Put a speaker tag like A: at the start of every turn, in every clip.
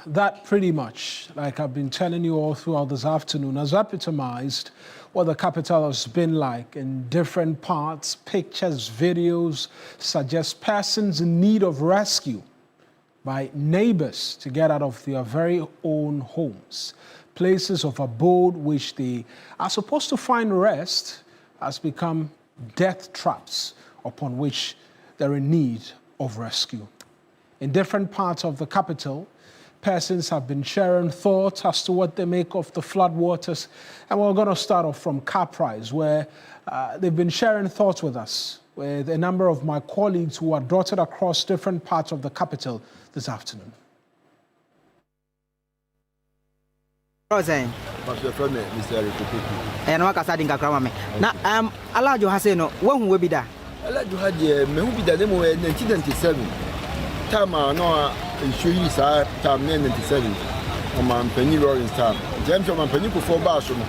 A: that pretty much, like I've been telling you all throughout this afternoon, has epitomized what the capital has been like in different parts. Pictures, videos suggest persons in need of rescue by neighbors to get out of their very own homes. Places of abode which they are supposed to find rest has become death traps upon which they're in need of rescue. In different parts of the capital, persons have been sharing thoughts as to what they make of the floodwaters. And we're going to start off from Caprice, where they've been sharing thoughts with us, with a number of my colleagues who are dotted across different parts of the capital this afternoon.
B: And what I said in Kakramame. Now, Alajo Haseno, when will be there?
C: Alajo had the Mehubi demo in 1997. Tama no show you sir time 97 on my penny rolling time. James on my penny for Basham.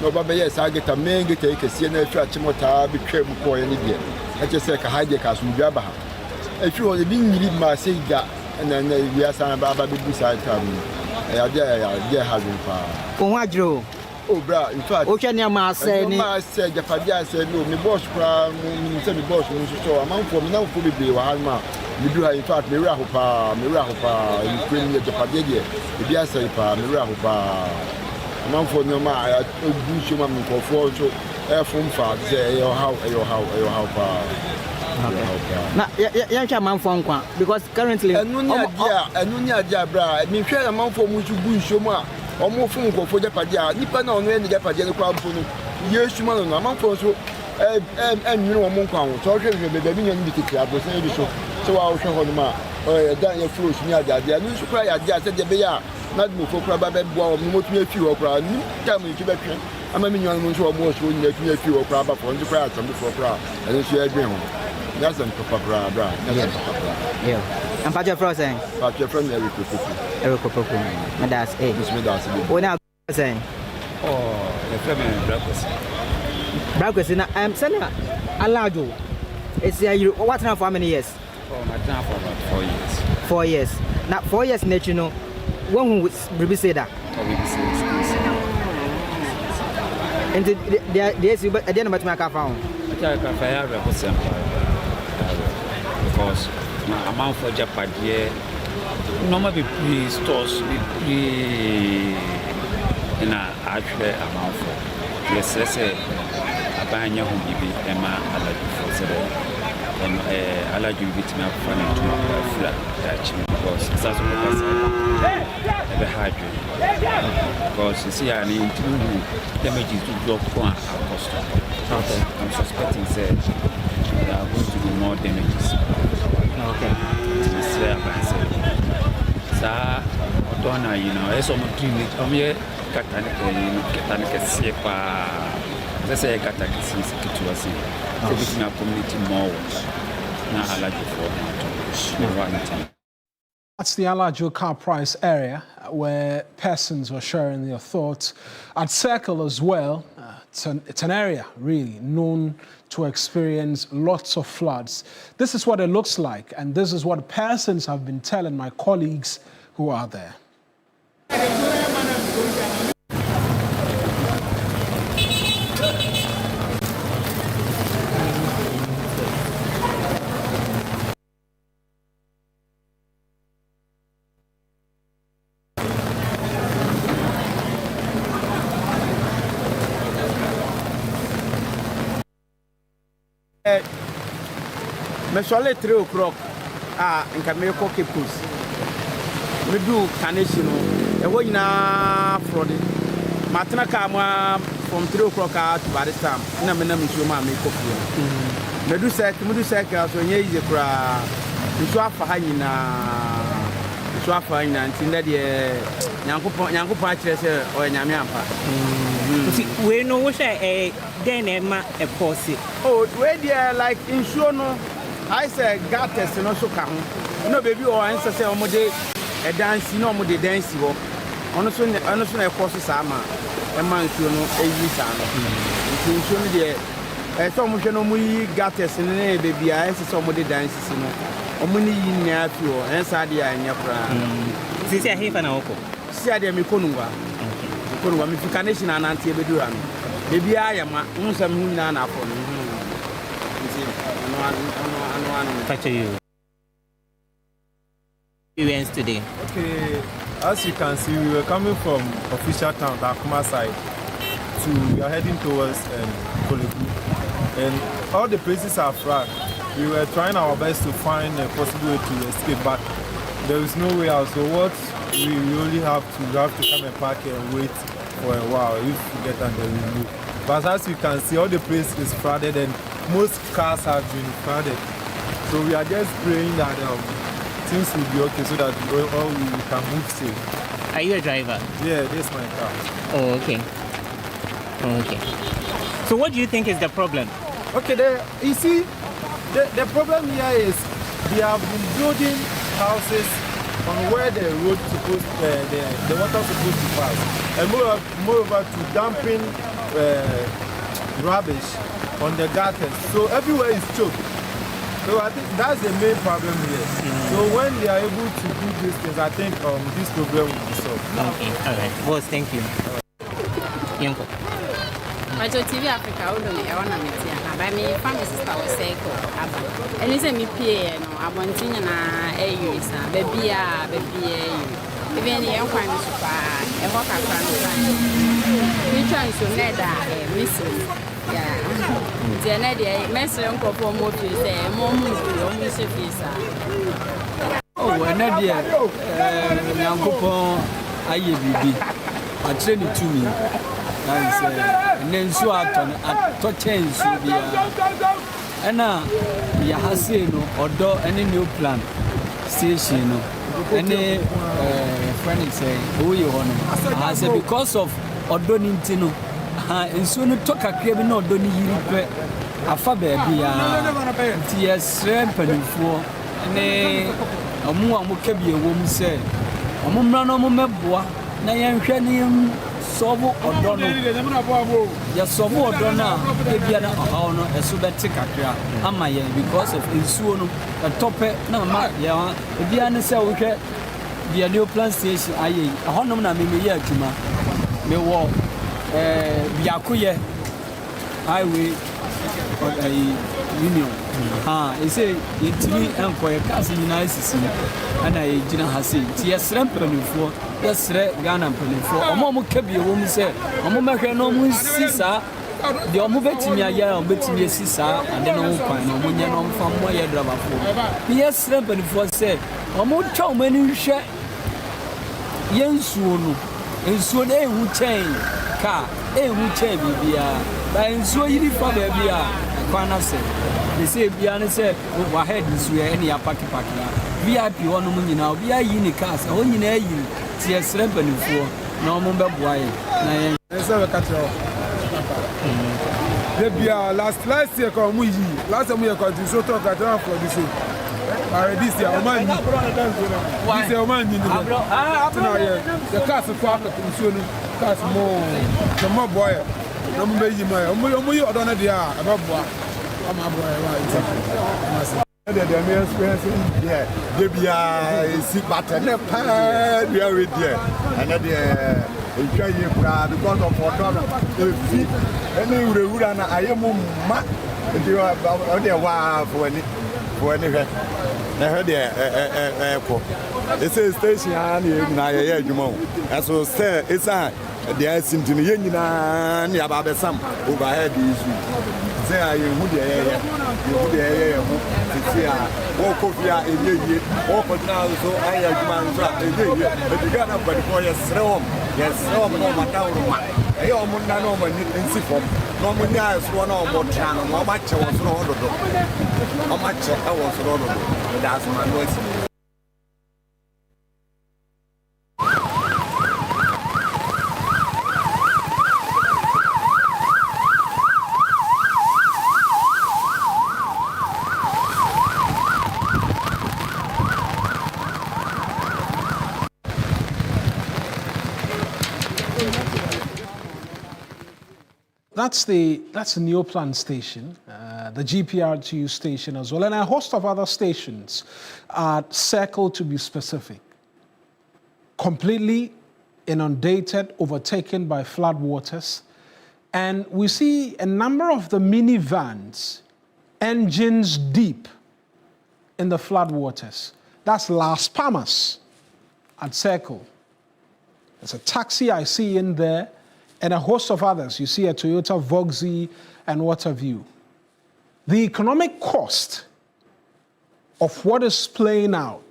C: No Baba, yes, I get a man get a CNA Chimota, be careful for any day. I just say a high cast from Jabba. If you only been leave my cigar and then we are saying Baba beside time. I dare having power. Oh, bra, in fact,
B: okay, near my say,
C: Japadia said, no, my boss, send the boss, so amount for me now, probably Walma. You do, in fact, Mirahopa, you bring the Japadia, the Biasa, Mirahopa. Amount for no man, I do show me for 4 so air from far, say, your how.
B: Now, yeah, man phone because currently,
C: and no idea, bra, I mean, share amount for which you do show me. Omo fun ko fo Japadia nipa na onu eni Japadia no kwa mpo no yesu ma no amanfo so enwere omo nkwa ho so hwe be nyan bi tete abosan bi so wa hwe ho no ma dan ya flows ni adia ni so kra ya adia se de be ya na dum fo kra ba be bo omo motumi afi ho kra ni tam ni be twen ama mi nyan mo so omo so ni afi afi ho kra ba fo nti kra atam fo kra eni so adwen ho that's an papa bra
B: yeah. And Patrick Frost saying,
C: Patrick from Eric
B: Popo. That's it. What now saying?
D: Oh, the family breakfast.
B: Breakfast, I'm saying, Alajo. It's what now for how many years?
D: Oh, my time for about 4 years.
B: 4 years. Now, 4 years, you know, when would we say that?
D: Oh, we say
B: and the but I didn't know what I found.
D: Because amount for Japadia, normally be stores be in a actual amount for. Let's say a banya who give it Emma Alaji for today. Alaji bit me up for to flat because that's what I said. Because you see, I need to damage to drop one apostle. I'm suspecting that there are going to be more damages.
B: Okay.
D: Donna, you know, as I'm doing it, I'm here, Catanic, Sepa, let's say I got a situation, so community more. Now I like it for
A: That's the Alajo Car Price area where persons were sharing their thoughts. At Circle as well, it's an area really known to experience lots of floods. This is what it looks like, and this is what persons have been telling my colleagues who are there.
E: Me sole 3 o'clock in Kameko Kipus. Me do Carnation. E wo nyina frodi. Matena kama from 3 o'clock to by this time. Na me na me show ma me kofi. Me do circle so nye easy kra. Me so afa ha nyina. Me so afa nyina nti na de Nyankopon a kire se o nyame ampa.
F: We know what then Emma a posse.
E: Oh, where they like insure no. I say gates no so ka ho. No baby or answer say omode e dance no omode dance wo. Ono so na e course sa ma. E man insure no e yi sa no. Insure no de e so mo hwe no mo yi gates no na baby a answer say omode dance no. Omuni yi nya fi wo. Ensa de anya kra.
F: Sisi ya hifa na huko.
E: Si ade me konungwa. Konungwa me fika nation anantie bedura no. Ebi aya ma unsam hu nyina na afọ no.
F: Touch you. Events today.
G: Okay, as you can see, we were coming from official town, the Akuma side, we are heading towards Kolebu. And all the places are flat. We were trying our best to find a possible way to escape, but there is no way out. So what we only have to come and park and wait for a while. If we get under, we move. But as you can see, all the place is flooded and most cars have been flooded. So we are just praying that things will be okay so that we can move safe.
F: Are you a driver?
G: Yeah, this is my car.
F: Oh, okay. Okay. So what do you think is the problem?
G: Okay, you see, the problem here is they have been building houses on where the road supposed, the water supposed to pass, and moreover to dumping rubbish on the gutters. So everywhere is choked. So I think that's the main problem here. So when they are able to do these things, I think this problem will be solved.
F: Okay, all right. Boss, thank you. Yanko.
H: Macho TV Africa, I don't know. By me, family sister was say, and it's a me PA, no, I want to know a use, baby, even the young one is fine, a walk around the time. We try to net that missing. Yeah, the Nadia, Messer Uncle for more to say, more almost a visa.
I: Oh, and Nadia, Uncle IABB, I train it to me. And then so I change and now you have seen or do any new plan station any friend say who you want. I said because of Odonintino and soon talk a crib no doni yiri afa baby TS ramping for and a more cabi a woman say a mumra no meboa na yan sobo odono ya sobo odona ebia na no eso beti kakra ama ye because of insuo no tope na ma ya ebia ne se wo hwe dia new plan station aye ahonom na me ye adwuma me wo biakoye highway union ese yetimi enkoye kasi nyina sisi ana ye gina hase ti yesre mpanifo yesre Ghana mpanifo omo kabie wo mu se omo mehwe no mu sisa de omo betimi aya omo betimi sisa ade no kwan no omo nya no mfa mo ye driver fo yesre mpanifo se omo twa omo ani hwe yensuo no ensuo na ehu chen ka ehu chen bibia ba ensuo yiri fa ba bia kwana se they say biane say we head nsuo any apaki na VIP ono mu nyina obi ayi ni cars ho nyina ayi ti esre mpanifo na omo beboa ye na ye
C: ese we catch up the bia last year ko mu yi last year mu ye ko di so talk at for this year this year o man this year o man ni na ye the cars for up nsuo no cars mo boy na mu be yi ma omo yi odo na dia e beboa ama boy wa the experience yeah they be see pattern na pa we are with there and the enjoy you because of order if any wura na ayemu ma they are wa for any na heard the ko it's a station na ye adwuma so say it's a there seem to ye nyina na aba be sam overhead issue say aye hu de see wo kofia ebiye wo kodina so aye adwuma so ebiye e diga na body for yes no mata uruma e o mun na no mani nsi fom no mun ya so na o mo tra no mo ma che wo so ododo o ma che e wo so ododo that's my noise.
A: That's the Neoplan station, the GPRTU station as well, and a host of other stations are circled to be specific. completely inundated, overtaken by flood waters. And we see a number of the minivans, engines deep in the flood waters. That's Las Palmas at Circle. There's a taxi I see in there and a host of others. You see a Toyota Voxy and what have you. The economic cost of what is playing out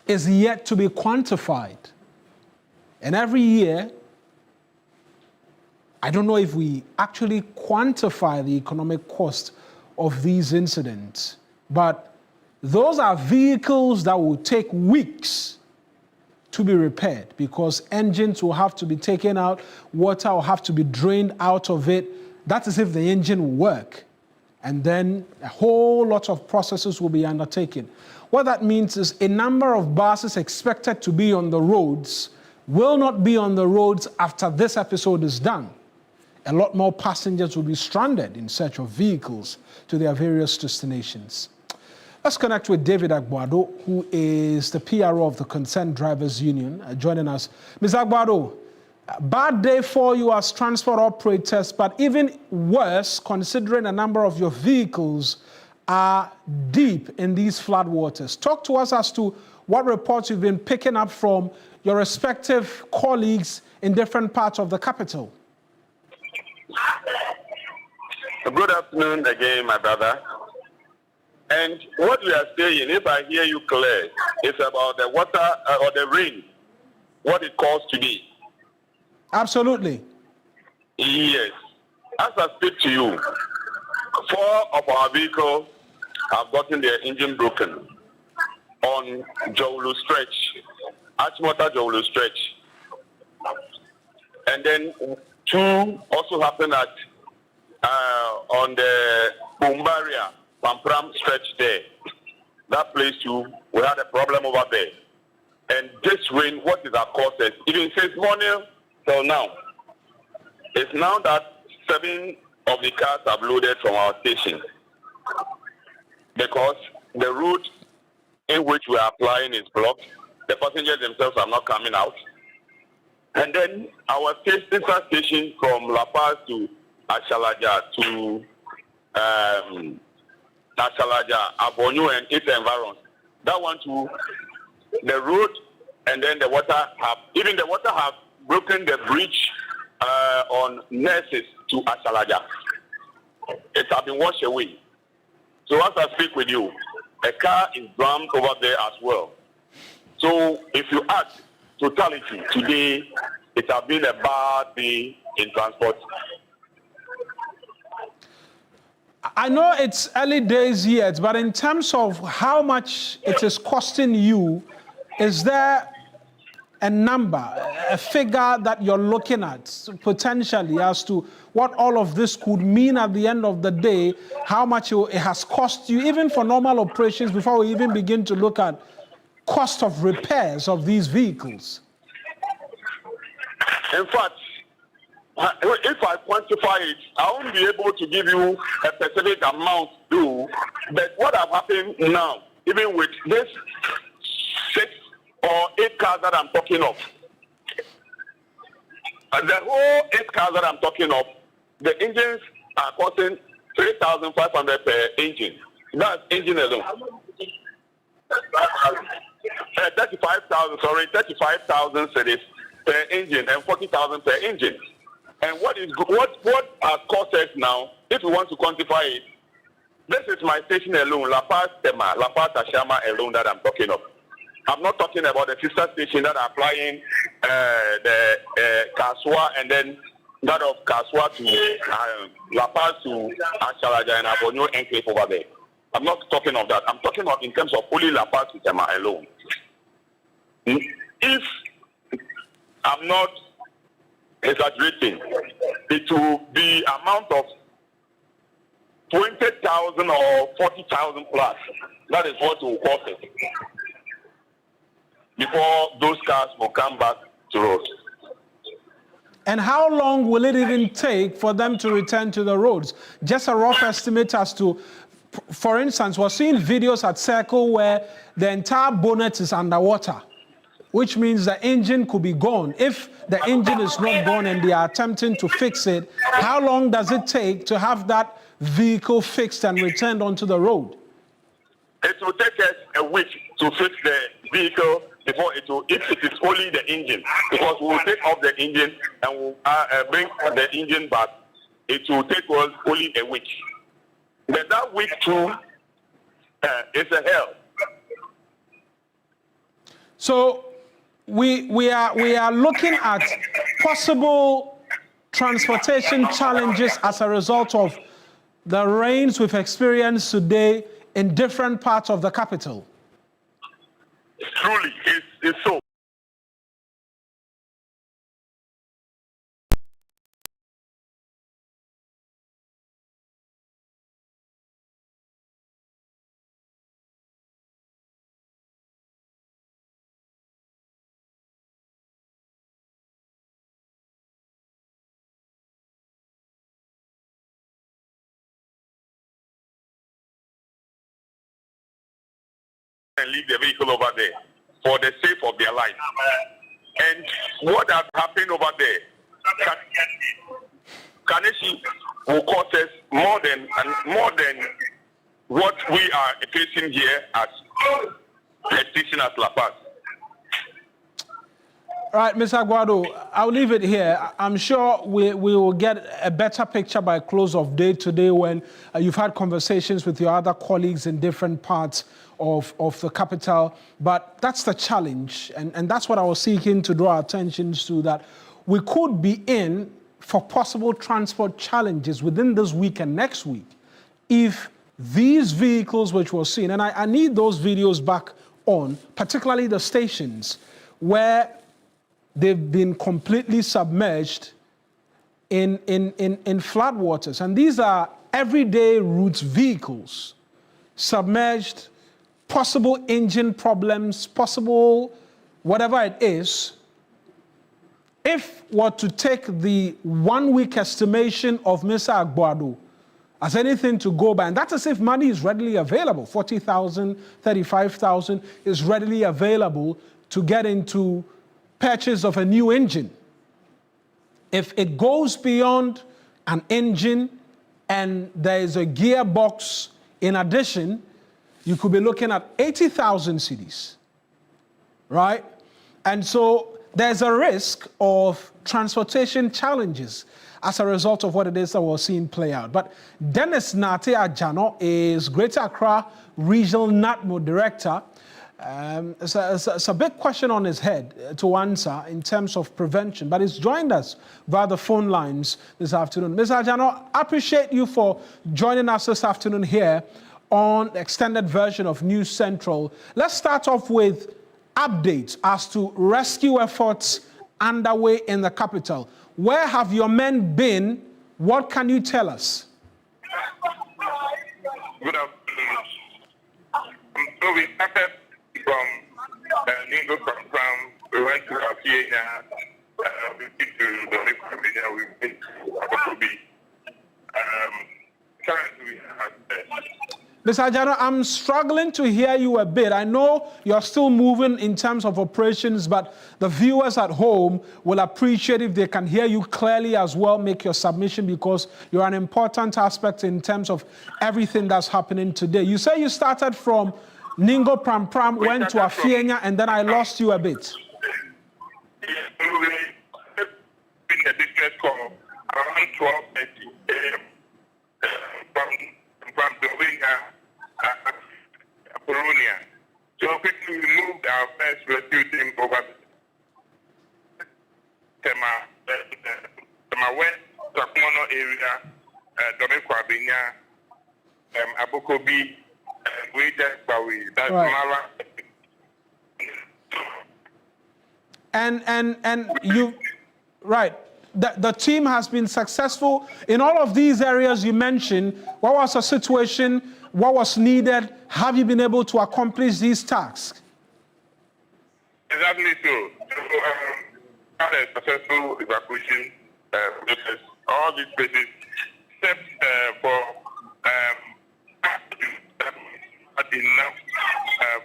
A: is yet to be quantified. And every year, I don't know if we actually quantify the economic cost of these incidents, but those are vehicles that will take weeks to be repaired because engines will have to be taken out, water will have to be drained out of it. That is if the engine will work. And then a whole lot of processes will be undertaken. What that means is a number of buses expected to be on the roads will not be on the roads after this episode is done. A lot more passengers will be stranded in search of vehicles to their various destinations. Let's connect with David Agbado, who is the PRO of the Concerned Drivers Union, joining us. Ms. Agbado, bad day for you as transport operators, but even worse, considering a number of your vehicles are deep in these flood waters. Talk to us as to what reports you've been picking up from your respective colleagues in different parts of the capital.
J: Good afternoon again, my brother. And what we are saying, if I hear you clear, is about the water or the rain, what it caused today.
A: Absolutely.
J: Yes. As I speak to you, 4 of our vehicles have gotten their engine broken on Jowlu stretch, Achimota Jowlu stretch. And then 2 also happened at on the Bumbaria, Pampram stretch there. That place too, we had a problem over there. And this rain, what is our causes? Even since morning till now, it's now that 7 of the cars have loaded from our station because the route in which we are applying is blocked. The passengers themselves are not coming out. And then our sister station from La Paz to Ashalaja to Ashalaja, Abonyo and its environs. That one too, the road and then the water have broken the bridge on Nurses to Ashalaja. It has been washed away. So as I speak with you, a car is drowned over there as well. So if you add totality, today it has been a bad day in transport.
A: I know it's early days yet, but in terms of how much it is costing you, is there a number, a figure that you're looking at potentially as to what all of this could mean at the end of the day, how much it has cost you, even for normal operations, before we even begin to look at cost of repairs of these vehicles?
J: In fact, if I quantify it, I won't be able to give you a specific amount too. But what has happened now, even with this 6 or 8 cars that I'm talking of, the whole 8 cars that I'm talking of, the engines are costing 3,500 per engine. That's engine alone. 35,000 cities per engine and 40,000 per engine. And what our cost is now, if we want to quantify it, this is my station alone, La Paz Tema, La Paz Ashama alone that I'm talking of. I'm not talking about the sister station that are applying the Kaswa and then that of Kaswa to La Paz to Ashalaja and Abonyo enclave over there. I'm not talking of that. I'm talking of in terms of only La Paz Tema alone. If I'm not exaggerating, it will be amount of 20,000 or 40,000 plus. That is what will cost it before those cars will come back to roads.
A: And how long will it even take for them to return to the roads? Just a rough estimate as to for instance, we're seeing videos at Circle where the entire bonnet is underwater, which means the engine could be gone. If the engine is not gone and they are attempting to fix it, how long does it take to have that vehicle fixed and returned onto the road?
J: It will take us a week to fix the vehicle before it will, if it is only the engine, because we will take off the engine and we'll bring the engine back. It will take us only a week. But that week too is a hell.
A: So we are looking at possible transportation challenges as a result of the rains we've experienced today in different parts of the capital.
J: Truly, it's so. And leave the vehicle over there for the sake of their life. And what has happened over there, Kaneshie will cost us more than what we are facing here at the station at La Paz.
A: All right, Mr. Aguado, I'll leave it here. I'm sure we will get a better picture by close of day today when you've had conversations with your other colleagues in different parts of the capital. But that's the challenge, and that's what I was seeking to draw attention to, that we could be in for possible transport challenges within this week and next week if these vehicles which we're seeing, and I need those videos back on, particularly the stations where they've been completely submerged in floodwaters. And these are everyday route vehicles, submerged, possible engine problems, possible whatever it is. If we're to take the 1 week estimation of Mr. Aguado as anything to go by, and that is if money is readily available, 40,000, 35,000 is readily available to get into purchase of a new engine. If it goes beyond an engine and there is a gearbox in addition, you could be looking at 80,000 cedis, right? And so there's a risk of transportation challenges as a result of what it is that we're seeing play out. But Dennis Nate Ajano is Greater Accra Regional NATMO Director. It's a big question on his head to answer in terms of prevention, but he's joined us via the phone lines this afternoon. Mr. Ajano, I appreciate you for joining us this afternoon here on the extended version of News Central. Let's start off with updates as to rescue efforts underway in the capital. Where have your men been? What can you tell us?
J: Good afternoon. So we started from Ningo Pram, we went to Afiena, we went to the Lake Caribbean, we went to Abakobi. Currently we have
A: Mr. Ajano, I'm struggling to hear you a bit. I know you're still moving in terms of operations, but the viewers at home will appreciate if they can hear you clearly as well. Make your submission, because you're an important aspect in terms of everything that's happening today. You say you started from Ningo Pram, went to Afiena, and then I lost you a bit.
J: Yes, we in the distress call around 12:30 a.m. From the wing Apollonia. So quickly we moved our first rescue team over Tema West, Sakumono area, Domeko Abinya, Abokobi, Greater Bawi. That's Mara.
A: And you, right. The team has been successful in all of these areas you mentioned. What was the situation? What was needed? Have you been able to accomplish these tasks?
J: Exactly so. Had a successful evacuation process. All these places, except for enough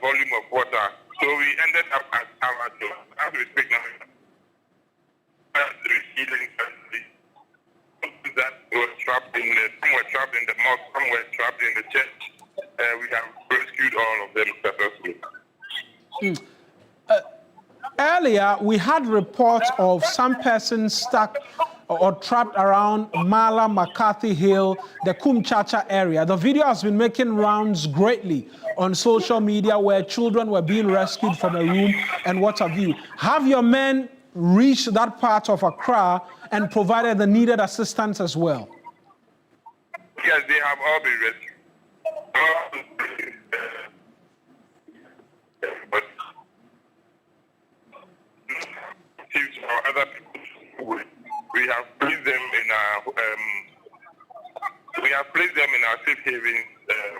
J: volume of water. So we ended up at Alado. As we speak now, resealing that were trapped in some were trapped in the mosque, some were trapped in the church. We have rescued all of them successfully.
A: Earlier, we had reports of some persons stuck or trapped around Mala McCarthy Hill, the Kumchacha area. The video has been making rounds greatly on social media where children were being rescued from a room and what have you. Have your men reached that part of Accra and provided the needed assistance as well?
J: Yes, they have all been rescued. But or other people, we have placed them in our safe havens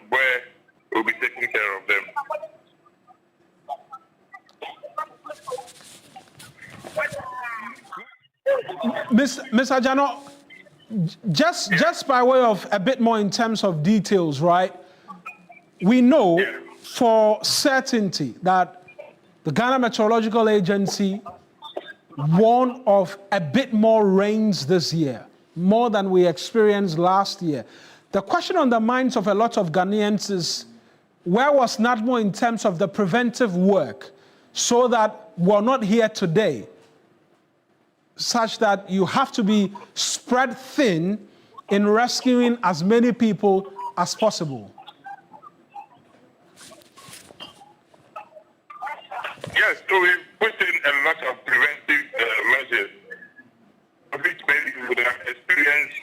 J: where we'll be taking care of them.
A: Mr. Jano, just by way of a bit more in terms of details, right? We know for certainty that the Ghana Meteorological Agency warned of a bit more rains this year, more than we experienced last year. The question on the minds of a lot of Ghanaians is, where was NADMO in terms of the preventive work so that we're not here today, such that you have to be spread thin in rescuing as many people as possible?
J: Yes, so we put in a lot of preventive measures, which many people would have experienced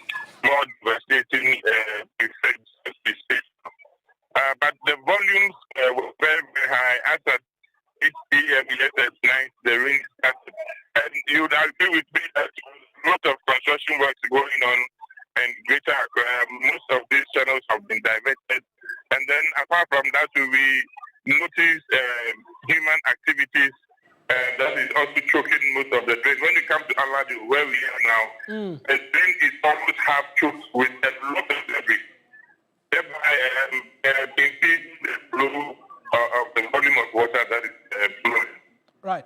J: more devastating effects. But the volumes were very, very high. As at 8 p.m. at night, the rain started. And you would agree with me that a lot of construction work is going on in Greater Accra. Most of these channels have been diverted. And then apart from that, we notice human activities that is also choking most of the drain. When you come to Alado, where we are now, the drain is almost half choked with a lot of debris, thereby impeding the flow of the volume of water that is flowing.
A: Right.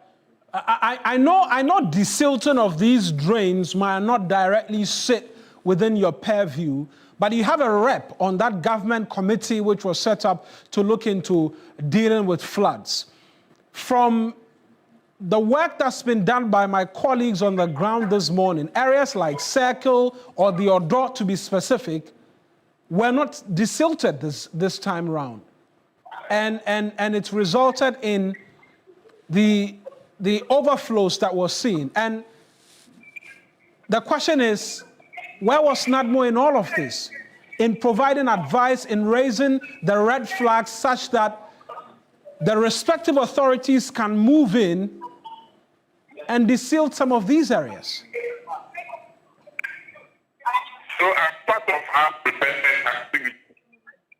A: I know desilting of these drains might not directly sit within your purview, but you have a rep on that government committee which was set up to look into dealing with floods. From the work that's been done by my colleagues on the ground this morning, areas like Circle or the Odo, to be specific, were not desilted this time round. And it's resulted in the overflows that we're seeing. And the question is, where was NADMO in all of this? In providing advice, in raising the red flags such that the respective authorities can move in and desilt some of these areas?
J: So as part of our preparedness activity,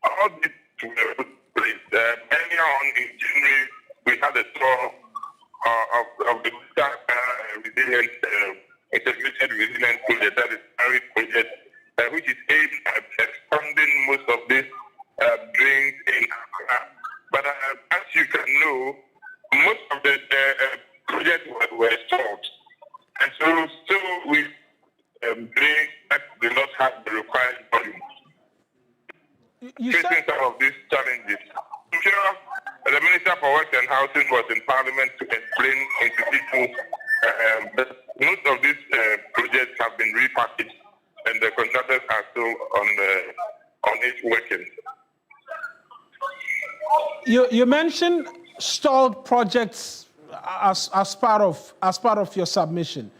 J: all this were put in place. Earlier on in January, we had a tour of the resilient, integrated resilience project, that is PARIS project, which is aimed at expanding most of these drains in Accra. But as you can know, most of the projects were stalled. And so we drains that do not have the required volume. Facing some of these challenges. I'm sure the Minister for Works and Housing was in Parliament to explain into people that most of these projects have been repackaged and the contractors are still on it working.
A: You mentioned stalled projects as part of your submission.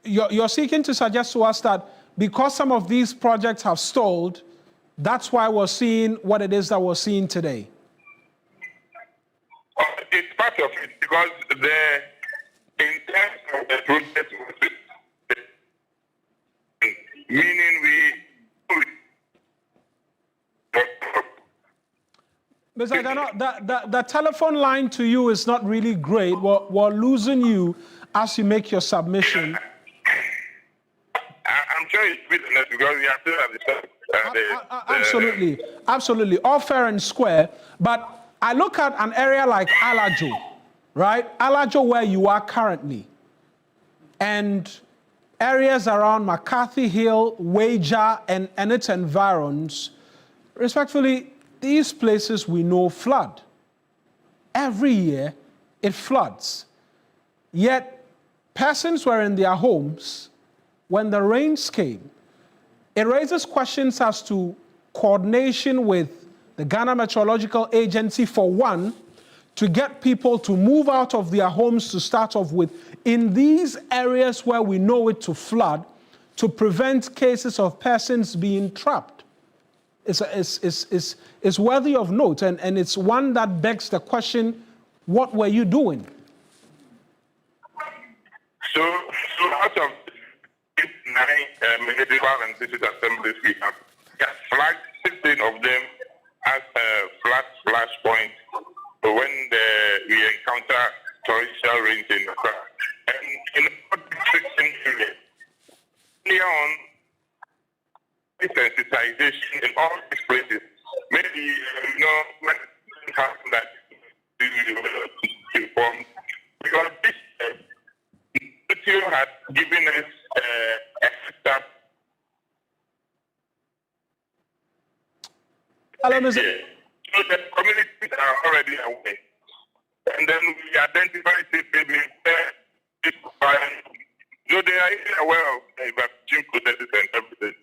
A: You're seeking to suggest to us that because some of these projects have stalled, that's why we're seeing what it is that we're seeing today.
J: It's part of it because in terms of the project, meaning we.
A: Mr. Gano, the telephone line to you is not really great. We're losing you as you make your submission.
J: I'm sure it's business because we are still at the
A: Absolutely, all fair and square. But I look at an area like Alajo, right? Alajo, where you are currently, and areas around McCarthy Hill, Wager, and its environs. Respectfully, these places we know flood. Every year, it floods. Yet, persons were in their homes when the rains came. It raises questions as to coordination with the Ghana Meteorological Agency, for one, to get people to move out of their homes to start off with in these areas where we know it to flood, to prevent cases of persons being trapped. It's worthy of note, and it's one that begs the question, what were you doing?
J: So out of 9 municipal and district assemblies we have flagged 16 of them as flat flash points when we encounter torrential rains in the crowd. And in all districts areas, earlier on, sensitization in all these places. Maybe when it happens that you inform, because this video had given us a heads up.
A: Hello, Mr.
J: So the communities are already aware. And then we identify maybe so they are aware of the evacuation processes and everything.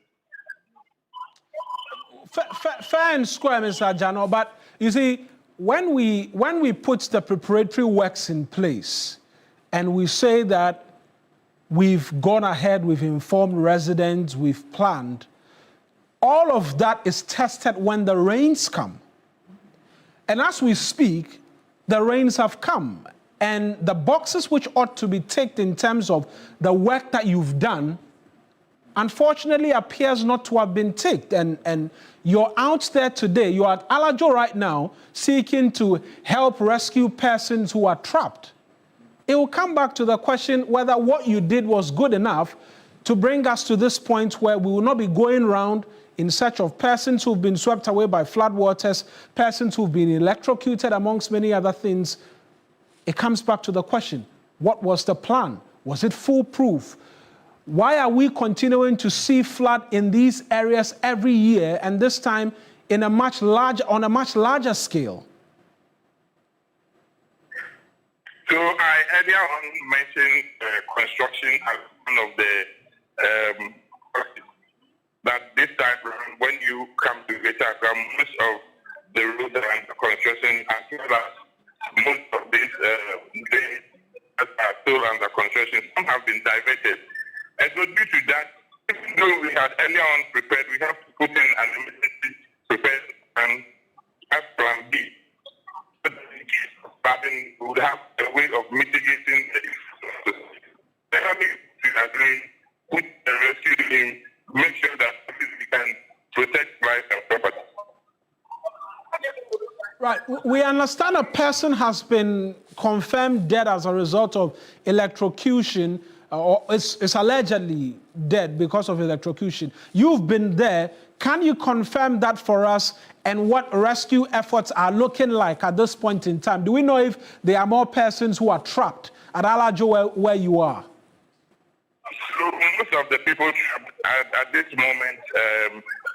A: Fair and square, Mr. Jano, but you see, when we put the preparatory works in place and we say that we've gone ahead, we've informed residents, we've planned, all of that is tested when the rains come. And as we speak, the rains have come. And the boxes which ought to be ticked in terms of the work that you've done, unfortunately appears not to have been ticked. And you're out there today, you're at Alajo right now, seeking to help rescue persons who are trapped. It will come back to the question whether what you did was good enough to bring us to this point where we will not be going around in search of persons who've been swept away by floodwaters, persons who've been electrocuted, amongst many other things. It comes back to the question, what was the plan? Was it foolproof? Why are we continuing to see flood in these areas every year, and this time on a much larger scale?
J: So I earlier on mentioned construction as one of the that this time when you come to Greater Accra, most of the roads and the construction, as well as most of these drains that are still under construction, some have been diverted. And so due to that, even though we had earlier on prepared, we have to put in an emergency prepared plan as plan B. But in case of flooding, we would have a way of mitigating the effects. Put the rescue team, make sure that we can protect life and property.
A: Right. We understand a person has been confirmed dead as a result of electrocution, or is allegedly dead because of electrocution. You've been there. Can you confirm that for us, and what rescue efforts are looking like at this point in time? Do we know if there are more persons who are trapped at Alajo where you are?
J: So most of the people at this moment,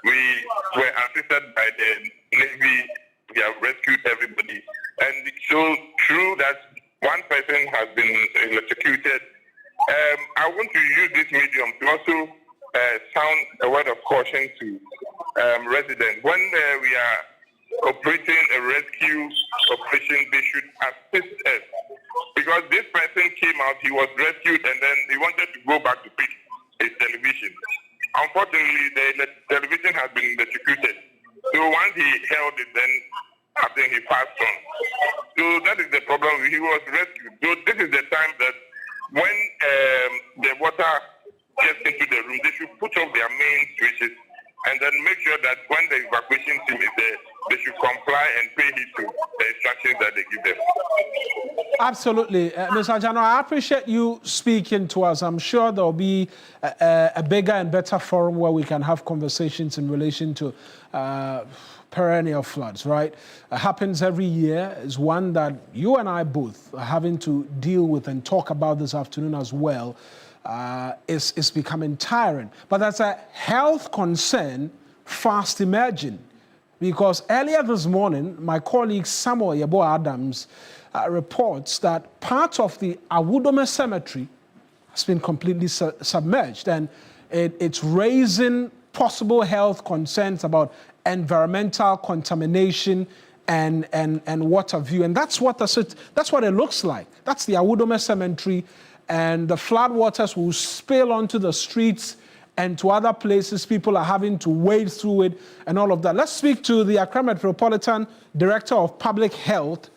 J: we were assisted by the Navy. We have rescued everybody. And so true that one person has been electrocuted. I want to use this medium to also sound a word of caution to residents. When we are operating a rescue operation, they should assist us. Because this person came out, he was rescued, and then he wanted to go back to pick his television. Unfortunately, the television has been electrocuted. So once he held it, then I think he passed on. So that is the problem. He was rescued. So this is the time that when the water gets into the room, they should put off their main switches and then make sure that when the evacuation team is there, they should comply and pay heed to the instructions that they give them.
A: Absolutely. Ms. Ajano, I appreciate you speaking to us. I'm sure there'll be a bigger and better forum where we can have conversations in relation to perennial floods, right? Happens every year. It's one that you and I both are having to deal with and talk about this afternoon as well. It's becoming tiring. But that's a health concern fast emerging. Because earlier this morning, my colleague Samuel Yabo Adams reports that part of the Awudome Cemetery has been completely submerged, and it's raising possible health concerns about environmental contamination and water view. And that's what it looks like. That's the Awudome Cemetery, and the flood waters will spill onto the streets and to other places. People are having to wade through it and all of that. Let's speak to the Accra Metropolitan Director of Public Health,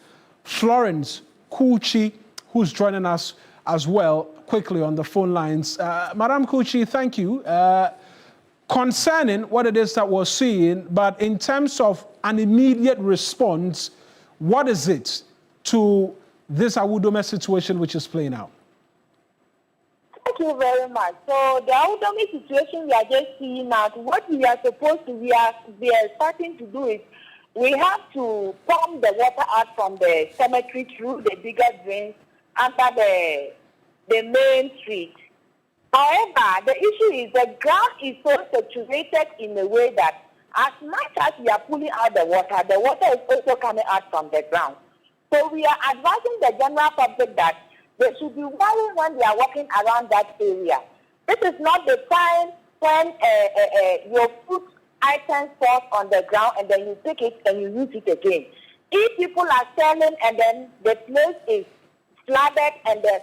A: Florence Kuchi, who's joining us as well quickly on the phone lines. Madam Kuchi, thank you. Concerning what it is that we're seeing, but in terms of an immediate response, what is it to this Awudome situation which is playing out?
K: Thank you very much. So the Awudome situation we are just seeing now, what we are supposed to, we are starting to do is we have to pump the water out from the cemetery through the bigger drains under the main street. However, the issue is the ground is so saturated in a way that as much as we are pulling out the water is also coming out from the ground. So we are advising the general public that they should be worried when they are walking around that area. This is not the time when your food items fall on the ground and then you take it and you use it again. If people are selling and then the place is flooded and the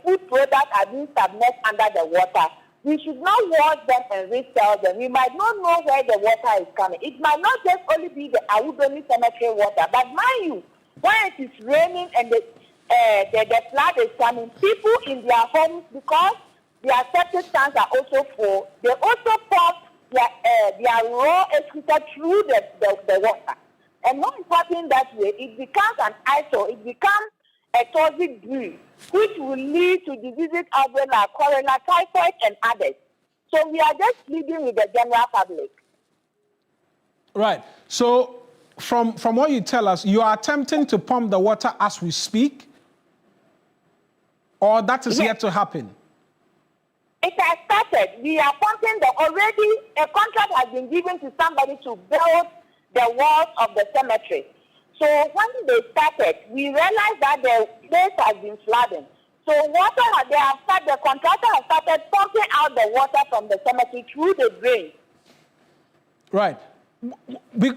K: food products are being submerged under the water, we should not wash them and resell them. We might not know where the water is coming. It might not just only be the Awudome Cemetery water, but mind you, when it is raining and the flood is coming, people in their homes, because their septic tanks are also full, they also pump their raw excreta through the water. And more important that way, it becomes an eyesore, it becomes a toxic breed, which will lead to diseases outbreak like cholera, typhoid, and others. So we are just pleading with the general public.
A: Right. So from what you tell us, you are attempting to pump the water as we speak, or that is yet to happen?
K: It has started. We are pumping already a contract has been given to somebody to build the walls of the cemetery. So when they started, we realized that the place has been flooding. So the contractor has started pumping out the water from the cemetery through the drain.
A: Right.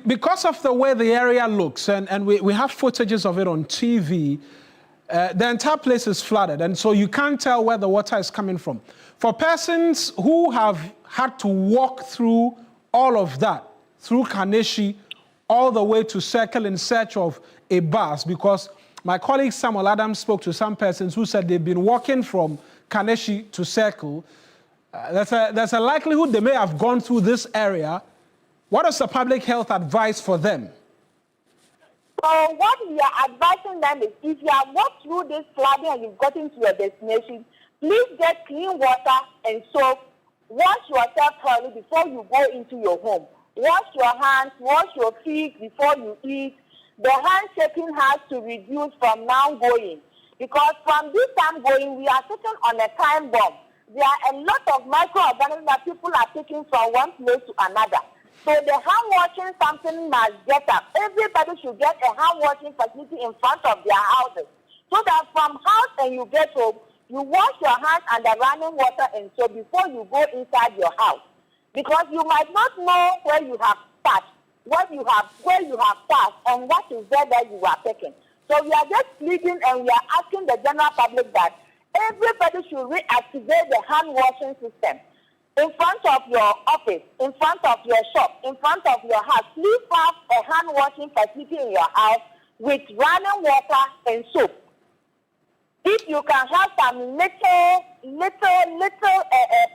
A: Because of the way the area looks, and we have footages of it on TV, the entire place is flooded, and so you can't tell where the water is coming from. For persons who have had to walk through all of that, through Kaneshie, all the way to Circle in search of a bus, because my colleague Samuel Adams spoke to some persons who said they've been walking from Kaneshie to Circle. There's a likelihood they may have gone through this area. What is the public health advice for them?
K: So what we are advising them is, if you have walked through this flooding and you've gotten to your destination, please get clean water and soap. Wash yourself thoroughly before you go into your home. Wash your hands, wash your feet before you eat. The hand shaking has to reduce from now going. Because from this time going, we are sitting on a time bomb. There are a lot of microorganisms that people are taking from one place to another. So the hand washing something must get up. Everybody should get a hand washing facility in front of their houses. So that from house and you get home, you wash your hands under running water and soap before you go inside your house. Because you might not know where you have touched, where you have passed, and what is there that you are taking. So we are just pleading and we are asking the general public that everybody should reactivate the hand washing system. In front of your office, in front of your shop, in front of your house, please have a hand washing facility in your house with running water and soap. If you can have some little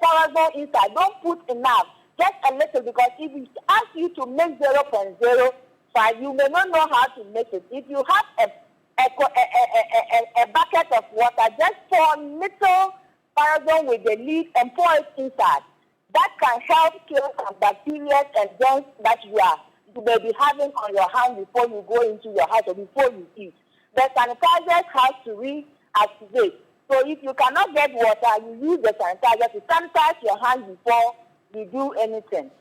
K: parasol inside, don't put enough, just a little, because if we ask you to make 0.05, you may not know how to make it. If you have a bucket of water, just pour little Parazone with the lid and pour it inside. That can help kill some bacteria and germs that you may be having on your hand before you go into your house or before you eat. The sanitizer has to reactivate. So if you cannot get water, you use the sanitizer to sanitize your hands before you do anything.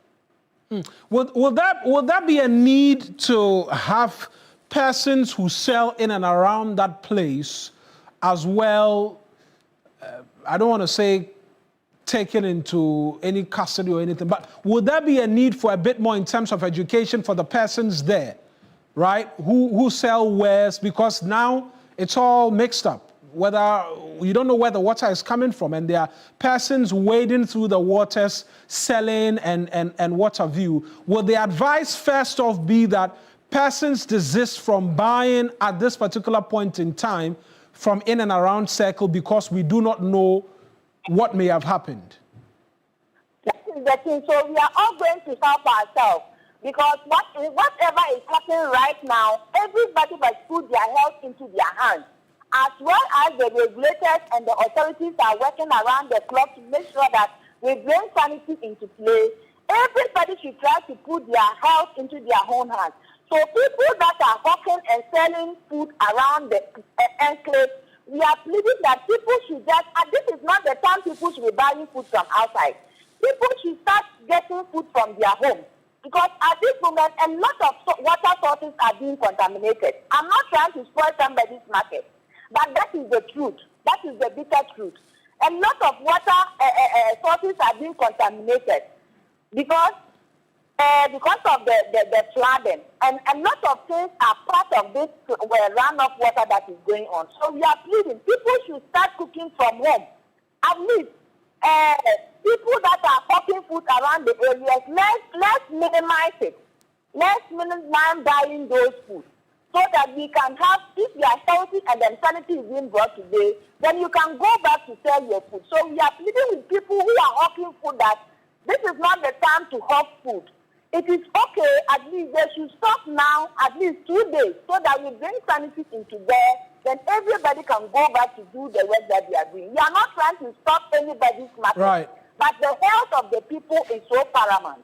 A: Will that be a need to have persons who sell in and around that place as well? I don't want to say taken into any custody or anything, but would there be a need for a bit more in terms of education for the persons there, right? Who sell wares, because now it's all mixed up. Whether you don't know where the water is coming from, and there are persons wading through the waters, selling and what have you. Would the advice first off be that persons desist from buying at this particular point in time from in and around Circle because we do not know what may have happened?
K: That is the thing. So we are all going to help ourselves, because whatever is happening right now, everybody must put their health into their hands, as well as the regulators and the authorities are working around the clock to make sure that we bring sanity into play. Everybody should try to put their health into their own hands. So people that are hawking and selling food around the enclave, we are pleading that people should just, and this is not the time people should be buying food from outside. People should start getting food from their homes, because at this moment, a lot of water sources are being contaminated. I'm not trying to spoil somebody's market, but that is the truth. That is the bitter truth. A lot of water sources are being contaminated because of the flooding, and a lot of things are part of this runoff water that is going on. So we are pleading, people should start cooking from home. At least people that are cooking food around the areas, let's minimize it. Let's minimize buying those foods, so that we can have, if you are healthy and then sanity is being brought today, then you can go back to sell your food. So we are pleading with people who are hawking food that this is not the time to hawk food. It is okay, at least they should stop now, at least 2 days, so that we bring sanity into there, then everybody can go back to do the work that they are doing. We are not trying to stop anybody's market,
A: right,
K: but the health of the people is so paramount.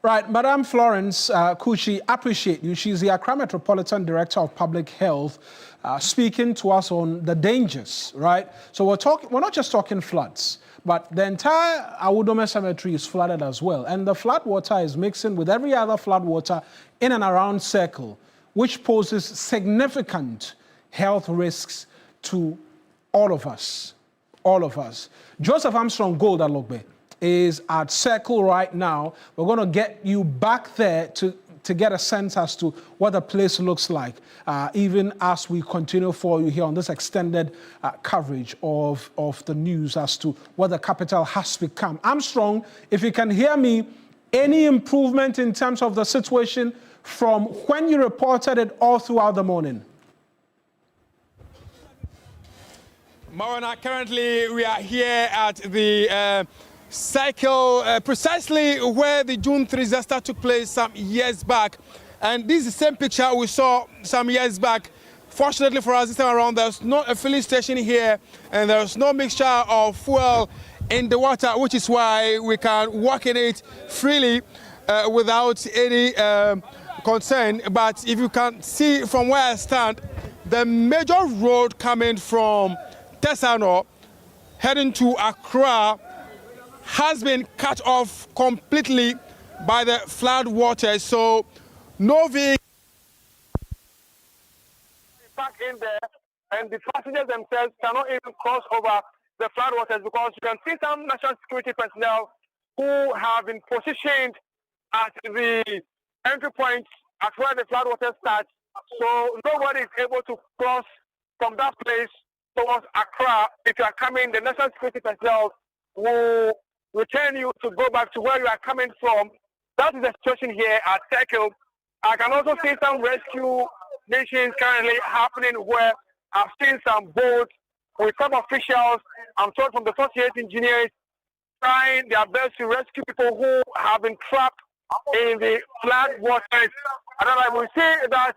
A: Right, Madam Florence Kushi, appreciate you. She's the Accra Metropolitan Director of Public Health, speaking to us on the dangers, right? So we're not just talking floods, but the entire Awudome Cemetery is flooded as well. And the flood water is mixing with every other flood water in and around Circle, which poses significant health risks to all of us. All of us. Joseph Armstrong Gold Alogbe is at Circle right now. We're going to get you back there to get a sense as to what the place looks like, even as we continue for you here on this extended coverage of the news as to what the capital has become. Armstrong, if you can hear me, any improvement in terms of the situation from when you reported it all throughout the morning?
L: Marwana, currently we are here at the Circle, precisely where the June 3 disaster took place some years back. And this is the same picture we saw some years back. Fortunately for us this time around, there's no a filling station here, and there's no mixture of fuel in the water, which is why we can walk in it freely without any concern. But if you can see from where I stand, the major road coming from Tesano heading to Accra has been cut off completely by the flood water. So no vehicle
M: back in there, and the passengers themselves cannot even cross over the flood waters, because you can see some national security personnel who have been positioned at the entry point at where the flood water starts. So nobody is able to cross from that place towards Accra. If you are coming, the national security personnel will return you to go back to where you are coming from. That is the situation here at Circle. I can also see some rescue missions currently happening, where I've seen some boats with some officials, I'm told from the 48 engineers, trying their best to rescue people who have been trapped in the flood waters. And then I will see that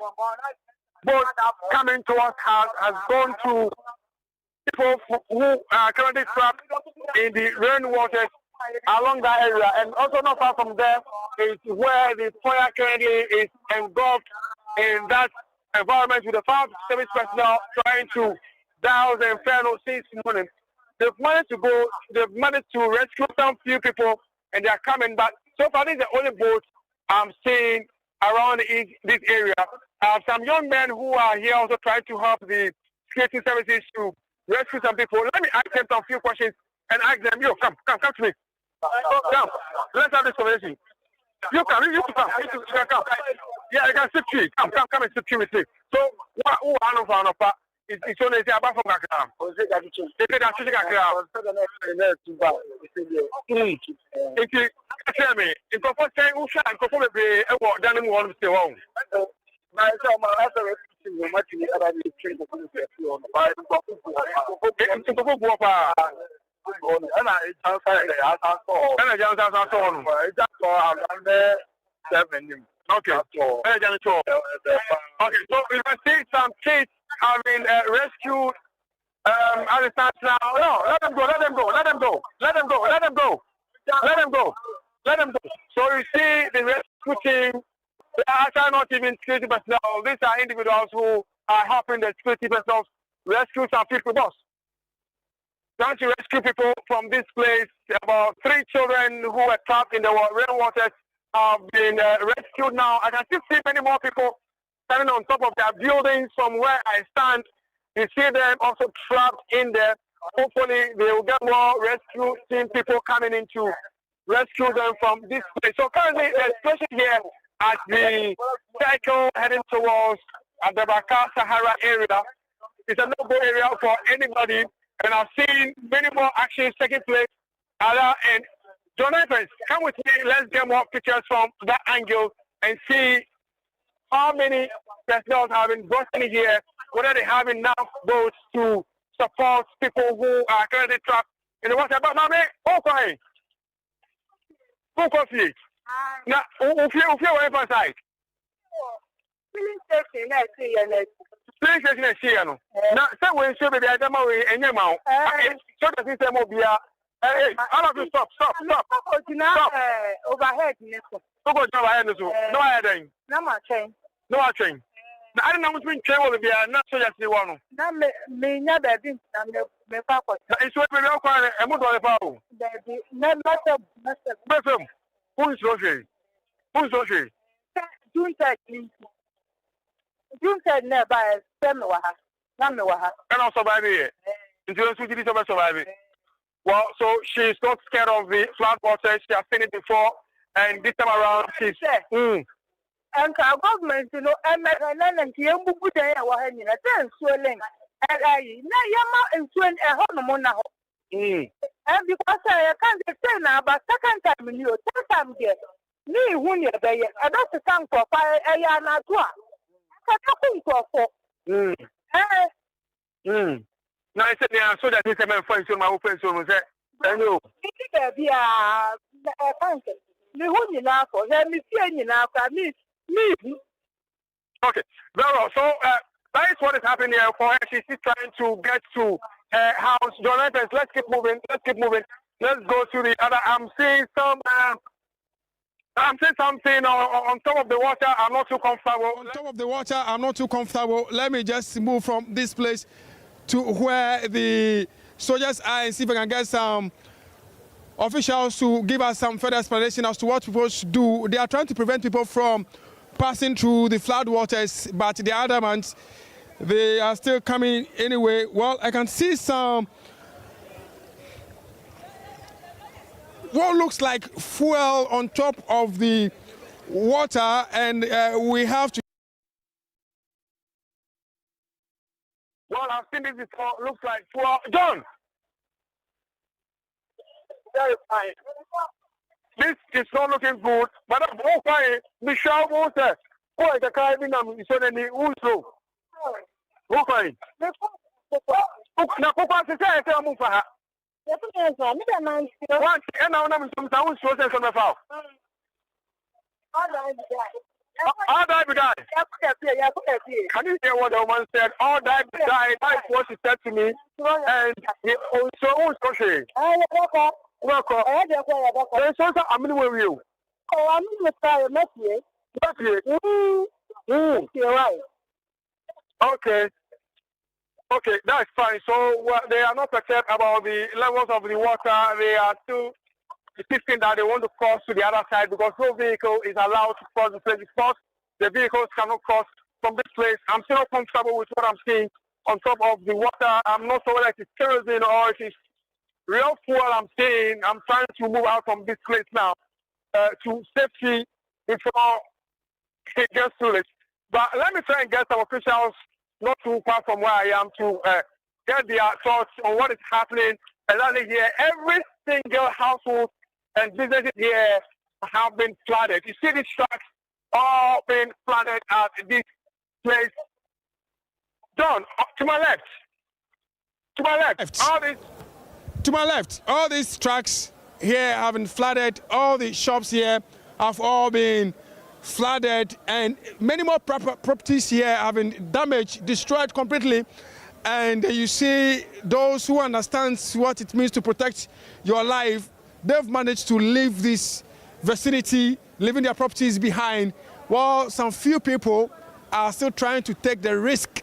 M: boat coming towards us has gone to people who are currently trapped in the rainwaters along that area. And also not far from there is where the fire currently is engulfed in that environment with the fire service personnel trying to douse the inferno since morning. They've managed to rescue some few people and they are coming back. So far, this is the only boat I'm seeing around this area. Some young men who are here also trying to help the security services to rescue some people. Let me ask them some few questions and ask them, come to me. Come, let's have this conversation. You come. Yeah, I can sit to you. Come and sit to you with me. So, who are no fan of that? It's only about from Accra. Tell me, if you say who shall perform a walk down in one of the home. Okay. Okay, so we can see some kids having rescued Alexander now. No, let them go. So you see the rescue team, they are not even security personnel. These are individuals who are helping the security personnel rescue some people. Trying to rescue people from this place. About 3 children who were trapped in the rainwaters have been rescued now. I can still see many more people standing on top of their buildings from where I stand. You see them also trapped in there. Hopefully, they will get more rescue team people coming in to rescue them from this place. So currently, especially here at the cycle heading towards the Dakar Sahara area, it's a no-go area for anybody. And I've seen many more actions taking place. And John Evans, come with me. Let's get more pictures from that angle and see how many personnel have been brought in here, whether they have enough boats to support people who are currently trapped in the water. But, Mame, okay. Who coffee? Now, who feel where side? Filling station is here. Now, some way, show baby, I don't know any amount. So the system will be hey, all of you stop. Overhead. Who goes overhead? No, I don't. No, I train. I don't know what's been traveled to be not so just the one. Me never been. It's what we're requiring a motor of power. Who's Roger? June said never and also by me. Surviving. Well, so she's not scared of the flood water. She has seen it before, and this time around she's and our government, and you put a and swelling. And and swing a hormone now. And because I can't say now, but second time in you, 10 times here. Me, who you're there, I don't come for fire, I am not one. Now I said, yeah, so that you can find my open soon. I know. Be a function. The whole enough for them, me. Okay, very well. So that is what is happening here for her. She's trying to get to her house. Jonathan, let's keep moving. Let's go to the other. I'm seeing something on top of the water. I'm not too comfortable.
L: On top of the water, I'm not too comfortable. Let me just move from this place to where the soldiers are and see if I can get some officials to give us some further explanation as to what people should do. They are trying to prevent people from passing through the flood waters, but the adamant, they are still coming anyway. Well, I can see some what looks like fuel on top of the water, and we have to.
M: Well, I've seen this before. Looks like fuel. John! Very fine. This is not looking good, but I'm okay. Michelle Water. Who is the kind of thing I'm saying? Who's okay. Now, Papa says, I'm moving for her. Once, and now I'm some sound sources on the file. All die be die. Can you hear what the woman said? All die be die. That is what she said to me. And so who's country? Welcome. There's also a minute with you. Oh, I'm in the style, not yet. Okay. Okay, that's fine. So they are not upset about the levels of the water. They are still insisting that they want to cross to the other side because no vehicle is allowed to cross the place. Because the vehicles cannot cross from this place. I'm still not comfortable with what I'm seeing on top of the water. I'm not sure whether it is kerosene or it is real fuel I'm seeing. I'm trying to move out from this place now to safety before it gets too late. But let me try and get some officials not too far from where I am to get their thoughts on what is happening exactly here. Every single household and businesses here have been flooded. You see these trucks all been flooded at this place. John, to my left. To my left.
L: To my left. All these trucks here have been flooded. All the shops here have all been flooded, and many more properties here have been damaged, destroyed completely. And you see those who understand what it means to protect your life, they've managed to leave this vicinity, leaving their properties behind, while some few people are still trying to take the risk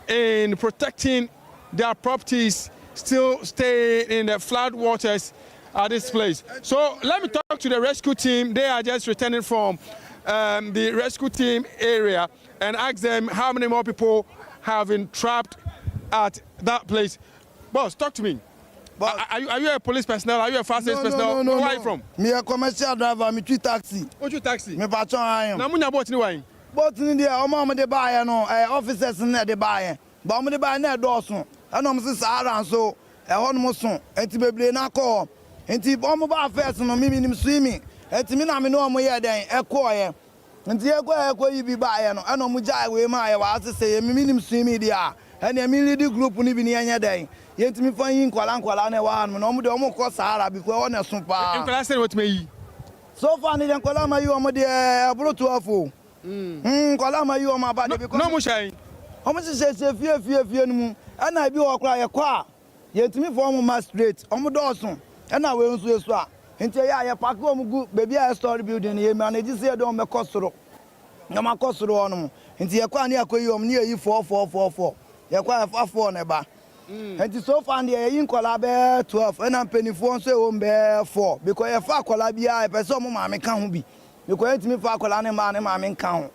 L: in protecting their properties, still staying in the flood waters at this place. So let me talk to the rescue team. They are just returning from the rescue team area and ask them how many more people have been trapped at that place. Boss, talk to me. Are you a police personnel? Are you a fast aid personnel?
N: No.
L: Where are you from?
N: Me a commercial driver, me treat taxi.
L: What you taxi?
N: Me patron I am.
L: Na munya boat ni wine.
N: Boat ni dia, o ma mo de buy no, officers na de buy. Ba mo de buy na do so. Ana mo se Sahara so, e ho no mo so. Enti beble na call. Enti o mo ba first no me nim swimming. Enti me na me no mo ye den e call ye. Enti e ko yi bi buy no. Ana mo jai we ma ye wa se me nim swimming dia. Ene me lead group ni bi ni anya den. Yenti me fan yin kwala na wa no mo de o mo ko Sahara because o na so pa.
L: Nkwala say what me yi.
N: So far ni den kwala ma yi o mo de abro 12 o. Kwala ma yi o ma ba de because
L: no mo shine.
N: O mo se fie no mu. Ana bi o kra ye kwa. Yenti me for mo ma straight. O mo do so. Ana we nso yeso a. Enti ye park o mo gu baby a story building ye manage say do me kosoro. Na ma kosoro ono. Enti ye kwa ni akoyi o mo ni yi 4. Ye kwa 4 na ba. Enti so far ndi ye yin kola be 12 and am penifo so e wo be 4 because ye fa kola bia e pese o mo ma me ka ho bi because enti me fa kola ne ma me ka ho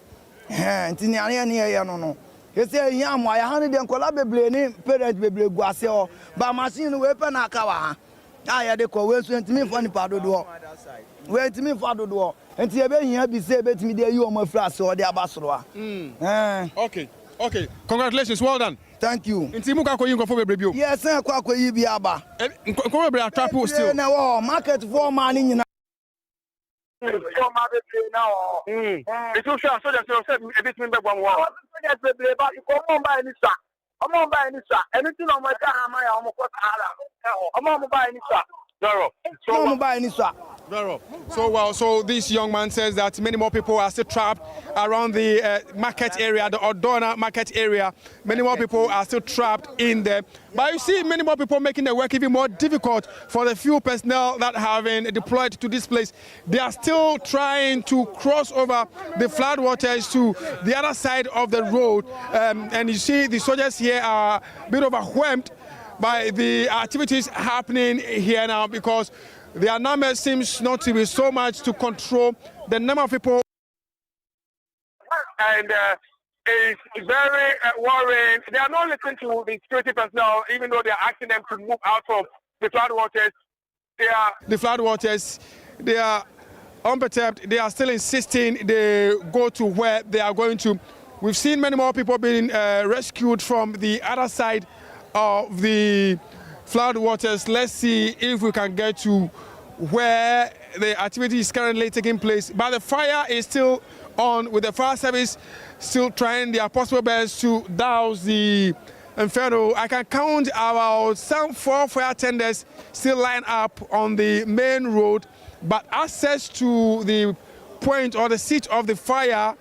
N: enti ni ane ne ye no ye se yin amwa ya han de kola beble ni parent beble gu ase o ba machine we pe na aka wa ha ya de ko we so enti me fa ni pa dodo we enti me fa dodo enti ye be hia bi se be timi de yi o mo fra ase o de abasoro a
L: Okay, congratulations, well done.
N: Thank you.
L: Inti muka ko yin ko fo bebre bio.
N: Yes, kwa ko yi bi aba.
L: Ko bebre atrap still.
N: Na wo market for man ni nyina.
M: It's so sure so that you said a bit member one wall. Anything on my time, I almost got I'm on by any
L: So this young man says that many more people are still trapped around the market area, the Odona market area. Many more people are still trapped in there. But you see many more people making the work even more difficult for the few personnel that have been deployed to this place. They are still trying to cross over the floodwaters to the other side of the road. And you see the soldiers here are a bit overwhelmed by the activities happening here now because their number seems not to be so much to control the number of people.
M: And it's very worrying. They are not listening to the security personnel, even though they are asking them to move out of the floodwaters.
L: The floodwaters, they are unperturbed. They are still insisting they go to where they are going to. We've seen many more people being rescued from the other side of the floodwaters. Let's see if we can get to where the activity is currently taking place. But the fire is still on, with the fire service still trying their possible best to douse the inferno. I can count about some 4 fire tenders still lined up on the main road, but access to the point or the seat of the fire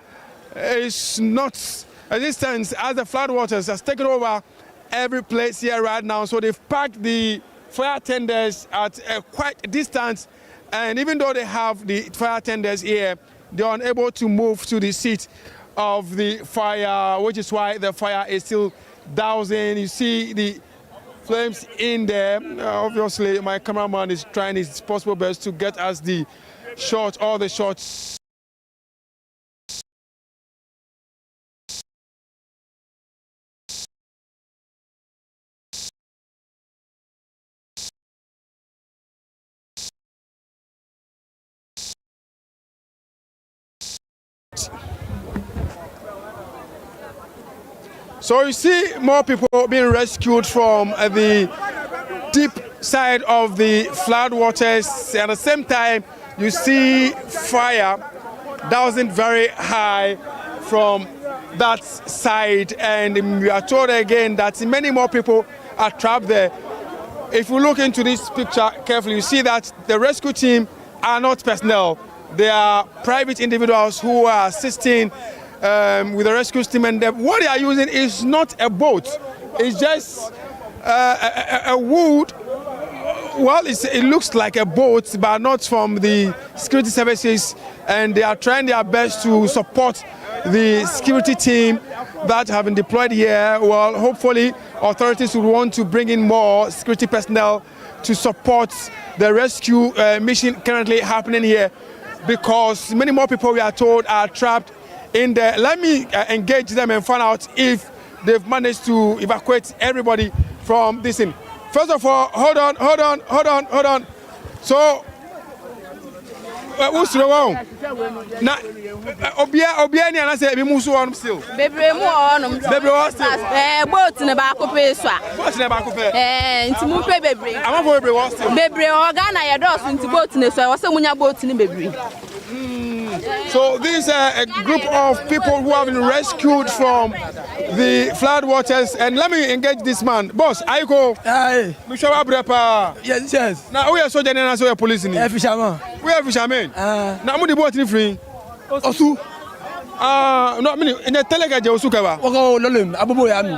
L: is not a distance as the floodwaters has taken over every place here right now. So they've packed the fire tenders at a quite distance, and even though they have the fire tenders here, they're unable to move to the seat of the fire, which is why the fire is still dousing. You see the flames in there. Obviously, my cameraman is trying his possible best to get us the shots, all the shots. So you see more people being rescued from the deep side of the floodwaters. At the same time, you see fire dousing very high from that side. And we are told again that many more people are trapped there. If you look into this picture carefully, you see that the rescue team are not personnel. They are private individuals who are assisting with the rescue team, and what they are using is not a boat. It's just a wood. Well, it looks like a boat, but not from the security services, and they are trying their best to support the security team that have been deployed here. Well, hopefully authorities will want to bring in more security personnel to support the rescue mission currently happening here, because many more people, we are told, are trapped in there. Let me engage them and find out if they've managed to evacuate everybody from this thing. First of all, hold on. So, who's the one? Now, Obia, and I say, we move on still.
O: Baby, more on.
L: Baby, what's still?
O: Boat in the back of it.
L: What's in the back of it?
O: And to move baby.
L: I'm going to what's still.
O: Baby, organa your doors into boat in the so I was saying boat in the baby.
L: So these are a group of people who have been rescued from the floodwaters, and let me engage this man. Boss, I go.
P: Aye.
L: Yes. Now we are soldiers and so we are police.
P: Fisherman.
L: We are fishermen. Now I'm the boat in free. Osu. No, I mean in the telega Osu kaba.
P: Ogo lolum abubo ya mi.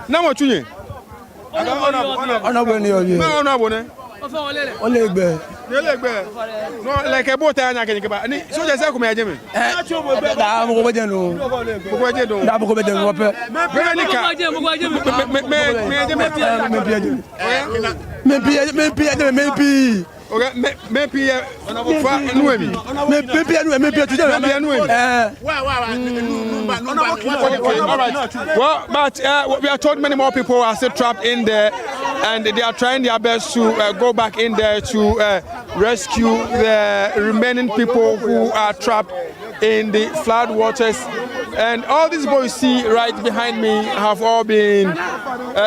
L: Na mo tunye.
P: Ona boni obi.
L: Na ona boni.
P: Olegbe.
L: No, like a boat and I can get back. So just come here, Jimmy.
P: Da mo go no. Da mo go no pe. Me
L: okay, maybe well, but we are told many more people are still trapped in there, and they are trying their best to go back in there to rescue the remaining people who are trapped in the flood waters. And all these boys you see right behind me have all been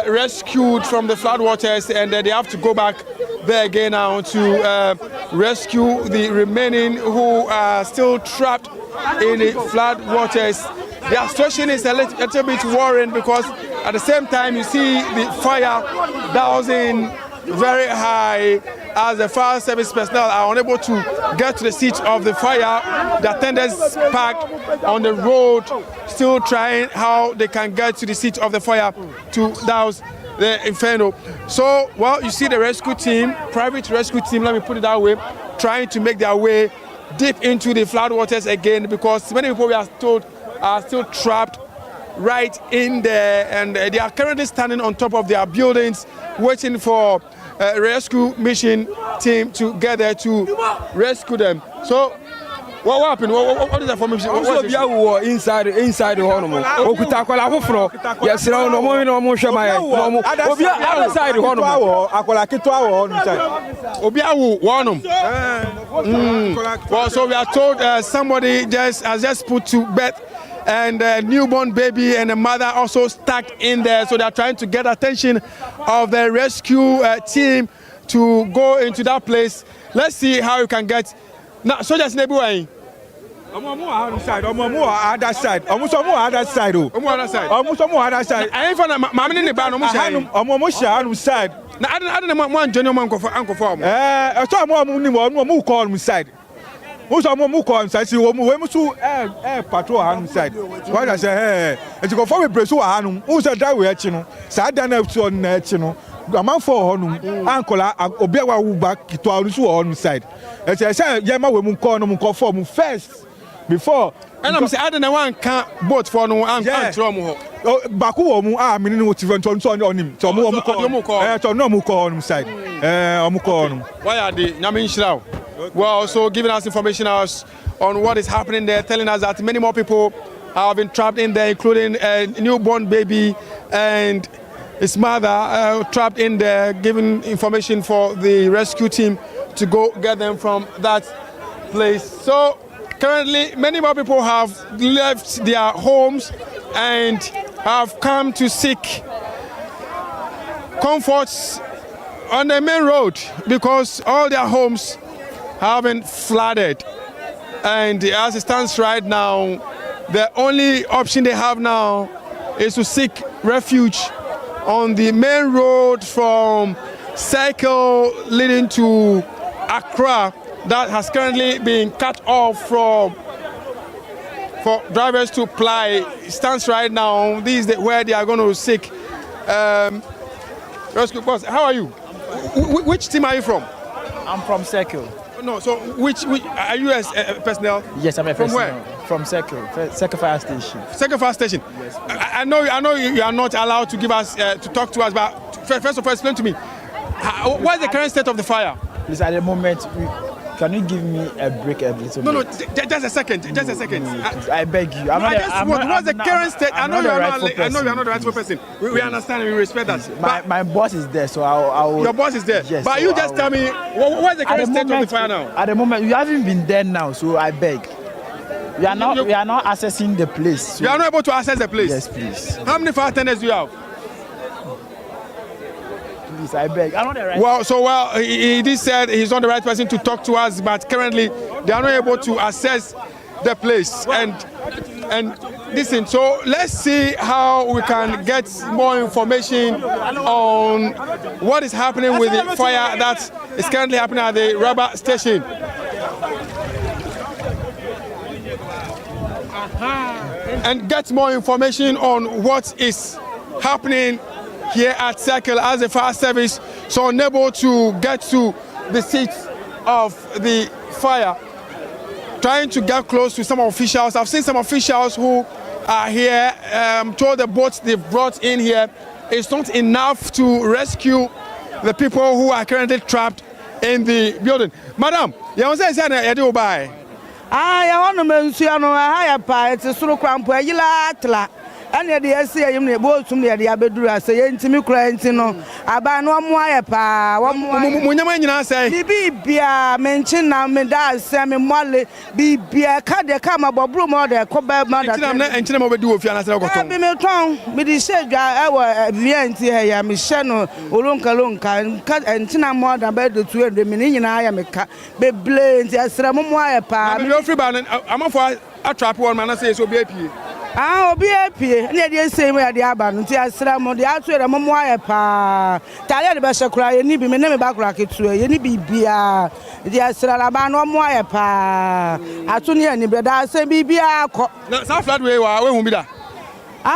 L: rescued from the flood waters, and they have to go back there again now to rescue the remaining who are still trapped in the flood waters. The situation is a little bit worrying because at the same time you see the fire dousing very high as the fire service personnel are unable to get to the seat of the fire. The attendants parked on the road still trying how they can get to the seat of the fire to douse the inferno. So, well, you see the rescue team, private rescue team, let me put it that way, trying to make their way deep into the floodwaters again because many people we are told are still trapped right in there, and they are currently standing on top of their buildings waiting for a rescue mission team to get there to rescue them. So, what happened? What is the formation?
P: What is it? Inside the home. Okuta akola afoforo. Yes, no mo hwe my. Obi outside the home. Akola keto awo inside.
L: Obi awu wonum. Well, so we are told somebody has just put to bed, and a newborn baby and a mother also stuck in there. So they are trying to get attention of the rescue team to go into that place. Let's see how you can get. Now, soldiers never way.
P: Other side. Other side. Other side.
L: I ain't found my man in the band.
P: Side.
L: Now, I don't know one general man for Uncle Farm.
P: I saw more call side.
G: Also, more side. See, we so patrol hand side. What I say, it's go for me preso hanum. Who said that we chino? Sadan on chino. Amount for honum. Uncle, Obiawa will back to our on side. As I say, Yama will call for first before.
L: And I'm saying, I don't know one can't boat for no and
G: Baku or meaning what you on him. To no call on side.
L: Why are the Namin Shroud? We're also giving us information on what is happening there, telling us that many more people have been trapped in there, including a newborn baby and his mother trapped in there, giving information for the rescue team to go get them from that place. So currently, many more people have left their homes and have come to seek comforts on the main road because all their homes have been flooded. And as it stands right now, the only option they have now is to seek refuge on the main road from Circle leading to Accra that has currently been cut off for drivers to ply. It stands right now. This is where they are going to seek rescue. Boss, how are you? Which team are you from?
Q: I'm from Circle.
L: No, so which are you as personnel?
Q: Yes, I'm a
L: from
Q: personnel.
L: Where?
Q: From Circle Fire Station.
L: Circle Fire Station.
Q: Yes.
L: I know you are not allowed to give us to talk to us, but first of all, explain to me what is the current state of the fire?
Q: Please, at the moment, can you give me a break a little
L: No,
Q: bit?
L: just a second. Just a second.
Q: I beg you.
L: What's the current state? I know you are not the rightful person. We understand and we respect that.
Q: My boss is there, so I'll.
L: Your boss is there.
Q: Yes.
L: But
Q: so
L: you just tell me what's the current state of the fire now?
Q: At the moment, you haven't been there now, so I beg. We are not accessing the place. So.
L: You are not able to access the place.
Q: Yes, please.
L: How many fire tenders do you have?
Q: Please, I beg. I'm not the right.
L: Well, he did said he's not the right person to talk to us, but currently they are not able to access the place. And listen, so let's see how we can get more information on what is happening with the fire that is currently happening at the rubber station. And get more information on what is happening here at Circle as the fire service so unable to get to the seat of the fire. Trying to get close to some officials. I've seen some officials who are here, told the boats they've brought in here is not enough to rescue the people who are currently trapped in the building. Madam, you want to say anything about it?
N: I want to mention a higher part, it's a sort of crampo, a yila. And the SCA, you both to me at the Abedura, say, Intimi Crantino, Abano pa, one more say, Bibia, mention now, Meda, Sammy Molly, Bibia, Cadacama, Bobrum, or the Cobalt Mother, and Tim overdo if you answer. Bimiton, Midisha, our Vienti, Michano, Ulunka Lunka, and Tina more than bed to 200 million. I am a cat, be blamed as Ramoya pa.
L: I'm for a trap one man, I say, so be
N: Obi apie na dey say me dey aba no ti asra mo dey atu era mo aye pa tale dey be shekura ye ni bi me na me ba kura ketu ye ni bibia dey asra la ba no mo aye pa atu ne ani be da say bibia akọ
L: na sa flood we hu bi da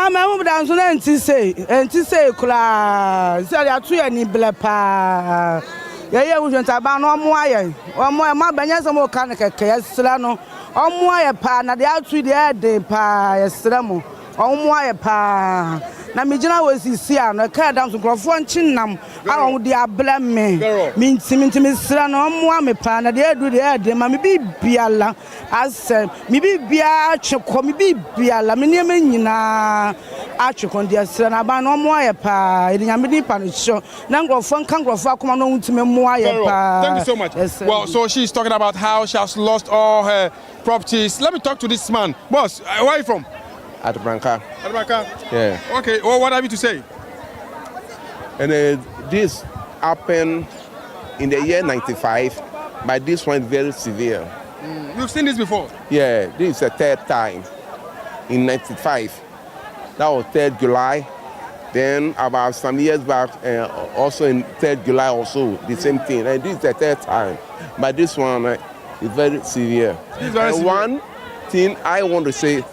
N: me hu bi da so na enti say kura say dey atu ye ni ble pa ye hu jonta ba no mo aye o mo ma banya so mo kan keke asra no Omoya pa na de atu de pa yesramo omoya pa na mejina wosisi a no ka dam so krofo nchinam a wo de abla me ntimi sra no omoa me pa na de adu de ma me bibiala asem me bibia atweko me bibiala me niam nyina atweko de sra na ba no omoya pa e nyame di pa no sho na krofo akoma no ntimi moya pa.
L: Thank you so much. Yes, well, so she's talking about how she has lost all her properties. Let me talk to this man. Boss, where are you from?
R: Adbranca.
L: Adbranca?
R: Yeah.
L: Okay, well, what have you to say?
R: And this happened in the year 95, but this one very severe.
L: You've seen this before?
R: Yeah, this is the third time in 95. That was 3rd July. Then about some years back, also in 3rd July also, the same thing. And this is the third time. But this one, It's very severe.
L: It's very severe.
R: One thing I want to say,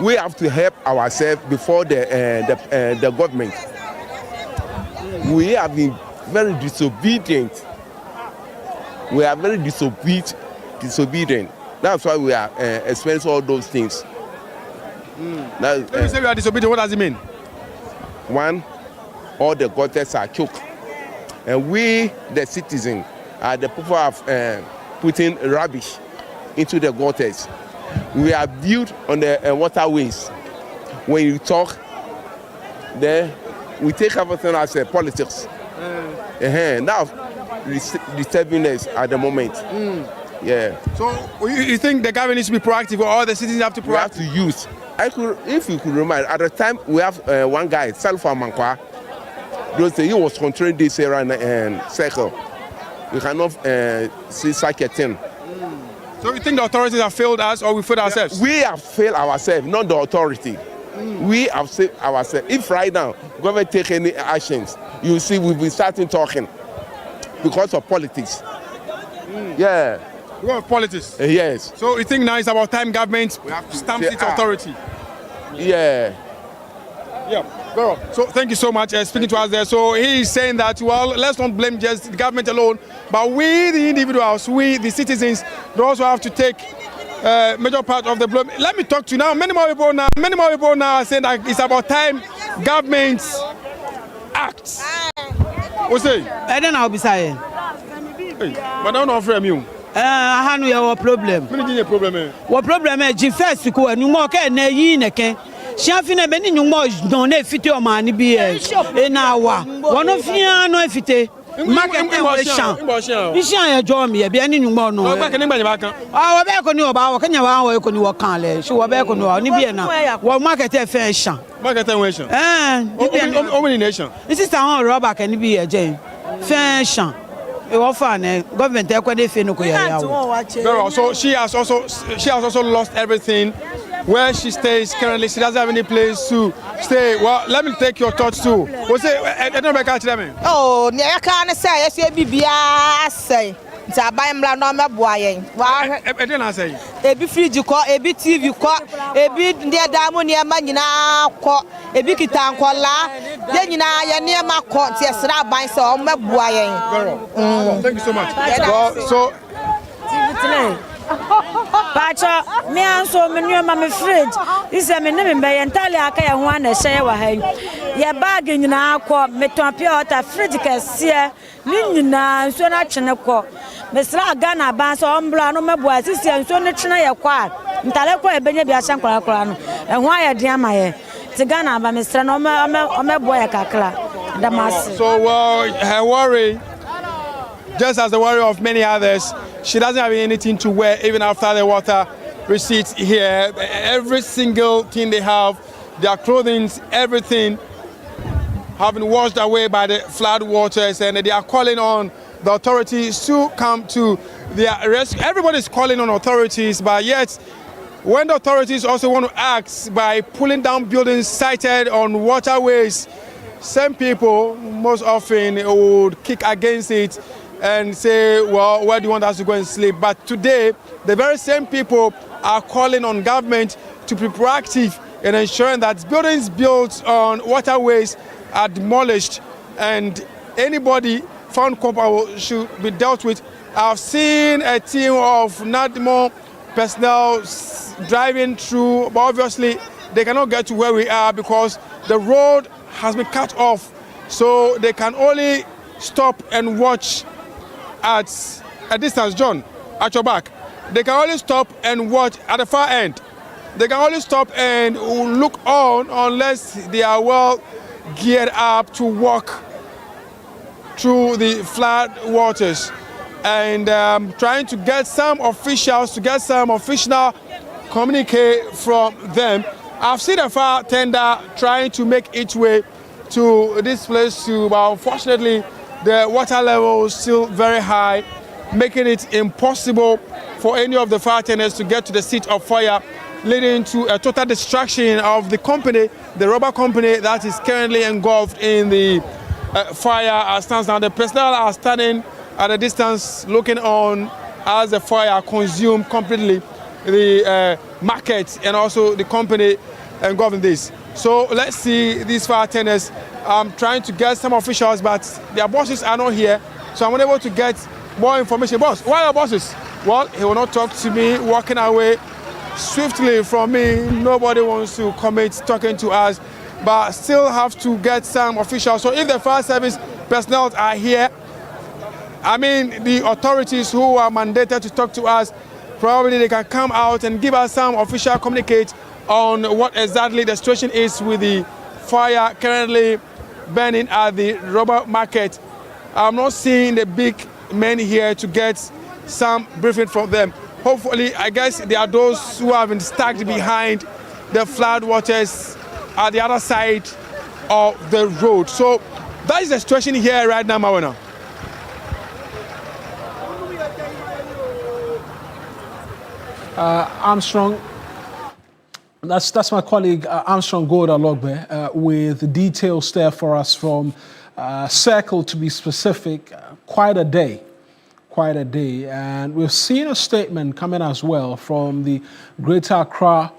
R: we have to help ourselves before the government. We have been very disobedient. We are very disobedient. That's why we are experiencing all those things.
L: When you say we are disobedient, what does it mean?
R: One, all the gutters are choked. And we, the citizens, are the people of putting rubbish into the gutters. We are built on the waterways. When you talk, then we take everything as politics. Now, disturbing us at the moment. Yeah.
L: So you think the government needs to be proactive, or all the citizens have to proactive?
R: We have to use. If you could remind, at the time we have one guy, Salfa Mankwa. He was controlling this area and circle. We cannot see such a thing.
L: So you think the authorities have failed us, or we failed ourselves?
R: We have failed ourselves, not the authority. We have failed ourselves. If right now government take any actions, you see we'll be starting talking because of politics. Yeah.
L: Because of politics?
R: Yes.
L: So you think now it's about time government stamps its authority?
R: Yeah.
L: Yeah, very well. So thank you so much speaking to us there. So he is saying that, well, let's not blame just the government alone, but we, the individuals, we, the citizens, they also have to take major part of the blame. Let me talk to you now. Many more people now are saying that it's about time governments act. What's it?
S: I don't know, Bisaya.
L: Hey, madam, no frame you.
S: I have no problem. What problem is the first go and you walk and you neke. Shafina beni nyumo no ne fite o mani bi e na wa. One of you no fite. Market e shan. Ishan ya jo me bi ani nyumo no.
L: O ba ke ni gba ba kan.
S: Ah wo be ko ni o ba wo kenya wa wo ko ni wo kan le. So wo be ko ni o ni bi e na. Wo market e fe shan.
L: Market e we shan.
S: O many nation. This is our rubber can be e je. Fe shan. Government
L: so she has also lost everything where she stays currently. She doesn't have any place to stay. Well, let me take your thoughts too.
T: Oh, I can't say yes, say. It's a buy mla no me boa yen. Wa e bi fridge ko, e bi TV ko, e bi de da mo ne ma nyina ko, e bi kita nkola, de nyina ye ne ma ko, ti esra ban so o me boa yen.
L: Thank you so much. Well, so
U: Pacha, me anso me nua ma me fridge. This me ne me be entale aka ye ho na hye wa ha. Ye bag nyina ko, me ton pure water fridge kese. Ni nyina nso na twene ko. Mesra Ghana ban so ombra no meboa sisi nso ne twene ye kwa. Ntale ko ebenya bi ahya nkora no. Eho aye de ama ye. Ti Ghana ba mesra no meboa ye kakra. Damas.
L: So her worry, just as the worry of many others, she doesn't have anything to wear even after the water recedes here. Every single thing they have, their clothing, everything, have been washed away by the flood waters, and they are calling on the authorities to come to their rescue. Everybody's calling on authorities, but yet when the authorities also want to act by pulling down buildings sited on waterways, some people most often would kick against it and say, well, where do you want us to go and sleep? But today, the very same people are calling on government to be proactive in ensuring that buildings built on waterways are demolished and anybody found culpable should be dealt with. I've seen a team of NADMO personnel driving through, but obviously they cannot get to where we are because the road has been cut off. So they can only stop and watch at a distance. John, at your back. They can only stop and watch at the far end. They can only stop and look on unless they are well geared up to walk through the flood waters. And trying to get some officials, to get some official communique from them. I've seen a fire tender trying to make its way to this place too, but unfortunately the water level is still very high, making it impossible for any of the fire tenders to get to the seat of fire, leading to a total destruction of the company, the rubber company that is currently engulfed in the fire. Stands now. The personnel are standing at a distance looking on as the fire consumed completely the market and also the company involved in this. So let's see these fire tenders. I'm trying to get some officials, but their bosses are not here, so I'm unable to get more information. Boss, why are your bosses? Well, he will not talk to me, walking away swiftly from me. Nobody wants to commit talking to us, but still have to get some officials. So if the fire service personnel are here, I mean the authorities who are mandated to talk to us, probably they can come out and give us some official communicate on what exactly the situation is with the fire currently burning at the rubber market. I'm not seeing the big men here to get some briefing from them. Hopefully, I guess there are those who have been stuck behind the flood waters at the other side of the road. So that is the situation here right now, Mawana.
A: Armstrong, that's my colleague Armstrong Goda-Logbe with the details there for us from Circle, to be specific. Quite a day. And we've seen a statement coming as well from the Greater Accra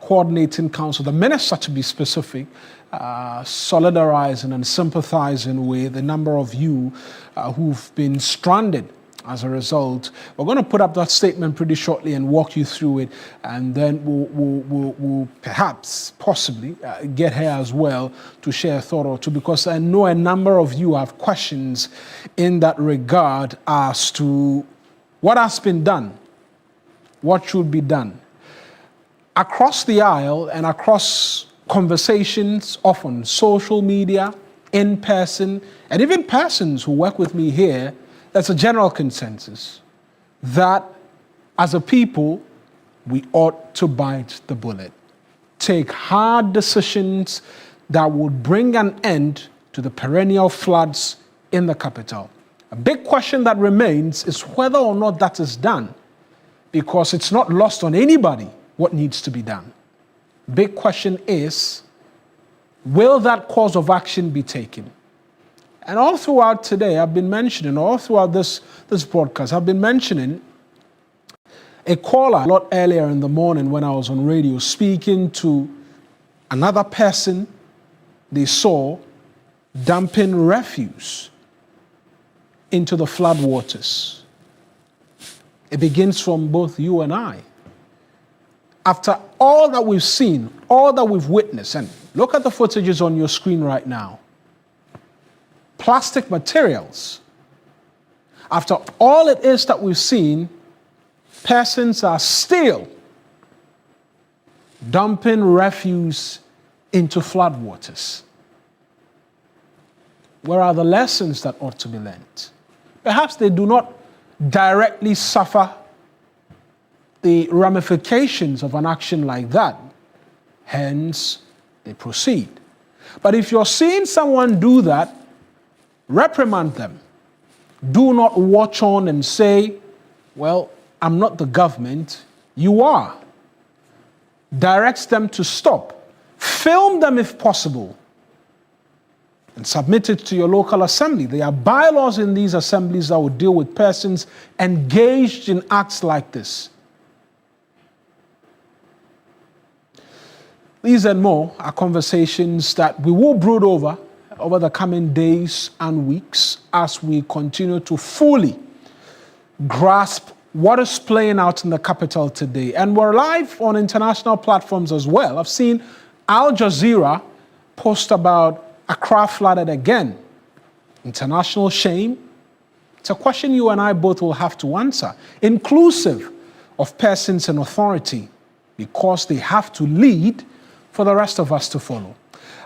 A: Coordinating Council, the minister to be specific, solidarizing and sympathizing with a number of you who've been stranded as a result. We're going to put up that statement pretty shortly and walk you through it, and then we'll perhaps, possibly, get her as well to share a thought or two, because I know a number of you have questions in that regard as to what has been done, what should be done. Across the aisle and across conversations, often social media, in person, and even persons who work with me here, there's a general consensus that as a people, we ought to bite the bullet, take hard decisions that would bring an end to the perennial floods in the capital. A big question that remains is whether or not that is done, because it's not lost on anybody what needs to be done. Big question is, will that course of action be taken? And all throughout today, I've been mentioning, all throughout this broadcast, I've been mentioning a caller a lot earlier in the morning when I was on radio speaking to another person they saw dumping refuse into the floodwaters. It begins from both you and I. After all that we've seen, all that we've witnessed, and look at the footages on your screen right now. Plastic materials. After all it is that we've seen, persons are still dumping refuse into floodwaters. Where are the lessons that ought to be learned? Perhaps they do not directly suffer the ramifications of an action like that. Hence, they proceed. But if you're seeing someone do that, reprimand them. Do not watch on and say, well, I'm not the government. You are. Direct them to stop. Film them if possible. And submit it to your local assembly. There are bylaws in these assemblies that will deal with persons engaged in acts like this. These and more are conversations that we will brood over the coming days and weeks as we continue to fully grasp what is playing out in the capital today. And we're live on international platforms as well. I've seen Al Jazeera post about Accra flooded again. International shame? It's a question you and I both will have to answer, inclusive of persons in authority, because they have to lead for the rest of us to follow.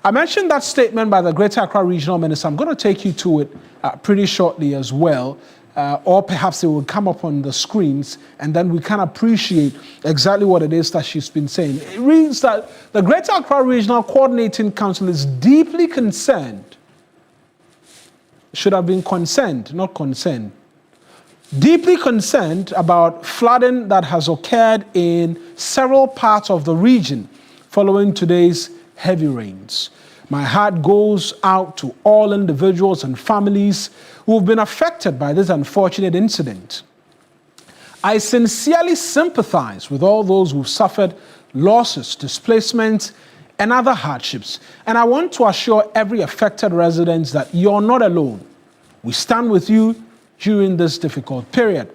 A: I mentioned that statement by the Greater Accra Regional Minister. I'm going to take you to it pretty shortly as well, or perhaps it will come up on the screens, and then we can appreciate exactly what it is that she's been saying. It reads that the Greater Accra Regional Coordinating Council is deeply concerned, should have been concerned, not concerned, deeply concerned about flooding that has occurred in several parts of the region following today's heavy rains. My heart goes out to all individuals and families who have been affected by this unfortunate incident. I sincerely sympathize with all those who've suffered losses, displacement, and other hardships. And I want to assure every affected resident that you're not alone. We stand with you during this difficult period.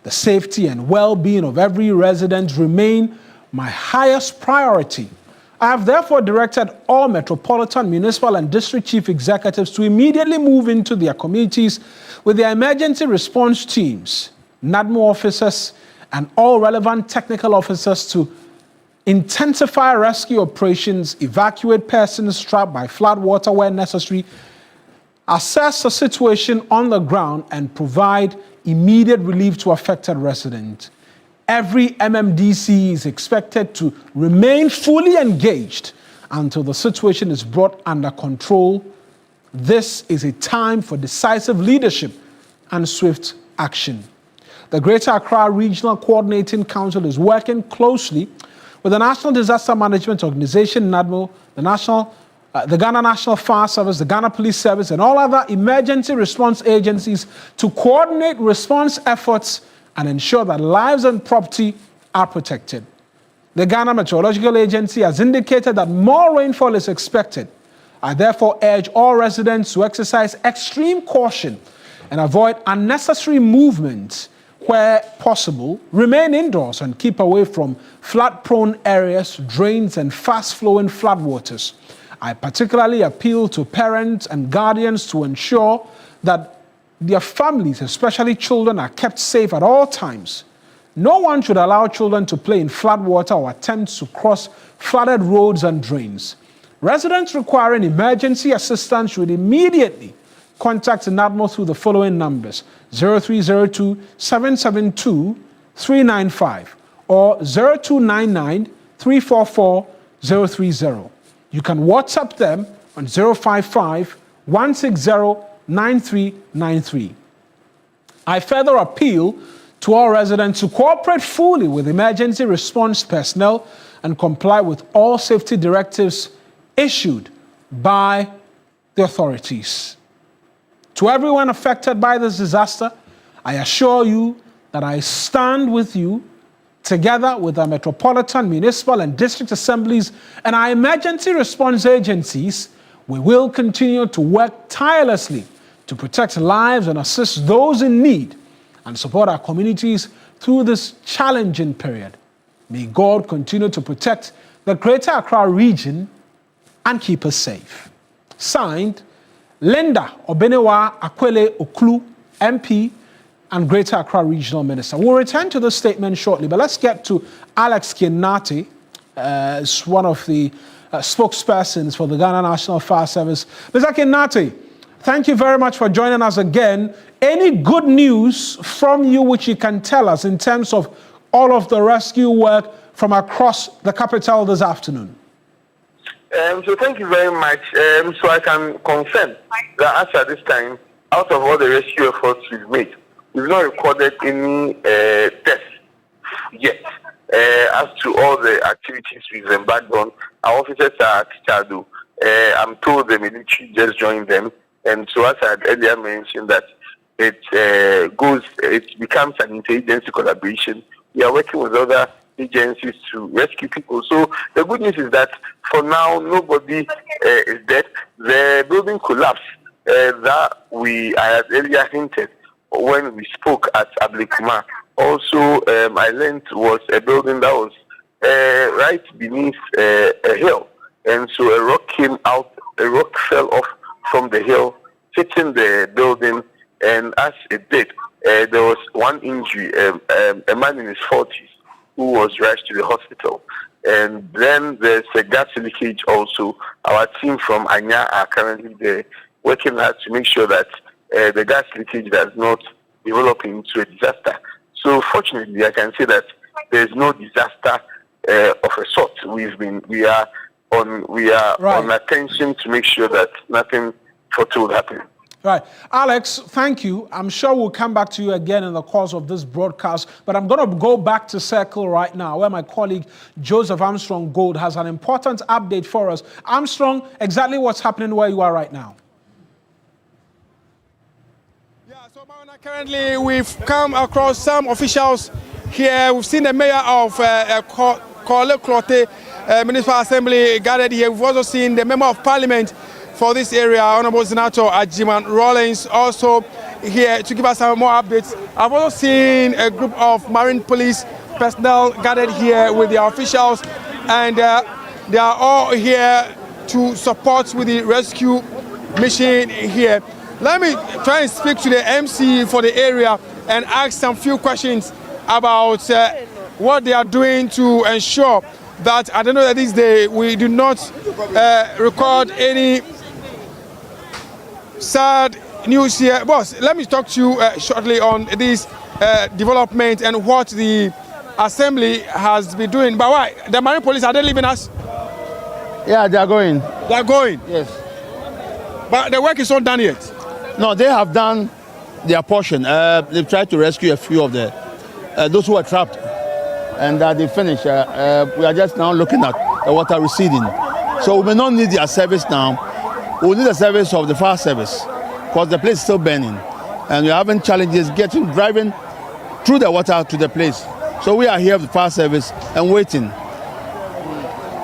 A: The safety and well-being of every resident remain my highest priority. I have therefore directed all metropolitan, municipal, and district chief executives to immediately move into their communities with their emergency response teams, NADMO officers, and all relevant technical officers to intensify rescue operations, evacuate persons trapped by flood water where necessary, assess the situation on the ground, and provide immediate relief to affected residents. Every MMDC is expected to remain fully engaged until the situation is brought under control. This is a time for decisive leadership and swift action. The Greater Accra Regional Coordinating Council is working closely with the National Disaster Management Organization, NADMO, the Ghana National Fire Service, the Ghana Police Service, and all other emergency response agencies to coordinate response efforts and ensure that lives and property are protected. The Ghana Meteorological Agency has indicated that more rainfall is expected. I therefore urge all residents to exercise extreme caution and avoid unnecessary movement where possible. Remain indoors and keep away from flood-prone areas, drains, and fast-flowing floodwaters. I particularly appeal to parents and guardians to ensure that their families, especially children, are kept safe at all times. No one should allow children to play in floodwater or attempt to cross flooded roads and drains. Residents requiring emergency assistance should immediately contact NADMO through the following numbers: 0302 772 395 or 0299 344 030. You can WhatsApp them on 055 160 9393. I further appeal to all residents to cooperate fully with emergency response personnel and comply with all safety directives issued by the authorities. To everyone affected by this disaster, I assure you that I stand with you together with our metropolitan, municipal, and district assemblies and our emergency response agencies. We will continue to work tirelessly to protect lives and assist those in need and support our communities through this challenging period. May God continue to protect the Greater Accra region and keep us safe. Signed, Linda Obenewa Akwele Oklu, MP and Greater Accra Regional Minister. We'll return to this statement shortly, but let's get to Alex Kinati, as one of the spokespersons for the Ghana National Fire Service. Mr. Kinati, thank you very much for joining us again. Any good news from you which you can tell us in terms of all of the rescue work from across the capital this afternoon?
J: So thank you very much. So I can confirm that as at this time, out of all the rescue efforts we've made, we've not recorded any deaths yet. As to all the activities we've embarked on, our officers are at Chado. I'm told the military just joined them, and so as I had earlier mentioned that it becomes an interagency collaboration. We are working with other agencies to rescue people. So the good news is that for now nobody is dead. The building collapse that I had earlier hinted when we spoke at Ablikuma. Also, I learned was a building that was right beneath a hill, and so a rock fell off from the hill, hitting the building, and as it did, there was one injury, a man in his 40s who was rushed to the hospital. And then there's a gas leakage also. Our team from Anya are currently there working hard to make sure that the gas leakage does not develop into a disaster. So fortunately, I can say that there's no disaster of a sort. We are on attention to make sure that nothing fatal will happen.
A: Right. Alex, thank you. I'm sure we'll come back to you again in the course of this broadcast, but I'm going to go back to Circle right now, where my colleague Joseph Armstrong Gold has an important update for us. Armstrong, exactly what's happening where you are right now?
L: Currently, we've come across some officials here. We've seen the mayor of Korle Klottey Municipal Assembly gathered here. We've also seen the member of parliament for this area, Honorable Senator Ajiman Rawlings, also here to give us some more updates. I've also seen a group of Marine Police personnel gathered here with their officials, and they are all here to support with the rescue mission here. Let me try and speak to the MC for the area and ask some few questions about what they are doing to ensure that at the end of this day we do not record any sad news here. Boss, let me talk to you shortly on this development and what the assembly has been doing. But why? The Marine Police, are they leaving us?
B: Yeah, they are going.
L: They are going?
B: Yes.
L: But the work is not done yet?
B: No, they have done their portion. They've tried to rescue a few of those who are trapped. And they finished. We are just now looking at the water receding. So we may not need their service now. We will need the service of the fire service because the place is still burning. And we're having challenges driving through the water to the place. So we are here with the fire service and waiting.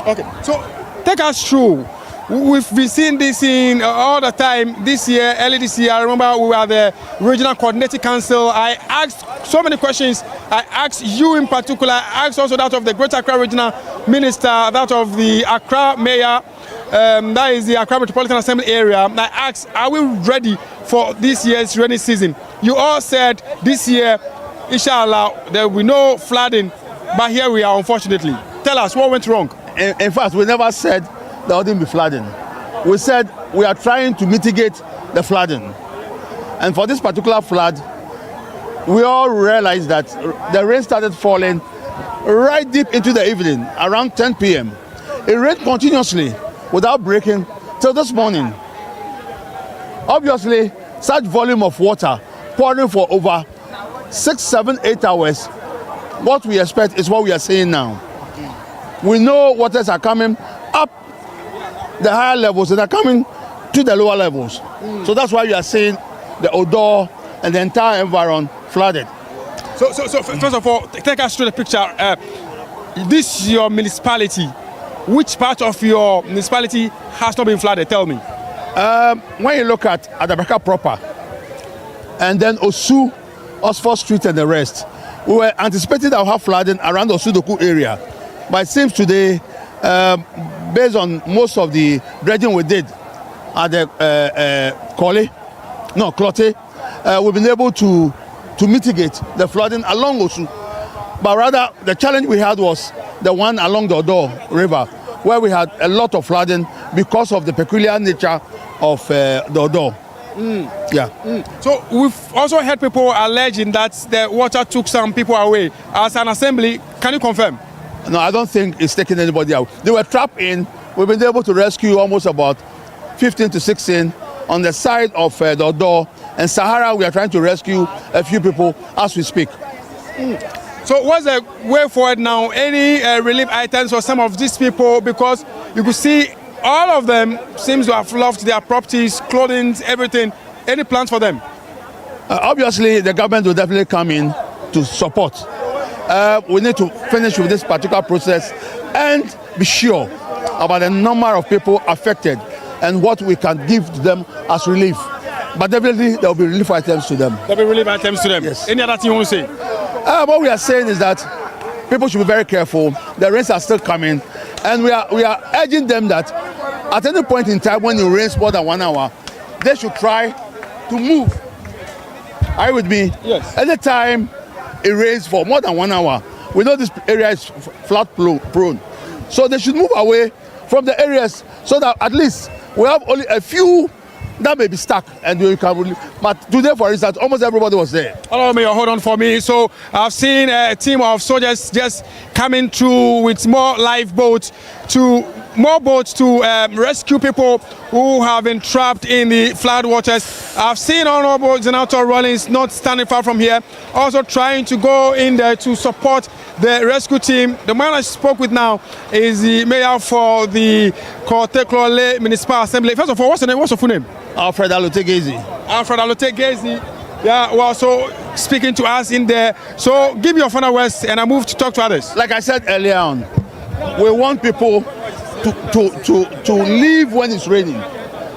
L: Okay, so take us through. We've been seeing this in all the time this year, early this year. I remember we were the Regional Coordinating Council. I asked so many questions. I asked you in particular. I asked also that of the Greater Accra Regional Minister, that of the Accra Mayor, that is the Accra Metropolitan Assembly area. I asked, are we ready for this year's rainy season? You all said this year, inshallah, there will be no flooding, but here we are, unfortunately. Tell us, what went wrong?
B: In fact, we never said there wouldn't be flooding. We said we are trying to mitigate the flooding. And for this particular flood, we all realized that the rain started falling right deep into the evening, around 10 p.m. It rained continuously without breaking till this morning. Obviously, such volume of water pouring for over 6, 7, 8 hours, what we expect is what we are seeing now. We know waters are coming up the higher levels and are coming to the lower levels. So that's why you are seeing the Odo and the entire environment flooded.
L: So first of all, take us through the picture. This is your municipality. Which part of your municipality has not been flooded? Tell me.
B: When you look at Adabraka proper, and then Osu, Oxford Street and the rest, we were anticipating that we'll have flooding around the Osudoku area. But it seems today, based on most of the dredging we did at the Klottey, we've been able to mitigate the flooding along Osu. But rather, the challenge we had was the one along the Odo River, where we had a lot of flooding because of the peculiar nature of the Odo. Yeah.
L: So we've also heard people alleging that the water took some people away. As an assembly, can you confirm?
B: No, I don't think it's taking anybody out. They were trapped in. We've been able to rescue almost about 15 to 16 on the side of the Odo. And Sahara, we are trying to rescue a few people as we speak.
L: So what's the way forward now? Any relief items for some of these people? Because you could see all of them seems to have lost their properties, clothing, everything. Any plans for them?
B: Obviously, the government will definitely come in to support. We need to finish with this particular process and be sure about the number of people affected and what we can give to them as relief. But definitely there will be relief items to them.
L: There will be relief items to them? Yes. Any other thing you want to say?
B: What we are saying is that people should be very careful. The rains are still coming. And we are urging them that at any point in time when it rains more than 1 hour, they should try to move. Are you with me?
L: Yes.
B: Anytime it rains for more than 1 hour, we know this area is flood prone. So they should move away from the areas so that at least we have only a few that may be stuck and we can really, but today for instance almost everybody was there.
L: Hello, Mayor, hold on for me. So I've seen a team of soldiers just coming through with more lifeboats to rescue people who have been trapped in the flood waters. I've seen Honorable Senator Rawlings not standing far from here, also trying to go in there to support the rescue team. The man I spoke with now is the mayor for the Korle Municipal Assembly. First of all, what's your name? What's your full name?
B: Alfred Alote Gezi.
L: Alfred Alote Gezi. Yeah, well, so speaking to us in there. So give your final words and I move to talk to others.
B: Like I said earlier on, we want people to leave when it's raining.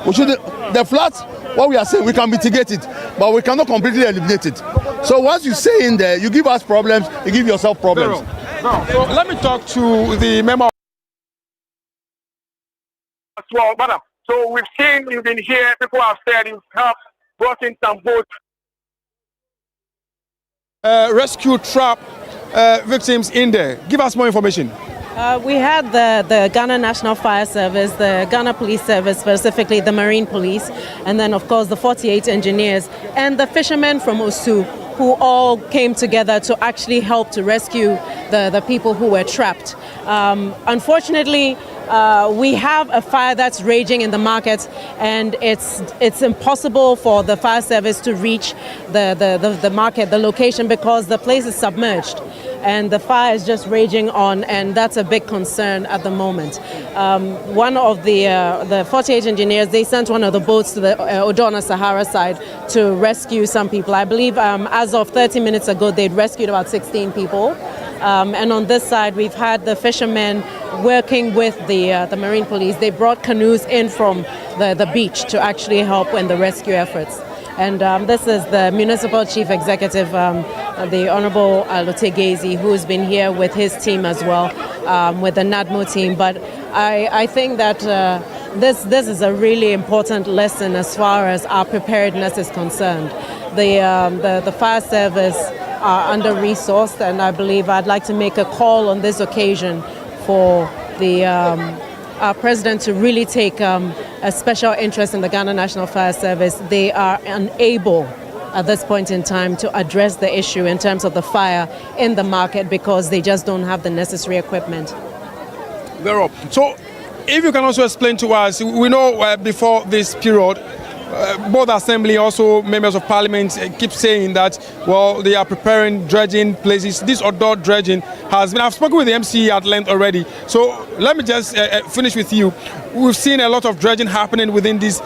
B: We should, the floods, what we are saying, we can mitigate it, but we cannot completely eliminate it. So once you stay in there, you give us problems, you give yourself problems.
L: So let me talk to the member.
M: Well, madam. So we've seen, you've been here, people have said you have brought in some boats.
L: Rescue trap victims in there. Give us more information.
D: We had the Ghana National Fire Service, the Ghana Police Service, specifically the Marine Police, and then of course the 48 engineers and the fishermen from Osu, who all came together to actually help to rescue the people who were trapped. Unfortunately, we have a fire that's raging in the market, and it's impossible for the fire service to reach the market, the location, because the place is submerged. And the fire is just raging on, and that's a big concern at the moment. One of the 48 engineers, they sent one of the boats to the Odona Sahara side to rescue some people. I believe as of 30 minutes ago, they'd rescued about 16 people. And on this side, we've had the fishermen working with the Marine Police. They brought canoes in from the beach to actually help in the rescue efforts. And this is the Municipal Chief Executive, the Honorable Lotegezi, who's been here with his team as well, with the NADMO team. But I think that this is a really important lesson as far as our preparedness is concerned. The fire service are under-resourced, and I believe I'd like to make a call on this occasion for our president to really take a special interest in the Ghana National Fire Service. They are unable at this point in time to address the issue in terms of the fire in the market because they just don't have the necessary equipment.
L: Very well. So if you can also explain to us, we know before this period, both assembly, also members of parliament keep saying that, well, they are preparing dredging places. This outdoor dredging has been, I've spoken with the MCE at length already. So let me just finish with you. We've seen a lot of dredging happening within this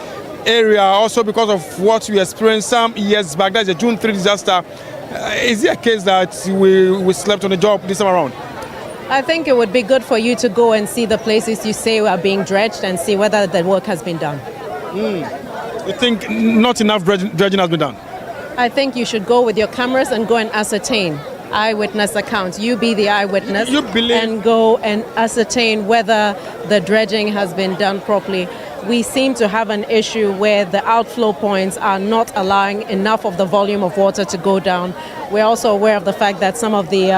L: area, also because of what we experienced some years back. That's the June 3 disaster. Is it a case that we slept on the job this time around?
D: I think it would be good for you to go and see the places you say are being dredged and see whether the work has been done.
L: You think not enough dredging has been done?
D: I think you should go with your cameras and go and ascertain eyewitness accounts. You be the eyewitness and go and ascertain whether the dredging has been done properly. We seem to have an issue where the outflow points are not allowing enough of the volume of water to go down. We're also aware of the fact that some of the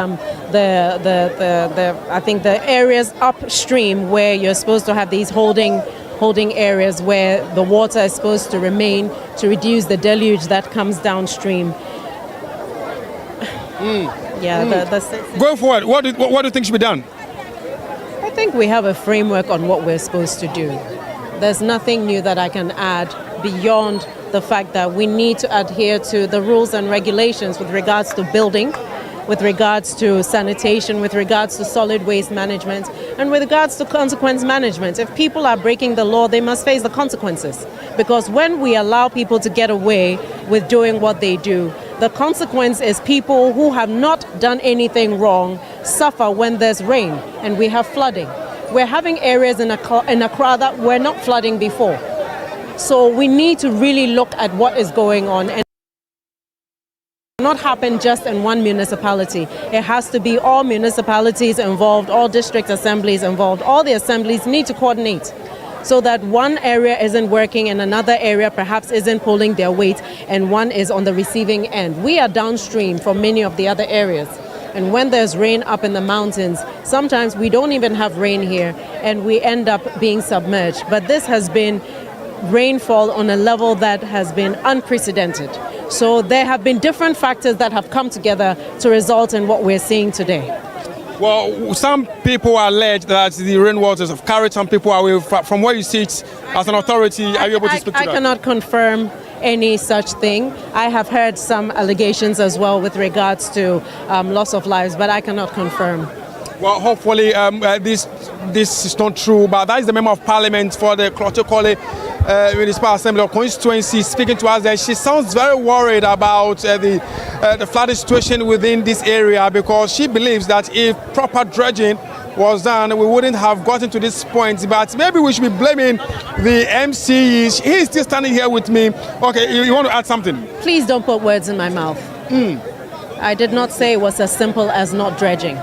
D: I think the areas upstream where you're supposed to have these holding areas where the water is supposed to remain to reduce the deluge that comes downstream.
L: Going forward, what do you think should be done?
D: I think we have a framework on what we're supposed to do. There's nothing new that I can add beyond the fact that we need to adhere to the rules and regulations with regards to building, with regards to sanitation, with regards to solid waste management, and with regards to consequence management. If people are breaking the law, they must face the consequences. Because when we allow people to get away with doing what they do, the consequence is people who have not done anything wrong suffer when there's rain and we have flooding. We're having areas in Accra that were not flooding before. So we need to really look at what is going on. And not happen just in one municipality. It has to be all municipalities involved, all district assemblies involved. All the assemblies need to coordinate so that one area isn't working and another area perhaps isn't pulling their weight and one is on the receiving end. We are downstream from many of the other areas. And when there's rain up in the mountains, sometimes we don't even have rain here and we end up being submerged. But this has been rainfall on a level that has been unprecedented. So there have been different factors that have come together to result in what we're seeing today.
L: Well, some people allege that the rainwaters have carried some people away. From where you sit as an authority, are you able to speak to that?
D: I cannot confirm any such thing. I have heard some allegations as well with regards to loss of lives, but I cannot confirm.
L: Well, hopefully this is not true, but that is the Member of Parliament for the Klottokole Municipal Assembly or constituency speaking to us there. She sounds very worried about the the flooding situation within this area, because she believes that if proper dredging was done, we wouldn't have gotten to this point. But maybe we should be blaming the MCs. He's still standing here with me. Okay, you want to add something?
D: Please don't put words in my mouth. I did not say it was as simple as not dredging.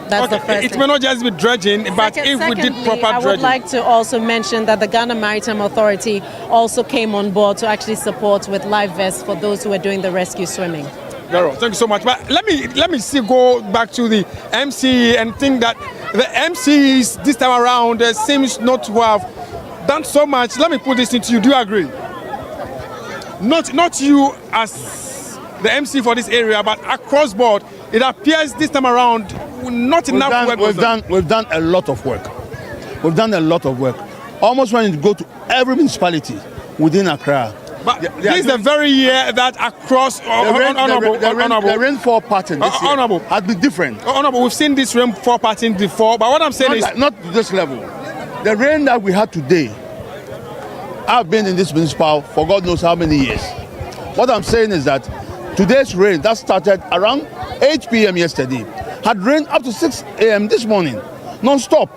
D: That's the first
L: It
D: thing.
L: may not just be dredging, but if we did proper
D: I would
L: dredging.
D: like to also mention that the Ghana Maritime Authority also came on board to actually support with life vests for those who were doing the rescue swimming.
L: Very well, thank you so much. But let me go back to the MCE and think that the MCs this time around seems not to have done so much. Let me put this into you. Do you agree? Not you as the MC for this area, but across board, it appears this time around not enough work was done.
B: We've done a lot of work. We've done a lot of work. Almost when you go to every municipality within Accra.
L: But this is the very year that across
B: the rainfall pattern this year has been different.
L: Honorable, we've seen this rainfall pattern before, but what I'm saying is
B: not to this level. The rain that we had today, I've been in this municipal for God knows how many years. What I'm saying is that today's rain that started around 8 p.m. yesterday had rained up to 6 a.m. this morning, non-stop.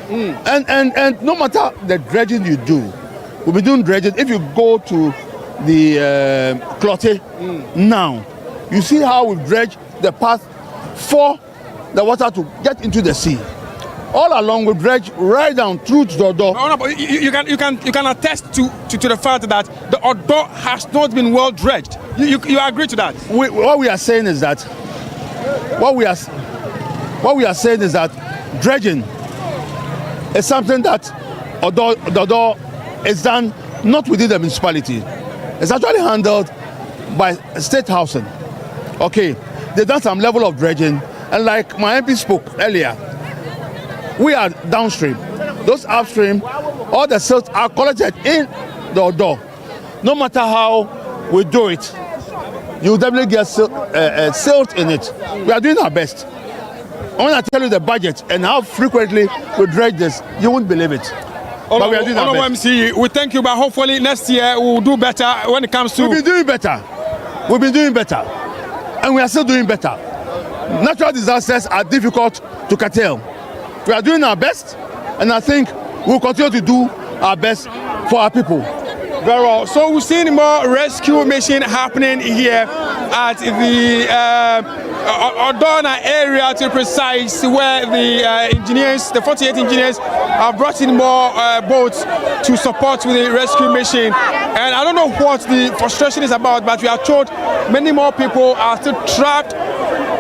B: And no matter the dredging you do, we'll be doing dredging. If you go to the Clotte now, you see how we dredge the path for the water to get into the sea. All along we dredge right down through to the Odo.
L: No, but you can attest to the fact that the Odo has not been well dredged. You agree to that?
B: What we are saying is that dredging is something that Odo is done not within the municipality. It's actually handled by state housing. Okay, they've done some level of dredging, and like my MP spoke earlier, we are downstream. Those upstream, all the silt are collected in the Odo. No matter how we do it, you definitely get silt in it. We are doing our best. When I tell you the budget and how frequently we dredge this, you won't believe it. But we are doing our best.
L: MC, we thank you, but hopefully next year we'll do better when it comes to...
B: We've been doing better. We've been doing better. And we are still doing better. Natural disasters are difficult to curtail. We are doing our best, and I think we'll continue to do our best for our people.
L: Very well. So we've seen more rescue mission happening here at the Odona area, to be precise, where the engineers, the 48 engineers, have brought in more boats to support with the rescue mission. And I don't know what the frustration is about, but we are told many more people are still trapped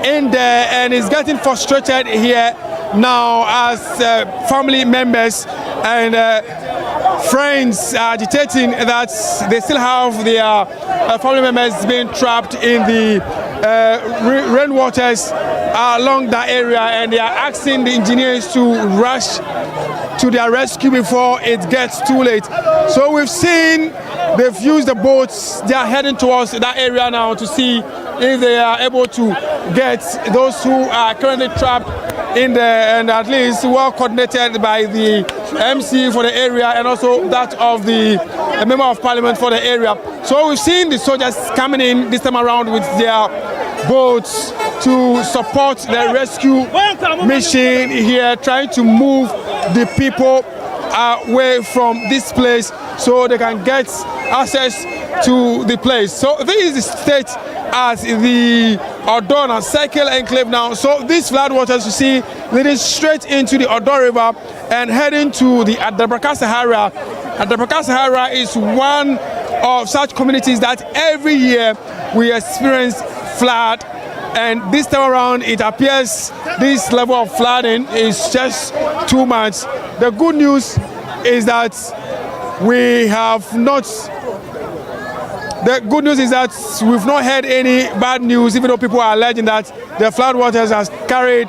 L: in there, and it's getting frustrated here now as family members and friends are agitating that they still have their family members being trapped in the rainwaters along that area, and they are asking the engineers to rush to their rescue before it gets too late. So we've seen they've used the boats. They are heading towards that area now to see if they are able to get those who are currently trapped in there, and at least well coordinated by the MC for the area and also that of the Member of Parliament for the area. So we've seen the soldiers coming in this time around with their boats to support the rescue mission here, trying to move the people away from this place so they can get access to the place. So this is the state as the Odona Cycle Enclave now. So these floodwaters you see leading straight into the Odo River and heading to the Adabraka Sahara. Adabraka Sahara is one of such communities that every year we experience flood, and this time around it appears this level of flooding is just too much. The good news is that we have not we've not heard any bad news, even though people are alleging that the floodwaters has carried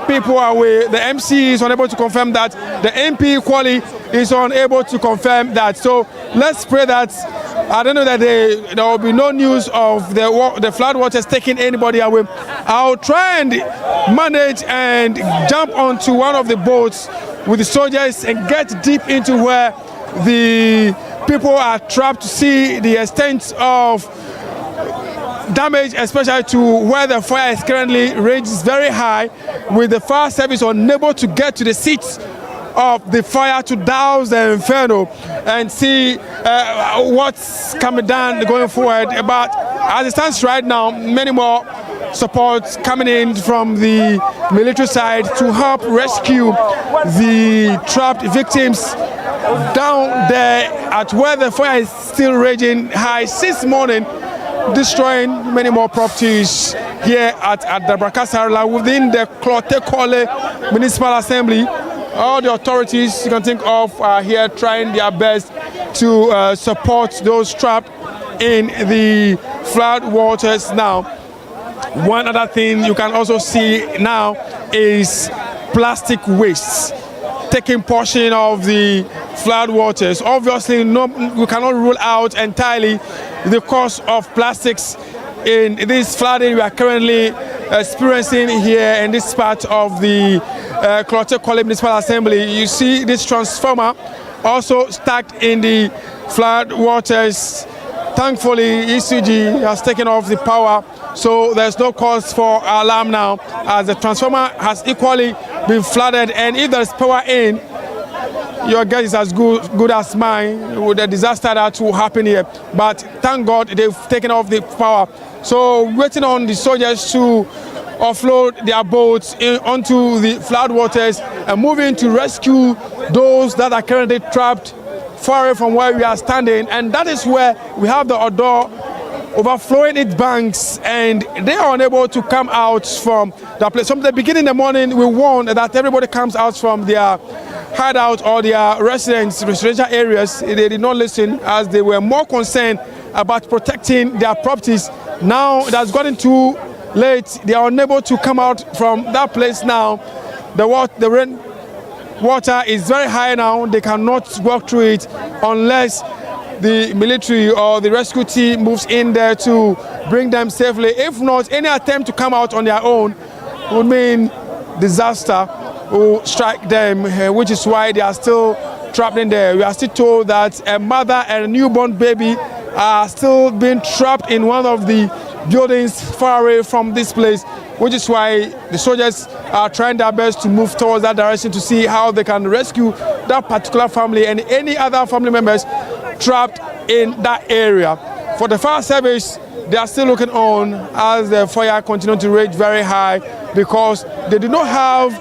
L: people away. The MC is unable to confirm that. The MP Kwali is unable to confirm that. So let's pray that I don't know that there will be no news of the floodwaters taking anybody away. I'll try and manage and jump onto one of the boats with the soldiers and get deep into where the people are trapped to see the extent of damage, especially to where the fire is currently raged, is very high, with the fire service unable to get to the seats of the fire to douse the inferno and see what's coming down going forward. But as it stands right now, many more support coming in from the military side to help rescue the trapped victims down there at where the fire is still raging high since morning, destroying many more properties here at Dabra-Casarla within the Klote-Kole Municipal Assembly. All the authorities you can think of are here trying their best to support those trapped in the flood waters now. One other thing you can also see now is plastic wastes taking portion of the flood waters. Obviously, we cannot rule out entirely the cause of plastics in this flooding we are currently experiencing here in this part of the Klote-Kole Municipal Assembly. You see this transformer also stuck in the flood waters. Thankfully, ECG has taken off the power, so there's no cause for alarm now, as the transformer has equally been flooded. And if there's power in, your guess is as good as mine with the disaster that will happen here. But thank God they've taken off the power. So waiting on the soldiers to offload their boats onto the flood waters and moving to rescue those that are currently trapped far away from where we are standing. And that is where we have the Odo overflowing its banks, and they are unable to come out from the place. From the beginning of the morning, we warned that everybody comes out from their hideout or their residential areas. They did not listen, as they were more concerned about protecting their properties. Now it has gotten too late. They are unable to come out from that place now. The rain water is very high now. They cannot walk through it unless the military or the rescue team moves in there to bring them safely. If not, any attempt to come out on their own would mean disaster will strike them, which is why they are still trapped in there. We are still told that a mother and a newborn baby are still being trapped in one of the buildings far away from this place, which is why the soldiers are trying their best to move towards that direction to see how they can rescue that particular family and any other family members trapped in that area. For the fire service, they are still looking on as the fire continues to rage very high, because they do not have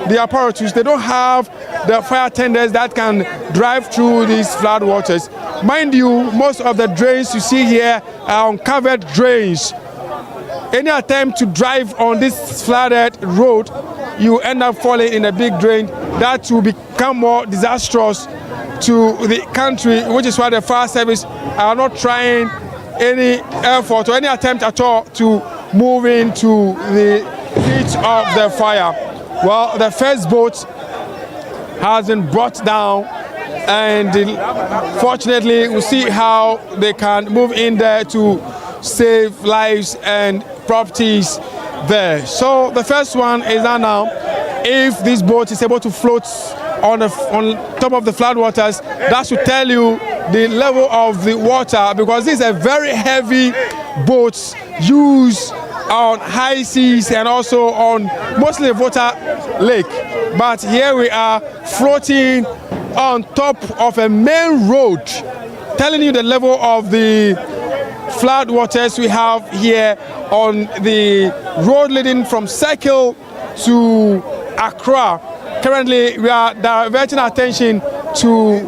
L: the apparatus, they don't have the fire tenders that can drive through these flood waters. Mind you, most of the drains you see here are uncovered drains. Any attempt to drive on this flooded road, you end up falling in a big drain that will become more disastrous to the country, which is why the fire service are not trying any effort or any attempt at all to move into the heat of the fire. Well, the first boat has been brought down, and fortunately we see how they can move in there to save lives and properties there. So the first one is that now, if this boat is able to float on top of the floodwaters, that should tell you the level of the water, because this is a very heavy boat used on high seas and also on mostly Volta Lake. But here we are floating on top of a main road, telling you the level of the flood waters we have here on the road leading from Circle to Accra. Currently, we are diverting attention to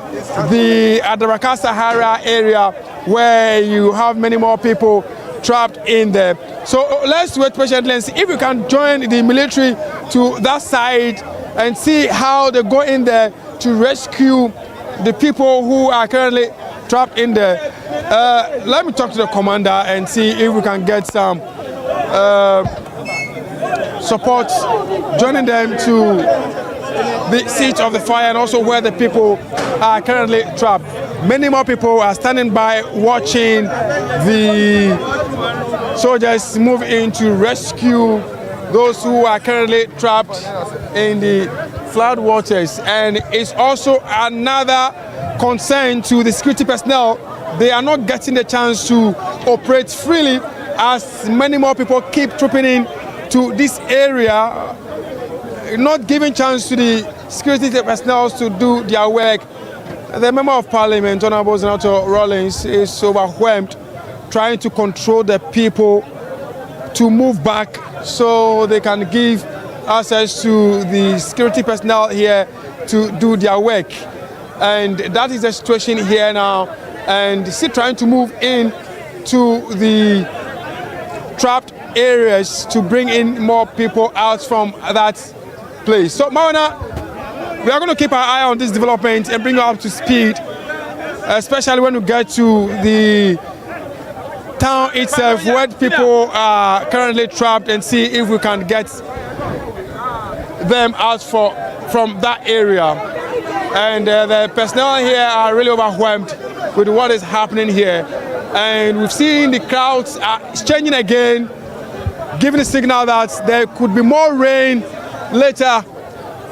L: the Dabra-Sahara area, where you have many more people trapped in there. So let's wait patiently and see if we can join the military to that side and see how they go in there to rescue the people who are currently trapped in there. Let me talk to the commander and see if we can get some support, joining them to the seat of the fire and also where the people are currently trapped. Many more people are standing by watching the soldiers move in to rescue those who are currently trapped in the flood waters. And it's also another concern to the security personnel. They are not getting the chance to operate freely as many more people keep trooping in to this area, not giving chance to the security personnel to do their work. The Member of Parliament, Honorable Senator Rawlings, is overwhelmed, trying to control the people to move back so they can give access to the security personnel here to do their work. And that is the situation here now. And still trying to move in to the trapped areas to bring in more people out from that place. So, Mawana, we are going to keep our eye on this development and bring you up to speed, especially when we get to the town itself where people are currently trapped, and see if we can get them out from that area. And the personnel here are really overwhelmed with what is happening here. And we've seen the crowds are changing again, giving a signal that there could be more rain later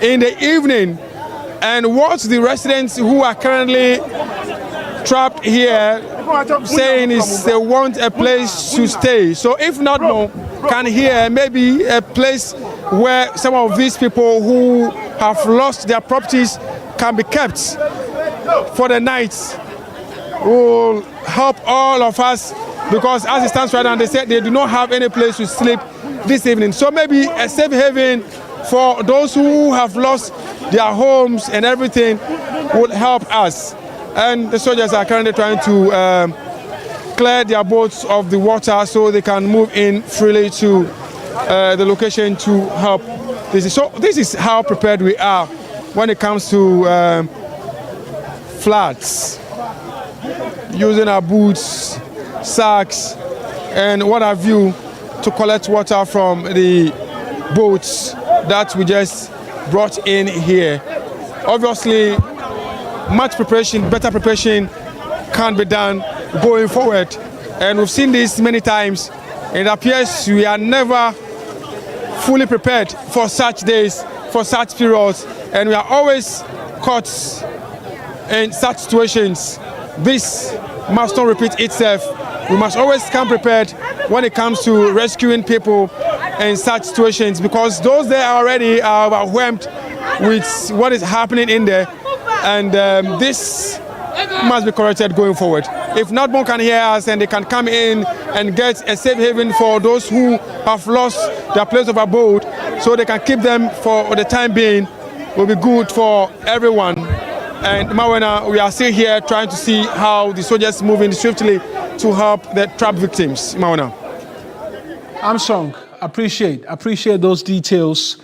L: in the evening. And what the residents who are currently trapped here saying is they want a place to stay. So if not more, can hear maybe a place where some of these people who have lost their properties can be kept for the night, will help all of us, because as it stands right now, they said they do not have any place to sleep this evening. So maybe a safe haven for those who have lost their homes and everything would help us. And the soldiers are currently trying to clear their boats of the water so they can move in freely to the location to help. So this is how prepared we are when it comes to floods, using our boots, sacks, and what have you to collect water from the boats that we just brought in here. Obviously, much preparation, better preparation can be done going forward. And we've seen this many times. It appears we are never fully prepared for such days, for such periods, and we are always caught in such situations. This must not repeat itself. We must always come prepared when it comes to rescuing people in such situations, because those there already are overwhelmed with what is happening in there, and this must be corrected going forward. If not one can hear us and they can come in and get a safe haven for those who have lost their place of abode, so they can keep them for the time being, will be good for everyone. And Mawana, we are still here trying to see how the soldiers move in swiftly to help the trapped victims. Mawana.
A: Armstrong, appreciate those details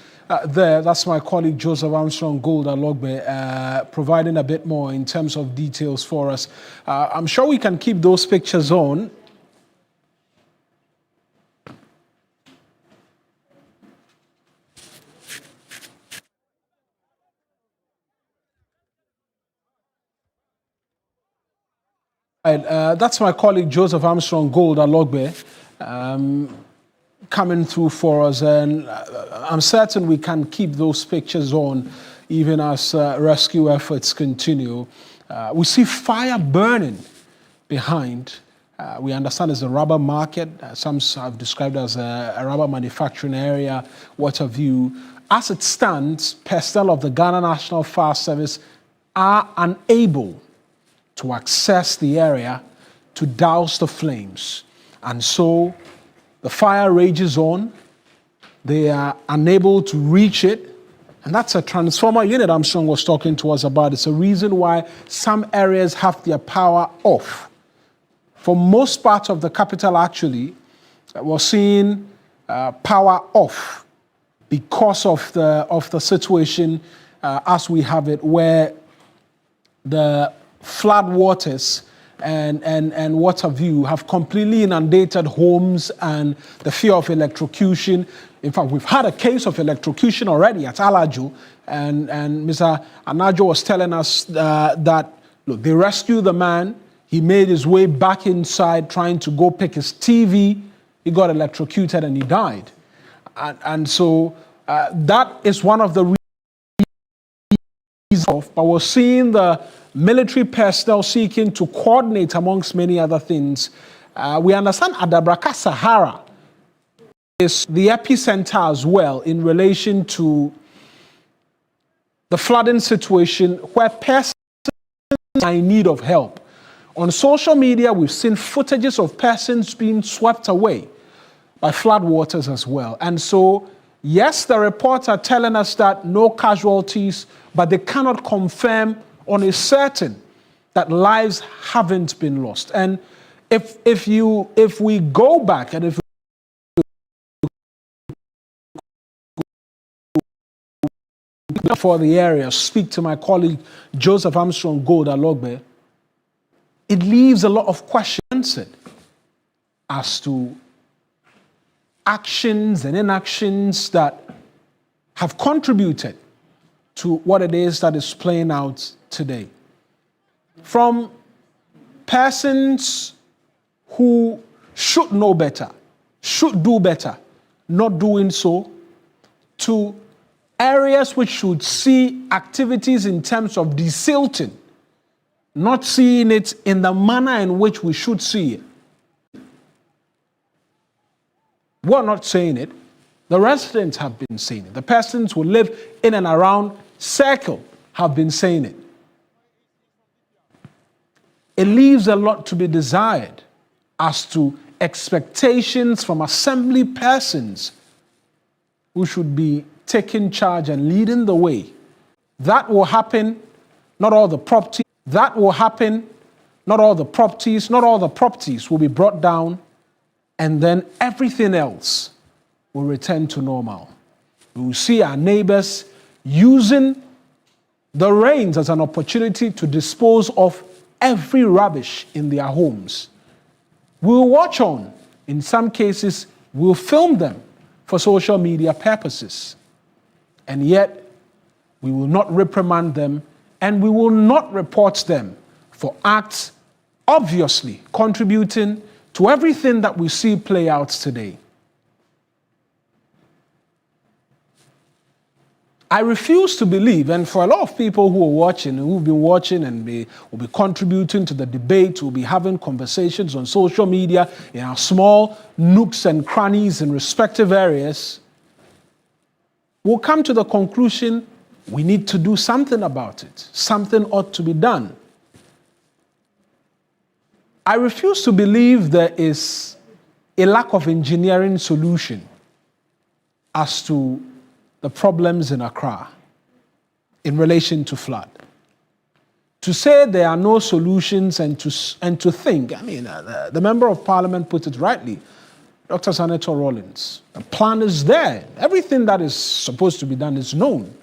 A: there. That's my colleague Joseph Armstrong Gold Alogbe providing a bit more in terms of details for us. I'm sure we can keep those pictures on. That's my colleague Joseph Armstrong Gold Alogbe coming through for us, and I'm certain we can keep those pictures on even as rescue efforts continue. We see fire burning behind. We understand it's a rubber market. Some have described it as a rubber manufacturing area, what have you. As it stands, personnel of the Ghana National Fire Service are unable to access the area to douse the flames. And so the fire rages on. They are unable to reach it. And that's a transformer unit Armstrong was talking to us about. It's a reason why some areas have their power off. For most parts of the capital, actually, we're seeing power off because of the situation as we have it, where the flood waters and what have you have completely inundated homes, and the fear of electrocution. In fact, we've had a case of electrocution already at Alajo, and Mr. Anajo was telling us that, look, they rescued the man. He made his way back inside trying to go pick his TV. He got electrocuted and he died. And so that is one of the reasons, but we're seeing the military personnel seeking to coordinate, amongst many other things, We understand Adabraka Sahara is the epicenter as well in relation to the flooding situation where persons are in need of help. On social media, we've seen footages of persons being swept away by floodwaters as well. And so, yes, the reports are telling us that no casualties, but they cannot confirm on a certain that lives haven't been lost. And if we go back and if for the area, speak to my colleague Joseph Armstrong Gold Alogbe, it leaves a lot of questions as to actions and inactions that have contributed to what it is that is playing out today. From persons who should know better, should do better, not doing so, to areas which should see activities in terms of desilting, not seeing it in the manner in which we should see it. We're not saying it. The residents have been saying it. The persons who live in and around Circle have been saying it. It leaves a lot to be desired as to expectations from assembly persons who should be taking charge and leading the way. That will happen, not all the property. That will happen, not all the properties. Not all the properties will be brought down, and then everything else will return to normal. We will see our neighbors using the rains as an opportunity to dispose of every rubbish in their homes. We will watch on. In some cases, we'll film them for social media purposes. And yet, we will not reprimand them, and we will not report them for acts obviously contributing to everything that we see play out today. I refuse to believe, and for a lot of people who are watching and who've been watching and will be contributing to the debate, will be having conversations on social media in our small nooks and crannies in respective areas, will come to the conclusion we need to do something about it. Something ought to be done. I refuse to believe there is a lack of engineering solution as to the problems in Accra in relation to flood. To say there are no solutions and to think, the Member of Parliament put it rightly, Dr. Senator Rollins, the plan is there. Everything that is supposed to be done is known.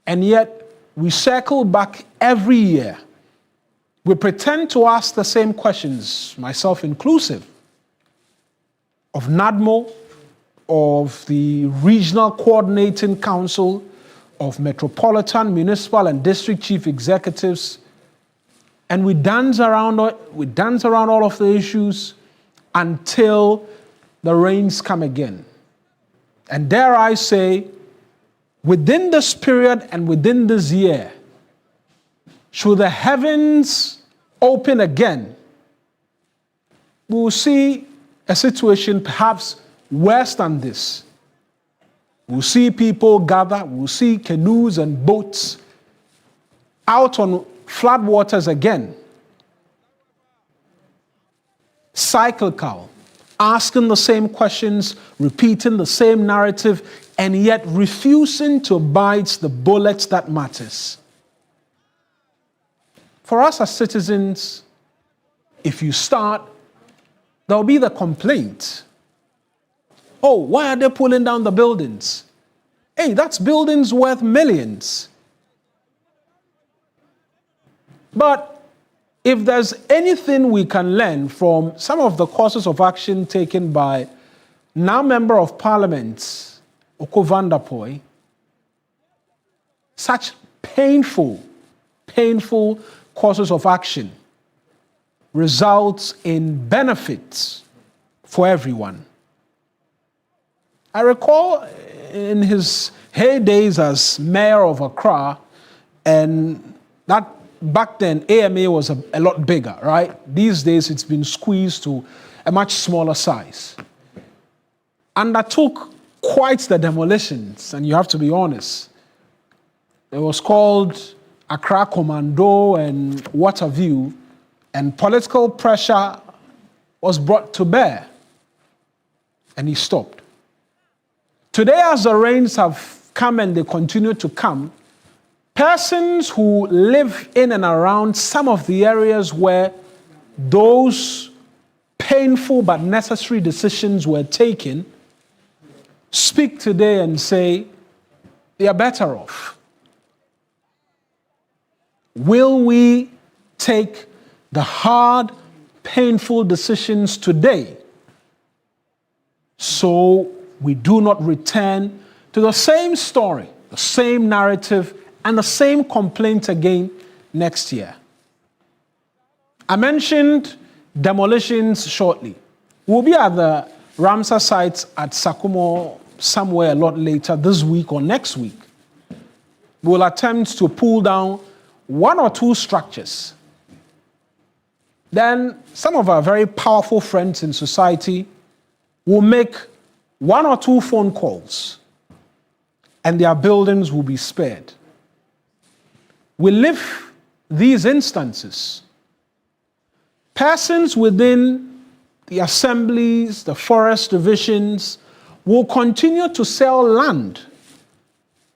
A: And yet, we circle back every year. We pretend to ask the same questions, myself inclusive, of NADMO, of the Regional Coordinating Council, of Metropolitan, Municipal, and District Chief Executives, and we dance around all of the issues until the rains come again. And dare I say, within this period and within this year, should the heavens open again, we will see a situation perhaps worse than this. We'll see people gather, we'll see canoes and boats out on floodwaters again. Cyclical, asking the same questions, repeating the same narrative, and yet refusing to bite the bullet that matters. For us as citizens, if you start, there'll be the complaint. Oh, why are they pulling down the buildings? Hey, that's buildings worth millions. But if there's anything we can learn from some of the courses of action taken by now Member of Parliament, Oko Vanderpoy, such painful courses of action results in benefits for everyone. I recall in his heydays as mayor of Accra, and that back then, AMA was a lot bigger, right? These days, it's been squeezed to a much smaller size. Undertook quite the demolitions, and you have to be honest. It was called Accra Commando and what have you, and political pressure was brought to bear, and he stopped. Today, as the rains have come and they continue to come, persons who live in and around some of the areas where those painful but necessary decisions were taken speak today and say they are better off. Will we take the hard, painful decisions today so we do not return to the same story, the same narrative, and the same complaint again next year? I mentioned demolitions shortly. We'll be at the Ramsar sites at Sakumo somewhere a lot later this week or next week. We'll attempt to pull down 1 or 2 structures. Then some of our very powerful friends in society will make 1 or 2 phone calls, and their buildings will be spared. We live these instances. Persons within the assemblies, the forest divisions, will continue to sell land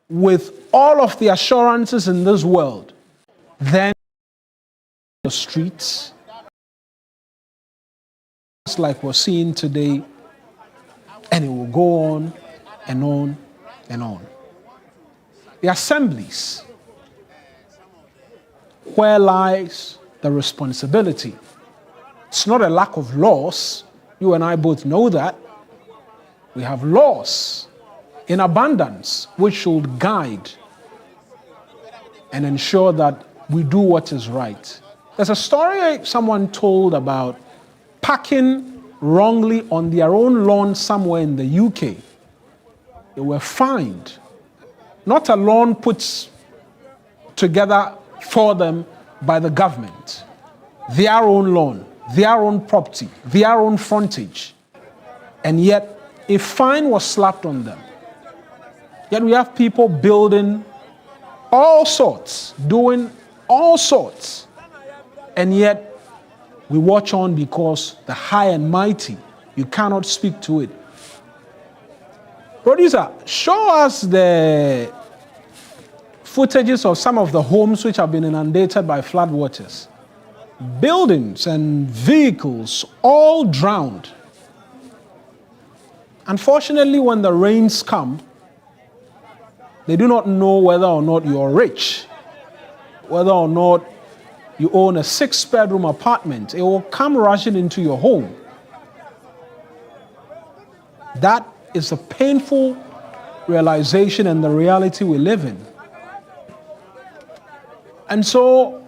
A: with all of the assurances in this world. Then the streets, just like we're seeing today, and it will go on and on and on. The assemblies, where lies the responsibility? It's not a lack of laws. You and I both know that. We have laws in abundance which should guide and ensure that we do what is right. There's a story someone told about parking wrongly on their own lawn somewhere in the UK. They were fined. Not a lawn put together for them by the government. Their own lawn, their own property, their own frontage. And yet a fine was slapped on them. Yet we have people building all sorts, doing all sorts. And yet we watch on because the high and mighty, you cannot speak to it. Producer, show us the footages of some of the homes which have been inundated by flood waters. Buildings and vehicles all drowned. Unfortunately, when the rains come, they do not know whether or not you are rich, whether or not you own a 6-bedroom apartment. It will come rushing into your home. That is a painful realization and the reality we live in. And so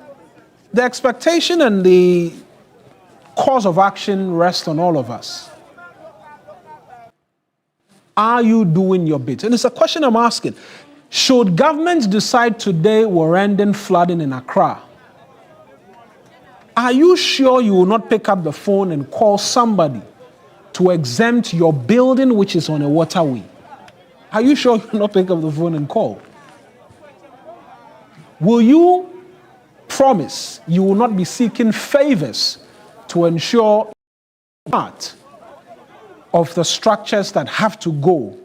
A: the expectation and the cause of action rest on all of us. Are you doing your bit? And it's a question I'm asking. Should governments decide today we're ending flooding in Accra, are you sure you will not pick up the phone and call somebody to exempt your building which is on a waterway? Are you sure you will not pick up the phone and call? Will you promise you will not be seeking favors to ensure part of the structures that have to go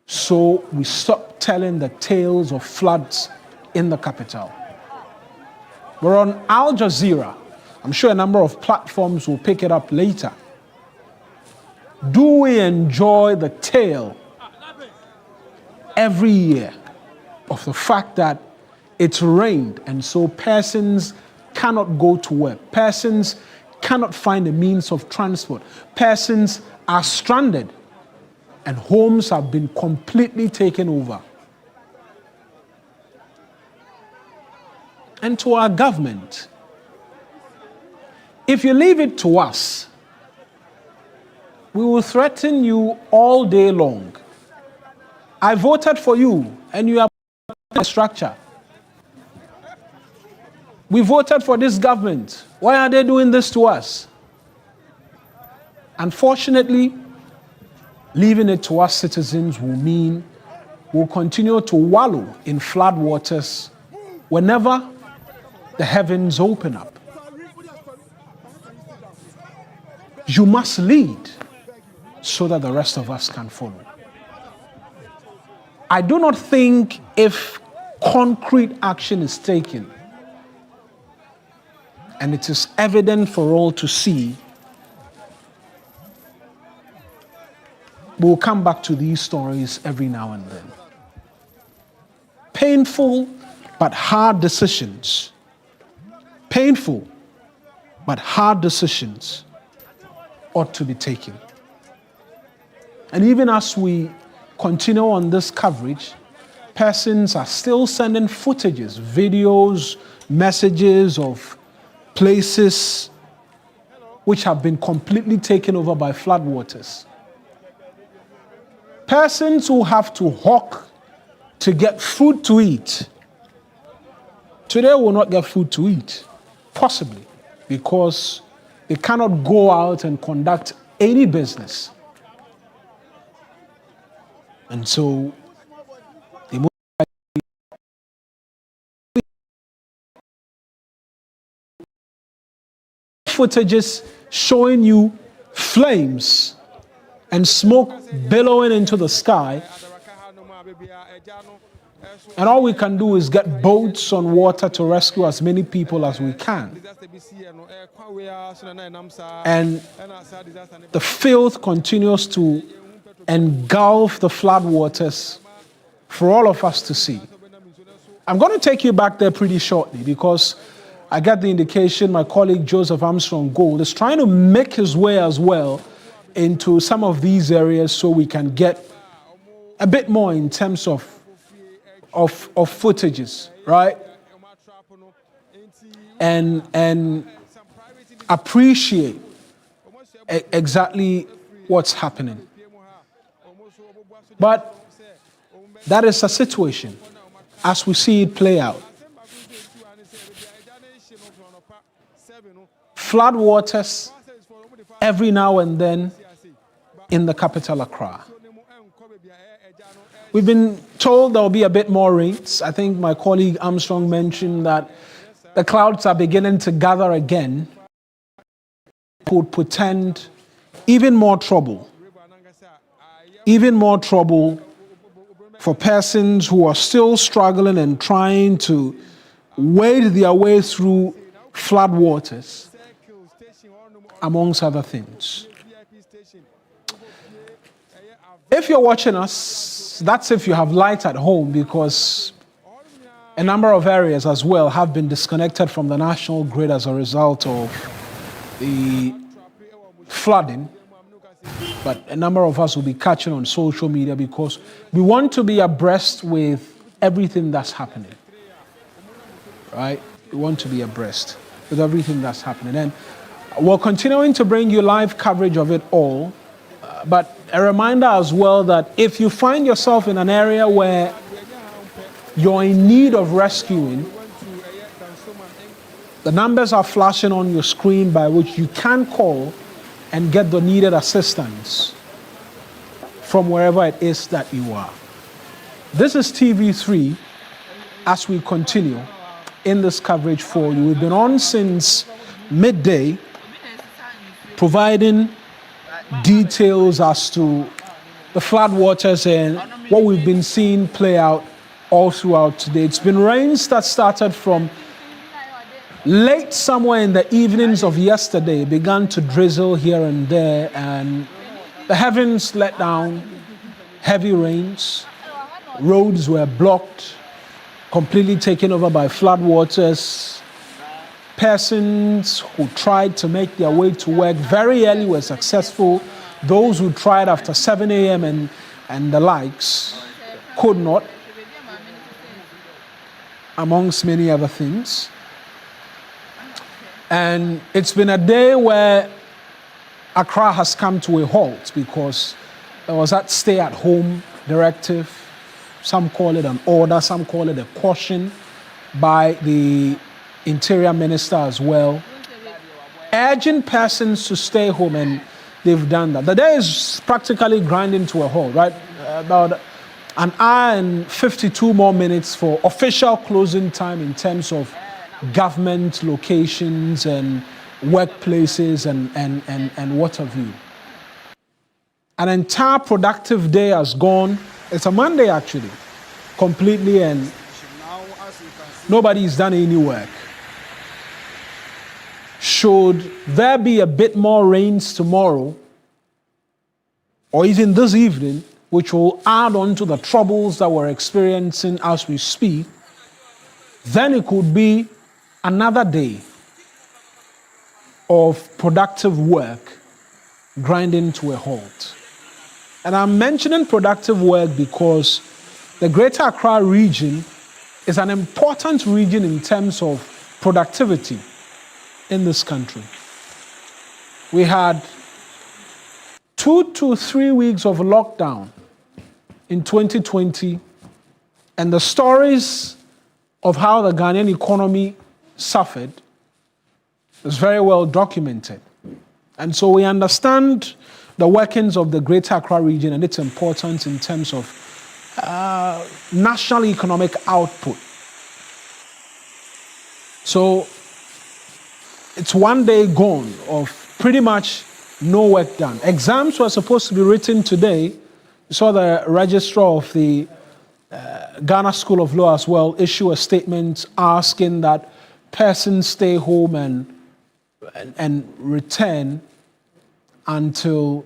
A: so we stop telling the tales of floods in the capital? We're on Al Jazeera. I'm sure a number of platforms will pick it up later. Do we enjoy the tale every year of the fact that it's rained and so persons cannot go to work, persons cannot find a means of transport, persons are stranded, and homes have been completely taken over? And to our government, if you leave it to us, we will threaten you all day long. I voted for you, and you are a structure. We voted for this government. Why are they doing this to us? Unfortunately, leaving it to us citizens will mean we'll continue to wallow in floodwaters whenever the heavens open up. You must lead so that the rest of us can follow. I do not think if concrete action is taken, and it is evident for all to see, we'll come back to these stories every now and then. Painful but hard decisions. Painful but hard decisions ought to be taken. And even as we continue on this coverage, persons are still sending footages, videos, messages of places which have been completely taken over by floodwaters. Persons who have to hawk to get food to eat today will not get food to eat, possibly because they cannot go out and conduct any business. And so they move footages showing you flames and smoke billowing into the sky. And all we can do is get boats on water to rescue as many people as we can. And the filth continues to engulf the floodwaters for all of us to see. I'm going to take you back there pretty shortly because I got the indication my colleague Joseph Armstrong Gold is trying to make his way as well into some of these areas so we can get a bit more in terms of footages, right? And appreciate exactly what's happening. But that is a situation as we see it play out. Floodwaters every now and then in the capital, Accra. We've been told there will be a bit more rains. I think my colleague Armstrong mentioned that the clouds are beginning to gather again. Could portend even more trouble. Even more trouble for persons who are still struggling and trying to wade their way through floodwaters, amongst other things. If you're watching us, that's if you have light at home, because a number of areas as well have been disconnected from the national grid as a result of the flooding. But a number of us will be catching on social media because we want to be abreast with everything that's happening. Right? We want to be abreast with everything that's happening. And we're continuing to bring you live coverage of it all. But a reminder as well that if you find yourself in an area where you're in need of rescuing, the numbers are flashing on your screen by which you can call and get the needed assistance from wherever it is that you are. This is TV3 as we continue in this coverage for you. We've been on since midday, providing details as to the floodwaters and what we've been seeing play out all throughout today. It's been rains that started from late somewhere in the evenings of yesterday, began to drizzle here and there, and the heavens let down heavy rains. Roads were blocked, completely taken over by floodwaters. Persons who tried to make their way to work very early were successful. Those who tried after 7 a.m. and the likes could not, amongst many other things. And it's been a day where Accra has come to a halt because there was that stay-at-home directive. Some call it an order, some call it a caution by the Interior Minister as well, urging persons to stay home, and they've done that. The day is practically grinding to a halt, right? About an hour and 52 more minutes for official closing time in terms of government locations and workplaces and what have you. An entire productive day has gone. It's a Monday actually, completely, and nobody's done any work. Should there be a bit more rains tomorrow, or even this evening, which will add on to the troubles that we're experiencing as we speak, then it could be another day of productive work grinding to a halt. And I'm mentioning productive work because the Greater Accra region is an important region in terms of productivity in this country. We had 2 to 3 weeks of lockdown in 2020, and the stories of how the Ghanaian economy suffered is very well documented. And so we understand the workings of the Greater Accra region and its importance in terms of national economic output. So it's one day gone of pretty much no work done. Exams were supposed to be written today. You saw the registrar of the Ghana School of Law as well issue a statement asking that persons stay home and return until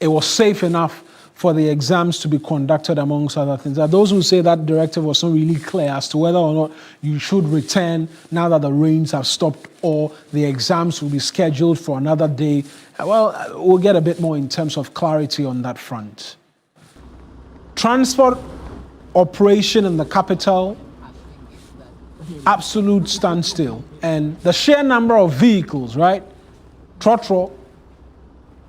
A: it was safe enough for the exams to be conducted, amongst other things. There are those who say that directive was not really clear as to whether or not you should return now that the rains have stopped, or the exams will be scheduled for another day. Well, we'll get a bit more in terms of clarity on that front. Transport operation in the capital, absolute standstill. And the sheer number of vehicles, right, Trotro,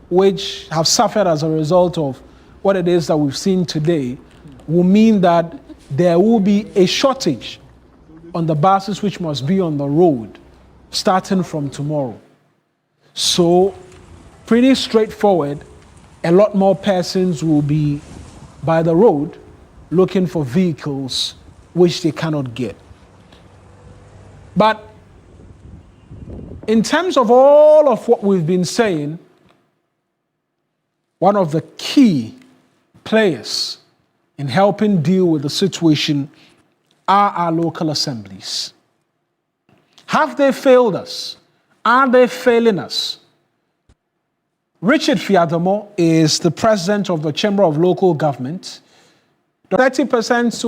A: which have suffered as a result of what it is that we've seen today, will mean that there will be a shortage on the buses which must be on the road starting from tomorrow. So, pretty straightforward, a lot more persons will be by the road looking for vehicles which they cannot get. But in terms of all of what we've been saying, one of the key players in helping deal with the situation are our local assemblies. Have they failed us? Are they failing us? Richard Fiadomo is the president of the Chamber of Local Government. 30% to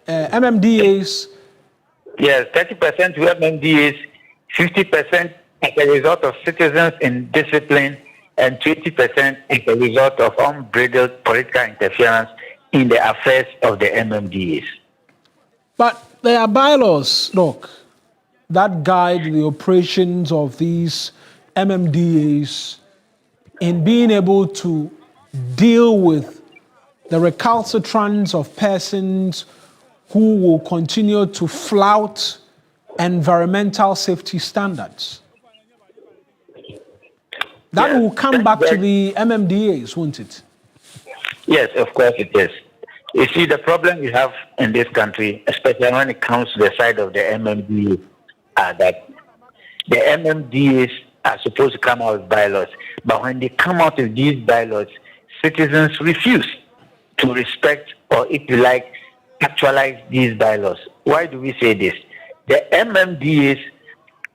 A: MMDAs.
E: Yes, 30% to MMDAs, 50% as a result of citizens in discipline, and 20% as a result of unbridled political interference in the affairs of the MMDAs. But
A: there are bylaws, look, that guide the operations of these MMDAs in being able to deal with the recalcitrance of persons who will continue to flout environmental safety standards. That will come back to the MMDAs, won't it?
E: Yes, of course it is. You see, the problem we have in this country, especially when it comes to the side of the MMDA, are that the MMDAs are supposed to come out with bylaws, but when they come out with these bylaws, citizens refuse to respect, or if you like, actualize these bylaws. Why do we say this? The MMDAs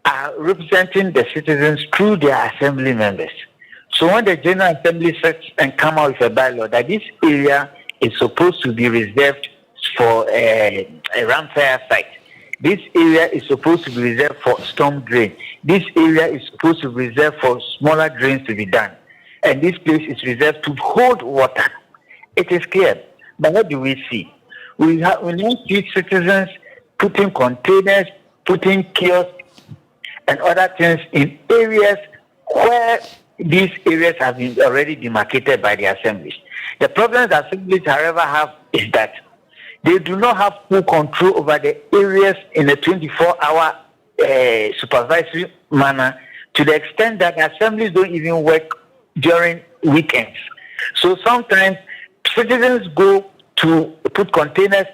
E: are representing the citizens through their assembly members. So when the General Assembly sets and come out with a bylaw that this area is supposed to be reserved for a ramfire site, this area is supposed to be reserved for storm drain, this area is supposed to be reserved for smaller drains to be done, and this place is reserved to hold water. It is clear. But what do we see? We now see citizens putting containers, putting kiosks, and other things in areas where these areas have been already demarcated by the assemblies. The problem the assemblies, however, have is that They do not have full control over the areas in a 24-hour supervisory manner, to the extent that assemblies don't even work during weekends. So sometimes citizens go to put containers,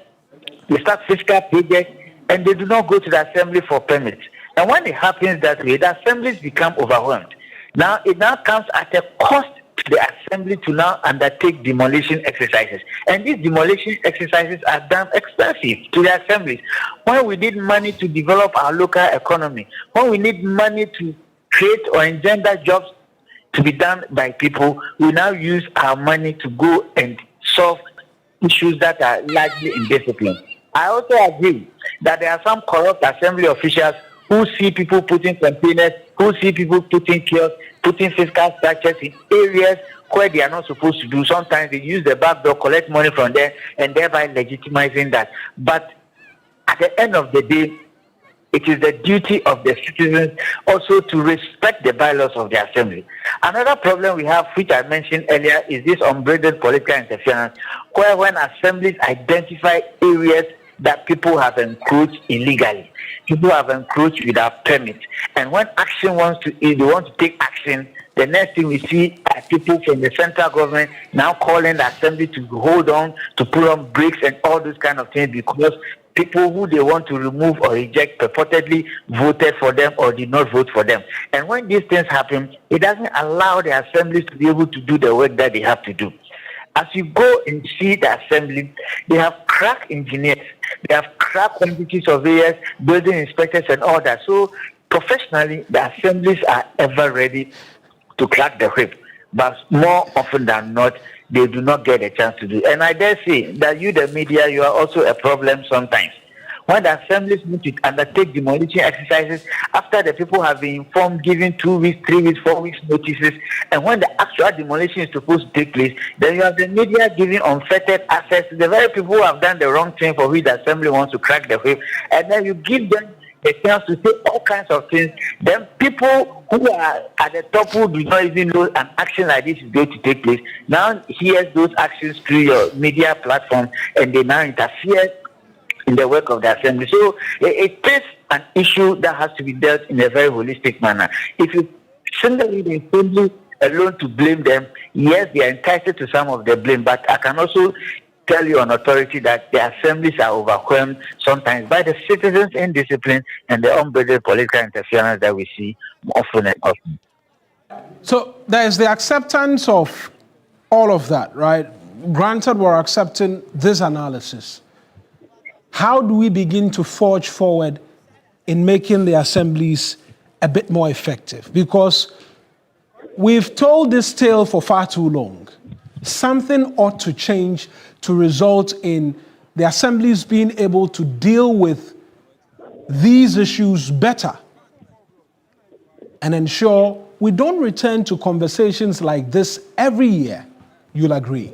E: they start fiscal projects, and they do not go to the assembly for permits. And when it happens that way, the assemblies become overwhelmed. Now, it now comes at a cost to the assembly to now undertake demolition exercises. And these demolition exercises are damn expensive to the assemblies. When we need money to develop our local economy, when we need money to create or engender jobs to be done by people, we now use our money to go and solve issues that are largely indiscipline. I also agree that there are some corrupt assembly officials who see people putting containers, who see people putting kiosks, putting fiscal structures in areas where they are not supposed to do. Sometimes they use the back door, collect money from there, and thereby legitimizing that. But at the end of the day, it is the duty of the citizens also to respect the bylaws of the assembly. Another problem we have, which I mentioned earlier, is this unbridled political interference, where when assemblies identify areas that people have encroached illegally, people have encroached without permit, and when they want to take action, the next thing we see are people from the central government now calling the assembly to hold on, to put on brakes and all those kind of things, because people who they want to remove or reject purportedly voted for them or did not vote for them. And when these things happen, it doesn't allow the assemblies to be able to do the work that they have to do. As you go and see the assembly, they have crack engineers, they have crack quantity surveyors, building inspectors and all that. So professionally, the assemblies are ever ready to crack the whip. But more often than not, they do not get a chance to do. And I dare say that you, the media, you are also a problem sometimes. When the assemblies need to undertake demolition exercises after the people have been informed, given 2 weeks, 3 weeks, 4 weeks notices, and when the actual demolition is supposed to take place, then you have the media giving unfettered access to the very people who have done the wrong thing for which the assembly wants to crack the whip, and then you give them a chance to say all kinds of things. Then people who are at the top who do not even know an action like this is going to take place now hears those actions through your media platform, and they now interfere in the work of the assembly. So it is an issue that has to be dealt in a very holistic manner. If you single the assembly alone to blame them, yes, they are entitled to some of the blame, but I can also tell you on authority that the assemblies are overwhelmed sometimes by the citizens' indiscipline and the unbridled political interference that we see often and often.
A: So there is the acceptance of all of that, right? Granted, we're accepting this analysis. How do we begin to forge forward in making the assemblies a bit more effective? Because we've told this tale for far too long. Something ought to change to result in the assemblies being able to deal with these issues better and ensure we don't return to conversations like this every year. You'll agree?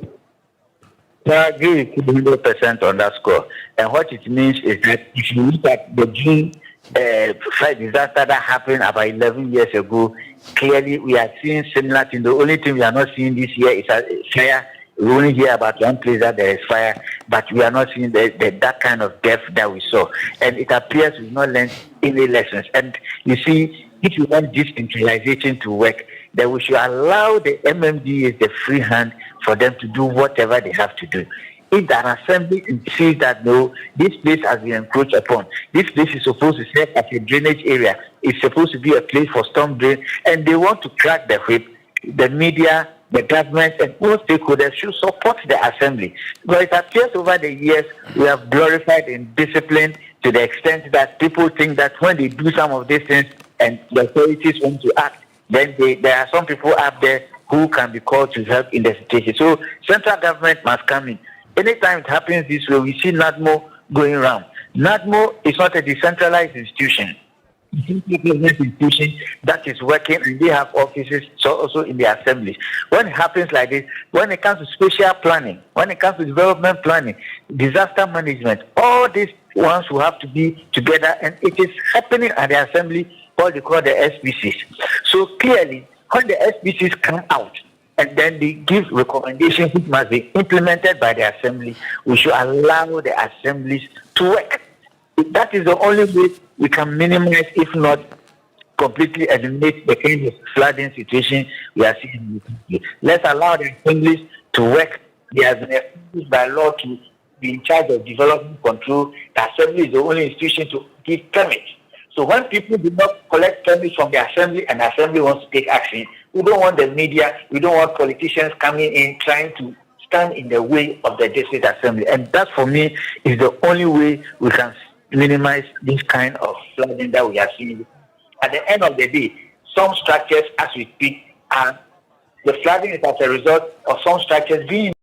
E: I agree with 100% on that score. And what it means is that if you look at the June fire disaster that happened about 11 years ago, clearly we are seeing similar things. The only thing we are not seeing this year is a fire. We only hear about one place that there is fire, but we are not seeing that kind of death that we saw. And it appears we've not learned any lessons. And you see, if you want decentralization to work, then we should allow the MMDAs the free hand for them to do whatever they have to do. If an assembly insists that no, this place has been encroached upon, this place is supposed to serve as a drainage area, it's supposed to be a place for storm drain, and they want to crack the whip, the media, the government, and all stakeholders should support the assembly. But it appears over the years we have glorified and disciplined to the extent that people think that when they do some of these things and the authorities want to act, then there are some people out there who can be called to help in the situation. So central government must come in. Anytime it happens this way, we see NADMO going around. NADMO is not a decentralized institution. It's a government institution that is working, and they have offices also in the assemblies. When it happens like this, when it comes to spatial planning, when it comes to development planning, disaster management, all these ones will have to be together, and it is happening at the assembly, what they call the SPCs. So clearly, when the SPCs come out and then they give recommendations which must be implemented by the assembly. We should allow the assemblies to work. That is the only way we can minimize, if not completely eliminate, the kind of flooding situation we are seeing in the country. Let's allow the assemblies to work. They have been established by law to be in charge of development control. The assembly is the only institution to give permits. So when people do not collect permits from the assembly and the assembly wants to take action, we don't want the media, we don't want politicians coming in trying to stand in the way of the district assembly. And that, for me, is the only way we can minimize this kind of flooding that we are seeing. At the end of the day, some structures, as we speak, are the flooding is as a result of some structures being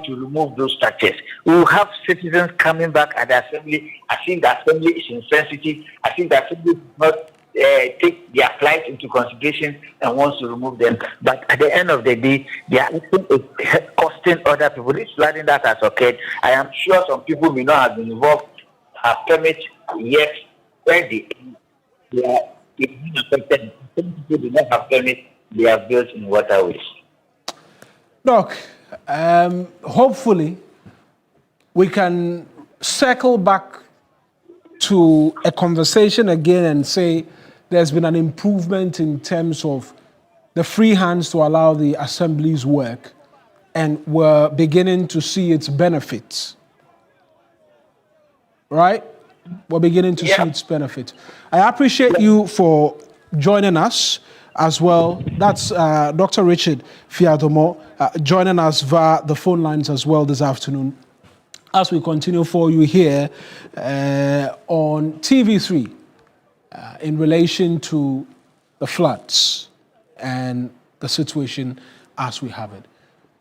E: to remove those structures. We will have citizens coming back at the assembly. I think the assembly is insensitive. I think the assembly does not take their plight into consideration and wants to remove them. But at the end of the day, they are costing other people. This flooding that has occurred, I am sure some people may not have been involved, have permits yet, where they are being affected. Some people do not have permits, they are built in waterways.
A: Doc, hopefully we can circle back to a conversation again and say there's been an improvement in terms of the free hands to allow the assembly's work, and we're beginning to see its benefits. Right? We're beginning to see its benefits. I appreciate you for joining us as well. That's Dr. Richard Fiadomo joining us via the phone lines as well this afternoon, as we continue for you here on TV3 in relation to the floods and the situation as we have it.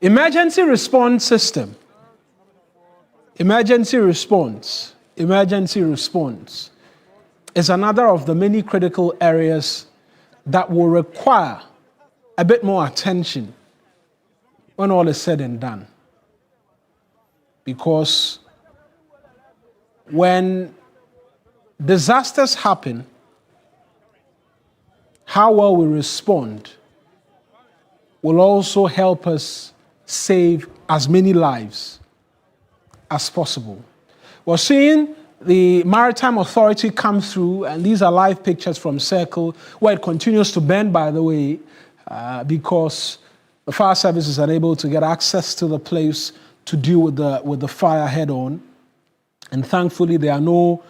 A: Emergency response system. Emergency response is another of the many critical areas that will require a bit more attention when all is said and done. Because when disasters happen, how well we respond will also help us save as many lives as possible. We're seeing the Maritime Authority come through, and these are live pictures from Circle, where it continues to bend, by the way, because the fire service is unable to get access to the place to deal with the fire head on. And thankfully, there are no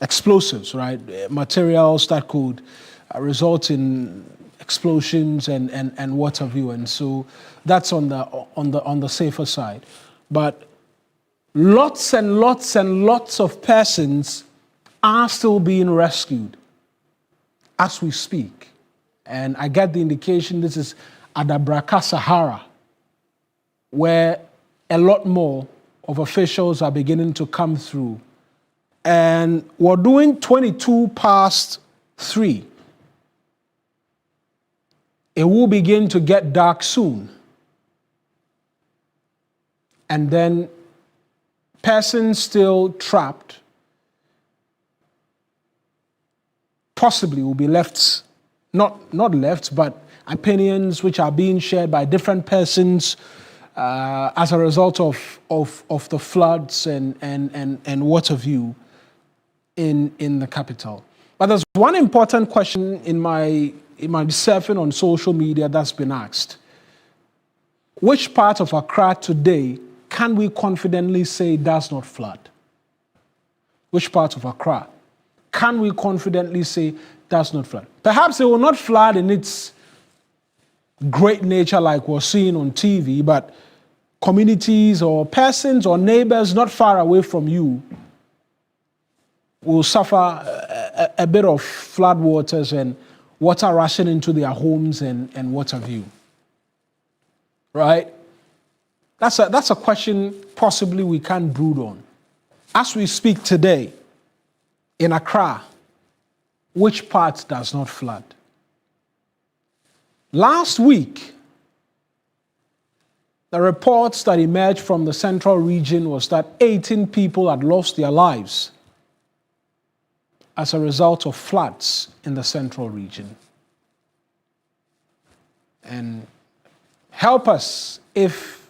A: explosives, right? Materials that could result in explosions and what have you. And so that's on the safer side. But lots and lots and lots of persons are still being rescued as we speak. And I get the indication this is Adabraka Sahara, where a lot more of officials are beginning to come through. And we're doing 22 past 3. It will begin to get dark soon. And then persons still trapped possibly will be left, not left, but opinions which are being shared by different persons as a result of the floods and what have you in the capital. But there's one important question in my surfing on social media that's been asked. Which part of Accra today can we confidently say does not flood? Which part of Accra can we confidently say does not flood? Perhaps it will not flood in its great nature like we're seeing on TV, but communities or persons or neighbors not far away from you will suffer a bit of flood waters and water rushing into their homes and what have you. Right? That's a question possibly we can brood on. As we speak today, in Accra, which part does not flood? Last week, the reports that emerged from the central region was that 18 people had lost their lives. as a result of floods in the central region. And help us if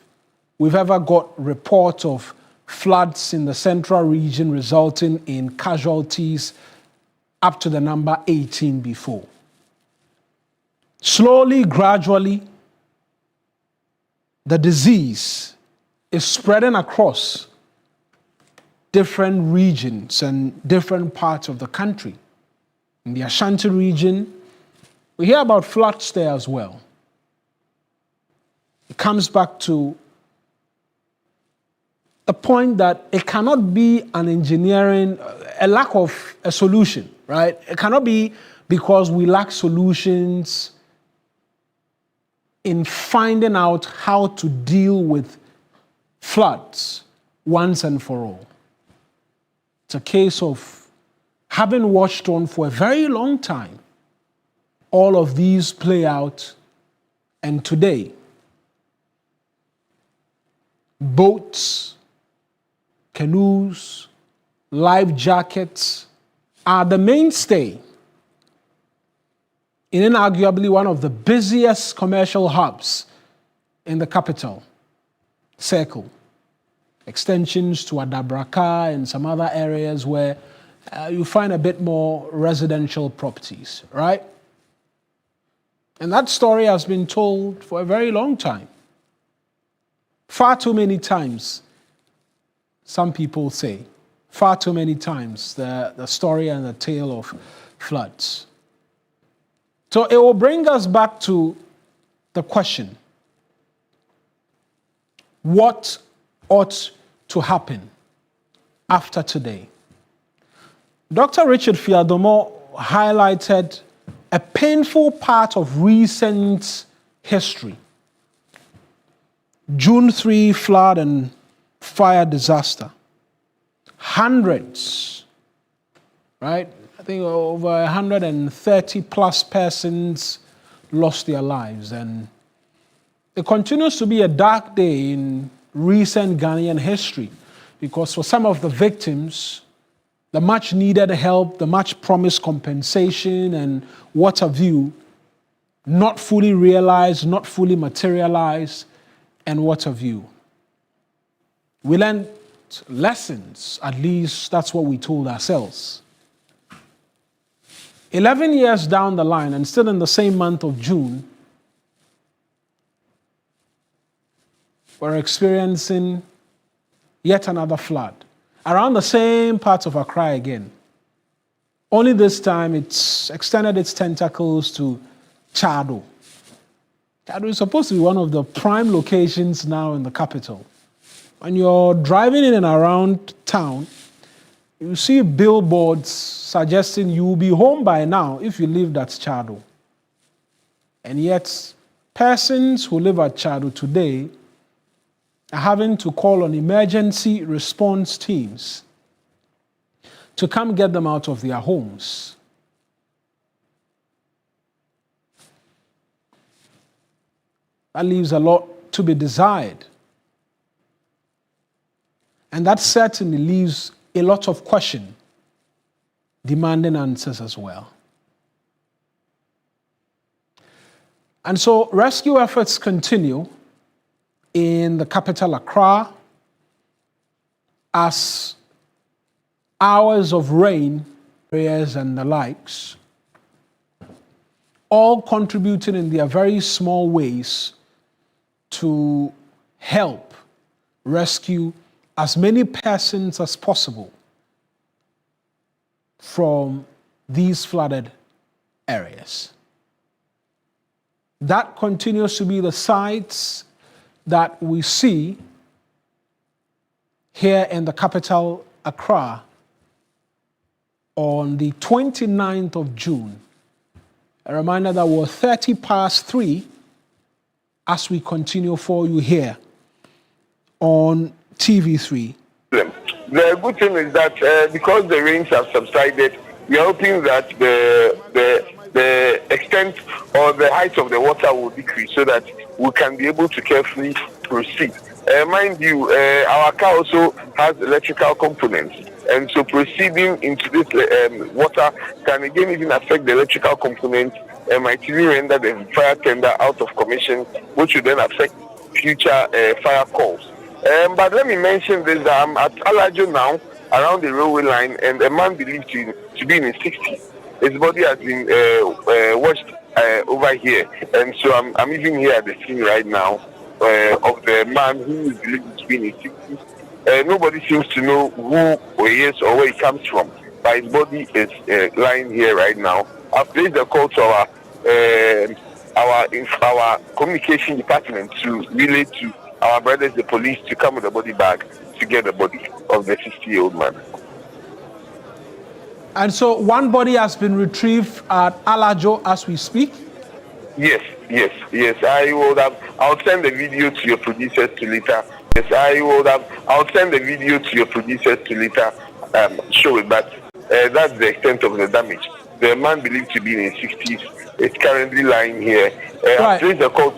A: we've ever got reports of floods in the central region resulting in casualties up to the number 18 before. Slowly, gradually, the disease is spreading across different regions and different parts of the country. In the Ashanti region, we hear about floods there as well. It comes back to the point that it cannot be an engineering, a lack of a solution, right? It cannot be because we lack solutions in finding out how to deal with floods once and for all. It's a case of having watched on for a very long time all of these play out, and today, boats, canoes, life jackets are the mainstay in inarguably one of the busiest commercial hubs in the capital, Circle. Extensions to Adabraka and some other areas where you find a bit more residential properties, right? And that story has been told for a very long time. Far too many times, some people say, far too many times, the story and the tale of floods. So it will bring us back to the question, what ought to happen after today? Dr. Richard Fiadomo highlighted a painful part of recent history. June 3 flood and fire disaster. Hundreds, right? I think over 130 plus persons lost their lives. And it continues to be a dark day in recent Ghanaian history because for some of the victims, the much needed help, the much promised compensation and what have you, not fully realized, not fully materialized, and what have you. We learned lessons, at least that's what we told ourselves. 11 years down the line, and still in the same month of June, we're experiencing yet another flood around the same parts of Accra again. Only this time it's extended its tentacles to Chado. Chado is supposed to be one of the prime locations now in the capital. When you're driving in and around town, you see billboards suggesting you'll be home by now if you lived at Chado. And yet, persons who live at Chado today are having to call on emergency response teams to come get them out of their homes. That leaves a lot to be desired. And that certainly leaves a lot of question demanding answers as well. And so rescue efforts continue in the capital Accra as hours of rain, prayers and the likes, all contributing in their very small ways to help rescue as many persons as possible from these flooded areas. That continues to be the sights that we see here in the capital, Accra, on the 29th of June. A reminder that we're 3:30 as we continue for you here on TV3.
J: The good thing is that because the rains have subsided, we are hoping that the extent or the height of the water will decrease so that we can be able to carefully proceed. Mind you, our car also has electrical components, and so proceeding into this water can again even affect the electrical components and might even render the fire tender out of commission, which would then affect future fire calls. But let me mention this, that I'm at Alajo now, around the railway line, and a man believed to be in his 60s. His body has been washed over here, and so I'm even here at the scene right now of the man who is believed to be in his 60s. Nobody seems to know who he is or where he comes from, but his body is lying here right now. I've placed a call to our communication department to relay to our brothers, the police, to come with the body back to get the body of the 60-year-old man.
A: And so one body has been retrieved at Alajo as we speak?
J: Yes. I'll send the video to your producers to later. I'll send the video to your producers to later show it, but that's the extent of the damage. The man believed to be in his 60s is currently lying here. I've placed a call.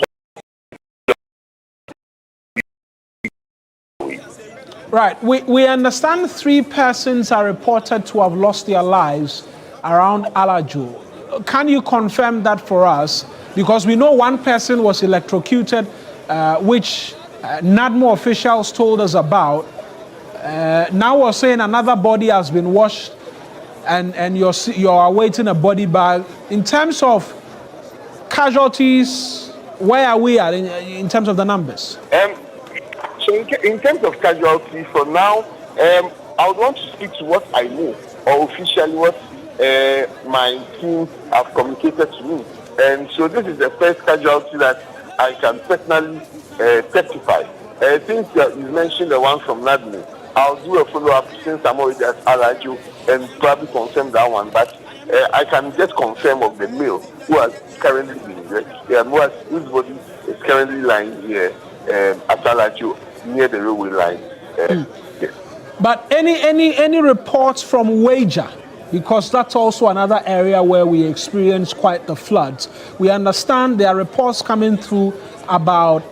A: Right. We understand 3 persons are reported to have lost their lives around Alajo. Can you confirm that for us? Because we know 1 person was electrocuted, which NADMO officials told us about. Now we're saying another body has been washed, and you're awaiting a body bag. In terms of casualties, where are we at in terms of the numbers?
J: So in terms of casualties, for now, I would want to speak to what I know, or officially what my team have communicated to me. And so this is the first casualty that I can personally testify. Since you mentioned the one from NADMO, I'll do a follow-up since I'm already at Alajo and probably confirm that one. But I can just confirm of the male who has currently been whose body is currently lying here at Alajo, near the railway line. Yes.
A: But any reports from Wager? Because that's also another area where we experience quite the floods. We understand there are reports coming through about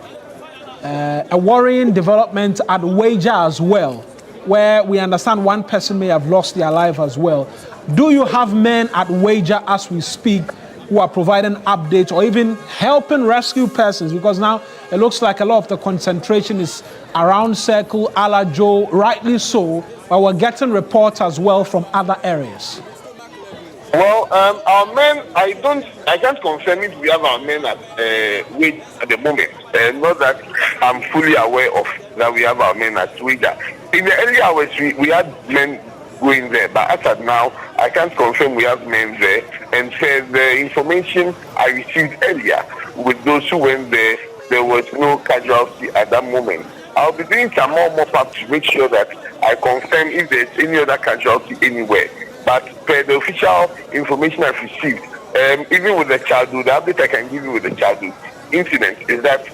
A: a worrying development at Wager as well, where we understand 1 person may have lost their life as well. Do you have men at Wager as we speak who are providing updates or even helping rescue persons? Because now it looks like a lot of the concentration is around Circle, Alajo, rightly so, but we're getting reports as well from other areas.
J: Well, our men, I can't confirm if we have our men at Wager at the moment. Not that I'm fully aware of that we have our men at Wager. In the early hours, we had men going there, but as of now, I can't confirm we have men there. And the information I received earlier with those who went there was no casualty at that moment. I'll be doing some more mop-up to make sure that I confirm if there's any other casualty anywhere. But per the official information I've received, even with the childhood, the update I can give you with the childhood incident is that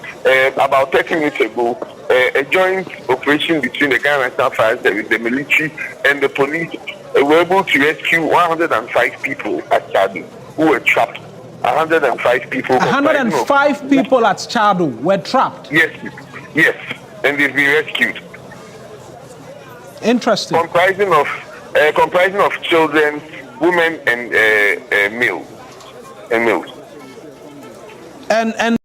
J: about 30 minutes ago, a joint operation between the Ghana National Fire Service, the military, and the police were able to rescue 105 people at Chadu who were trapped. 105 people.
A: 105 people at Chadu were trapped?
J: Yes, and they've been rescued.
A: Interesting.
J: Comprising of children, women, and males.
A: And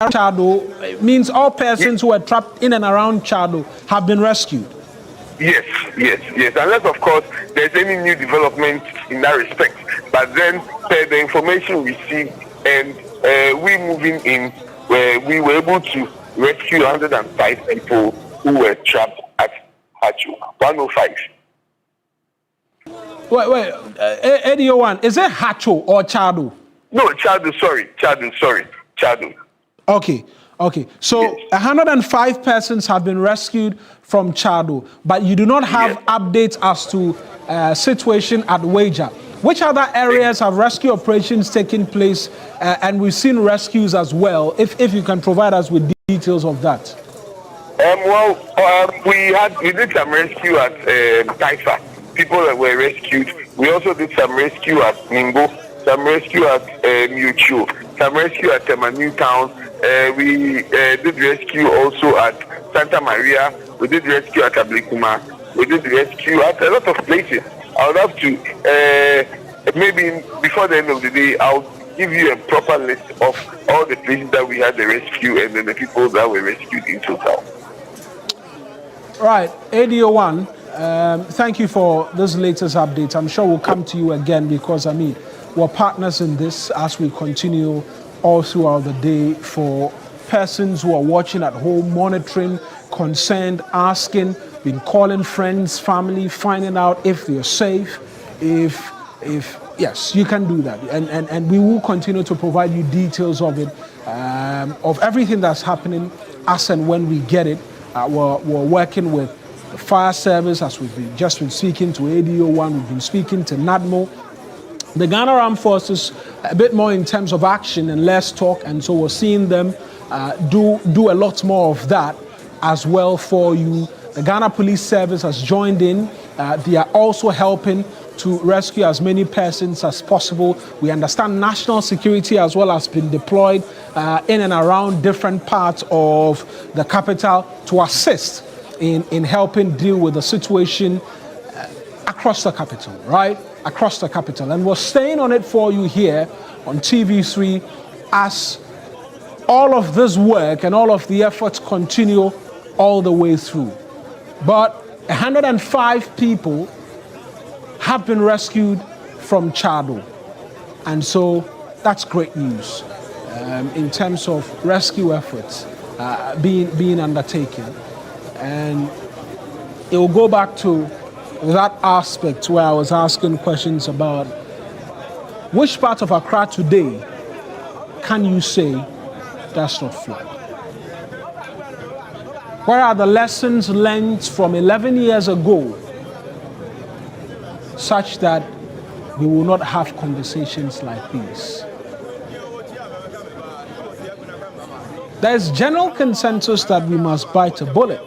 A: Chadu means all persons who were trapped in and around Chadu have been rescued.
J: Yes. Unless, of course, there's any new development in that respect. But then, the information we received and we moving in, we were able to rescue 105 people who were trapped at Hachu. 105.
A: Wait. Eddie Owan, is it Hachu or Chadu?
J: No, Chadu, sorry. Chadu.
A: Okay. So 105 persons have been rescued from Chadu, but you do not have updates as to situation at Wager. Which other areas have rescue operations taking place, and we've seen rescues as well, if you can provide us with details of that?
J: We did some rescue at Taifa. People that were rescued. We also did some rescue at Nimbo, some rescue at Mutual, some rescue at Temanu Town, We did rescue also at Santa Maria. We did rescue at Ablikuma. We did rescue at a lot of places. I would have to, maybe before the end of the day, I'll give you a proper list of all the places that we had the rescue and then the people that were rescued in total.
A: Right, ADO1, thank you for this latest update. I'm sure we'll come to you again because, I mean, we're partners in this as we continue all throughout the day for persons who are watching at home, monitoring, concerned, asking, been calling friends, family, finding out if they're safe, if yes, you can do that. And we will continue to provide you details of it, of everything that's happening as and when we get it. We're working with the fire service, as we've just been speaking to ADO1, we've been speaking to NADMO. The Ghana Armed Forces, a bit more in terms of action and less talk, and so we're seeing them do a lot more of that as well for you. The Ghana Police Service has joined in. They are also helping to rescue as many persons as possible. We understand national security as well has been deployed in and around different parts of the capital to assist in helping deal with the situation across the capital, right? Across the capital. And we're staying on it for you here on TV3 as all of this work and all of the efforts continue all the way through. But 105 people have been rescued from Chado. And so that's great news in terms of rescue efforts being undertaken. And it will go back to that aspect where I was asking questions about which part of Accra today can you say that's not flood? Where are the lessons learned from 11 years ago such that we will not have conversations like these? There's general consensus that we must bite a bullet.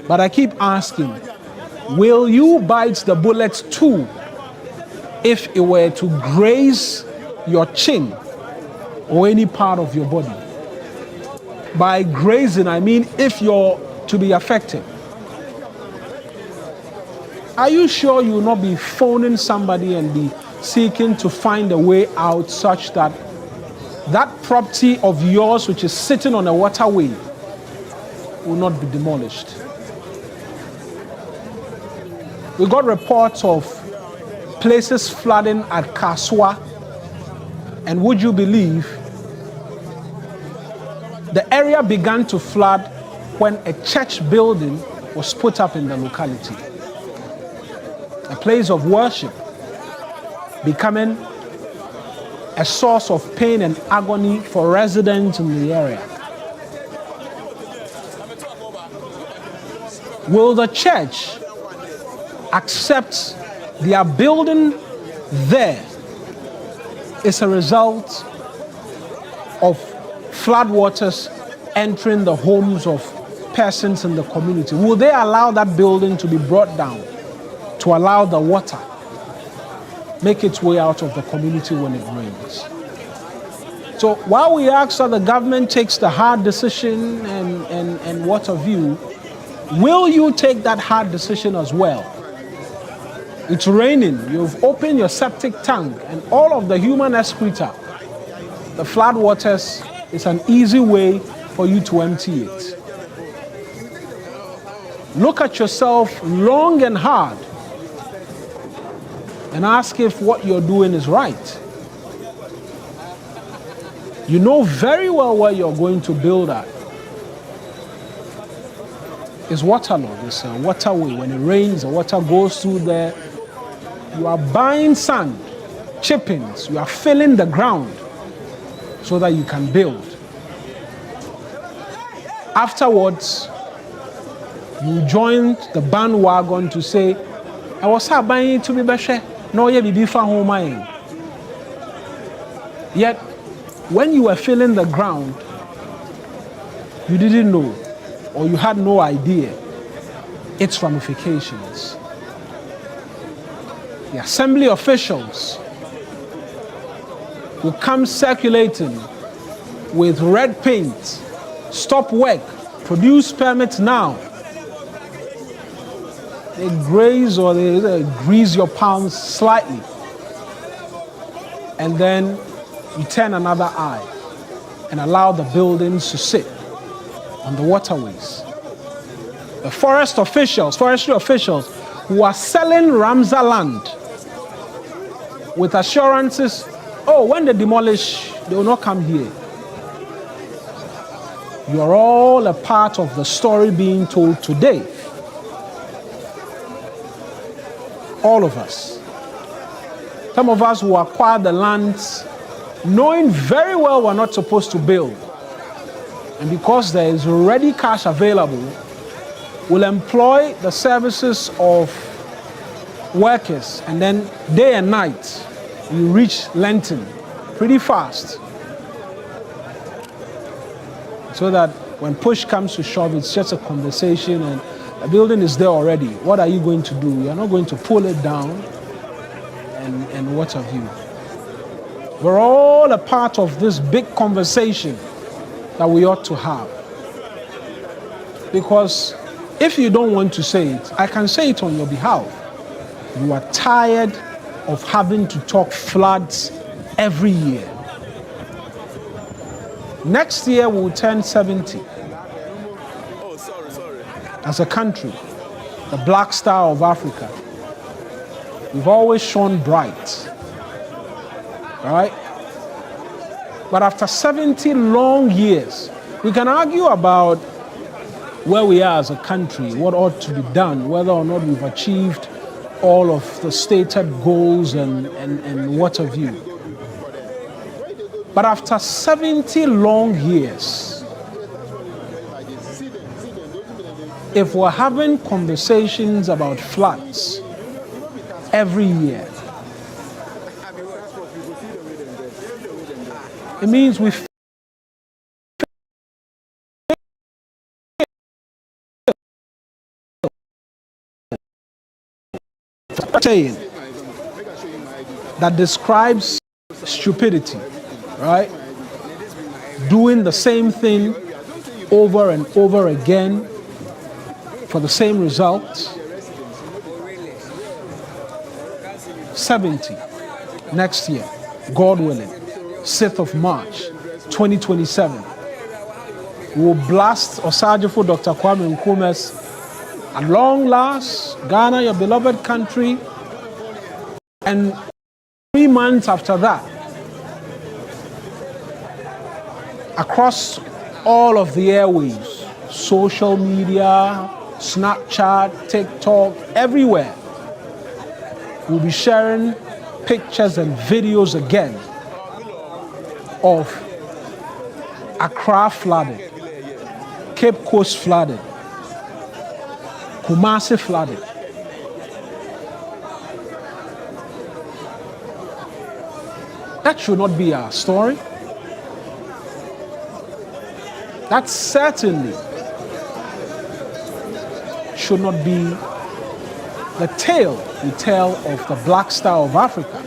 A: But I keep asking, will you bite the bullet too if it were to graze your chin or any part of your body? By grazing, I mean if you're to be affected. Are you sure you will not be phoning somebody and be seeking to find a way out such that that property of yours which is sitting on a waterway will not be demolished? We got reports of places flooding at Kaswa, and would you believe the area began to flood when a church building was put up in the locality. A place of worship becoming a source of pain and agony for residents in the area. Will the church accept their building there is a result of floodwaters entering the homes of persons in the community? Will they allow that building to be brought down to allow the water make its way out of the community when it rains? So while we ask that the government takes the hard decision and what have you, will you take that hard decision as well? It's raining, you've opened your septic tank and all of the human excreta, the floodwaters, is an easy way for you to empty it. Look at yourself long and hard and ask if what you're doing is right. You know very well where you're going to build at. It's waterlogged, it's a waterway. When it rains, the water goes through there. You are buying sand, chippings, you are filling the ground so that you can build. Afterwards, you joined the bandwagon to say, I was buying to be better, no, you be for home. Yet, when you were filling the ground, you didn't know, or you had no idea its ramifications. The assembly officials will come circulating with red paint, stop work, produce permits now. They graze or they grease your palms slightly. And then you turn another eye and allow the buildings to sit on the waterways. The forestry officials who are selling Ramsar land with assurances, oh, when they demolish, they will not come here. You are all a part of the story being told today. All of us. Some of us who acquired the lands knowing very well we're not supposed to build. And because there is already cash available, will employ the services of workers, and then day and night you reach Lenton pretty fast. So that when push comes to shove, it's just a conversation and the building is there already. What are you going to do? You're not going to pull it down and what have you. We're all a part of this big conversation that we ought to have. Because if you don't want to say it, I can say it on your behalf. You are tired of having to talk floods every year. Next year we'll turn 70. As a country, the Black Star of Africa. We've always shone bright. Right? But after 70 long years, we can argue about where we are as a country, what ought to be done, whether or not we've achieved all of the stated goals and what have you. But after 70 long years, if we're having conversations about floods every year, it means we saying that describes stupidity, right? Doing the same thing over and over again for the same results. 70 next year, God willing, 6th of March, 2027. We will blast Osagyefo Dr. Kwame Nkrumah's at long last, Ghana, your beloved country, and 3 months after that, across all of the airwaves, social media, Snapchat, TikTok, everywhere, we'll be sharing pictures and videos again of Accra flooded, Cape Coast flooded, Kumasi flooded. That should not be our story. That certainly should not be the tale we tell of the Black Star of Africa.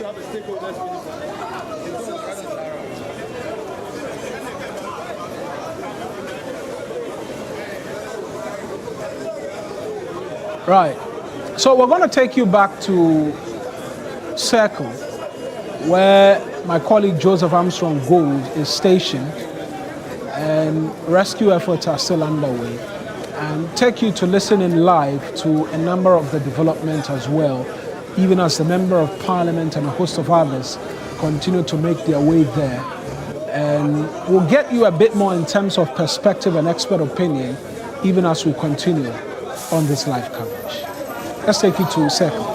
A: Right. So we're going to take you back to Circle, where my colleague Joseph Armstrong Gold is stationed, and rescue efforts are still underway, and take you to listen in live to a number of the development as well, even as the Member of Parliament and a host of others continue to make their way there. And we'll get you a bit more in terms of perspective and expert opinion, even as we continue on this live coverage. Let's take you to Circle.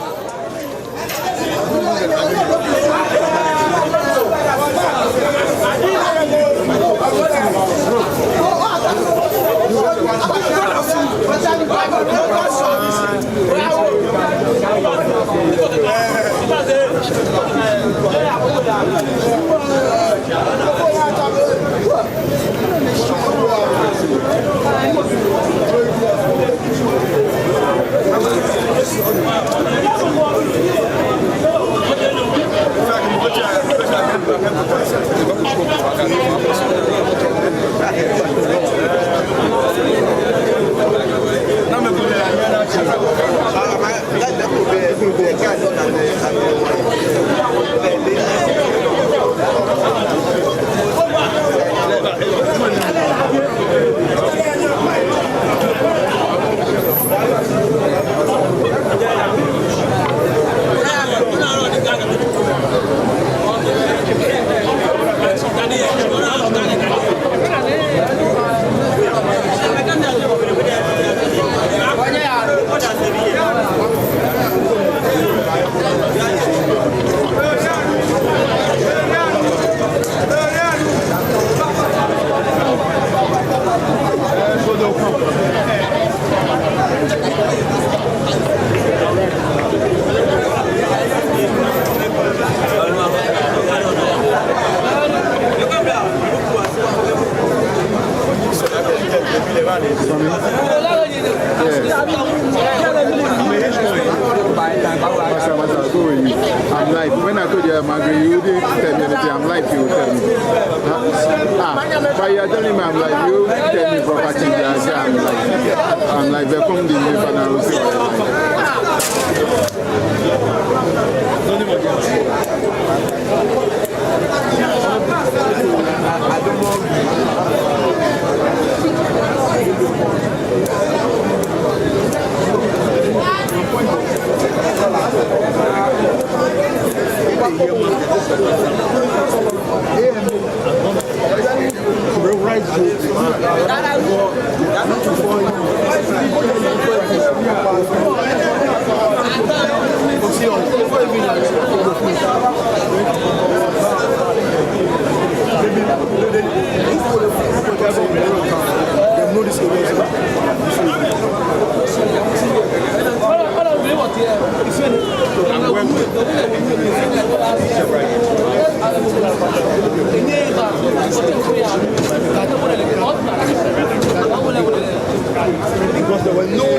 F: you didn't tell me anything. I'm like you tell me. But you're telling me I'm like you tell me property. I'm like they come the neighbor and I will say
B: because there were no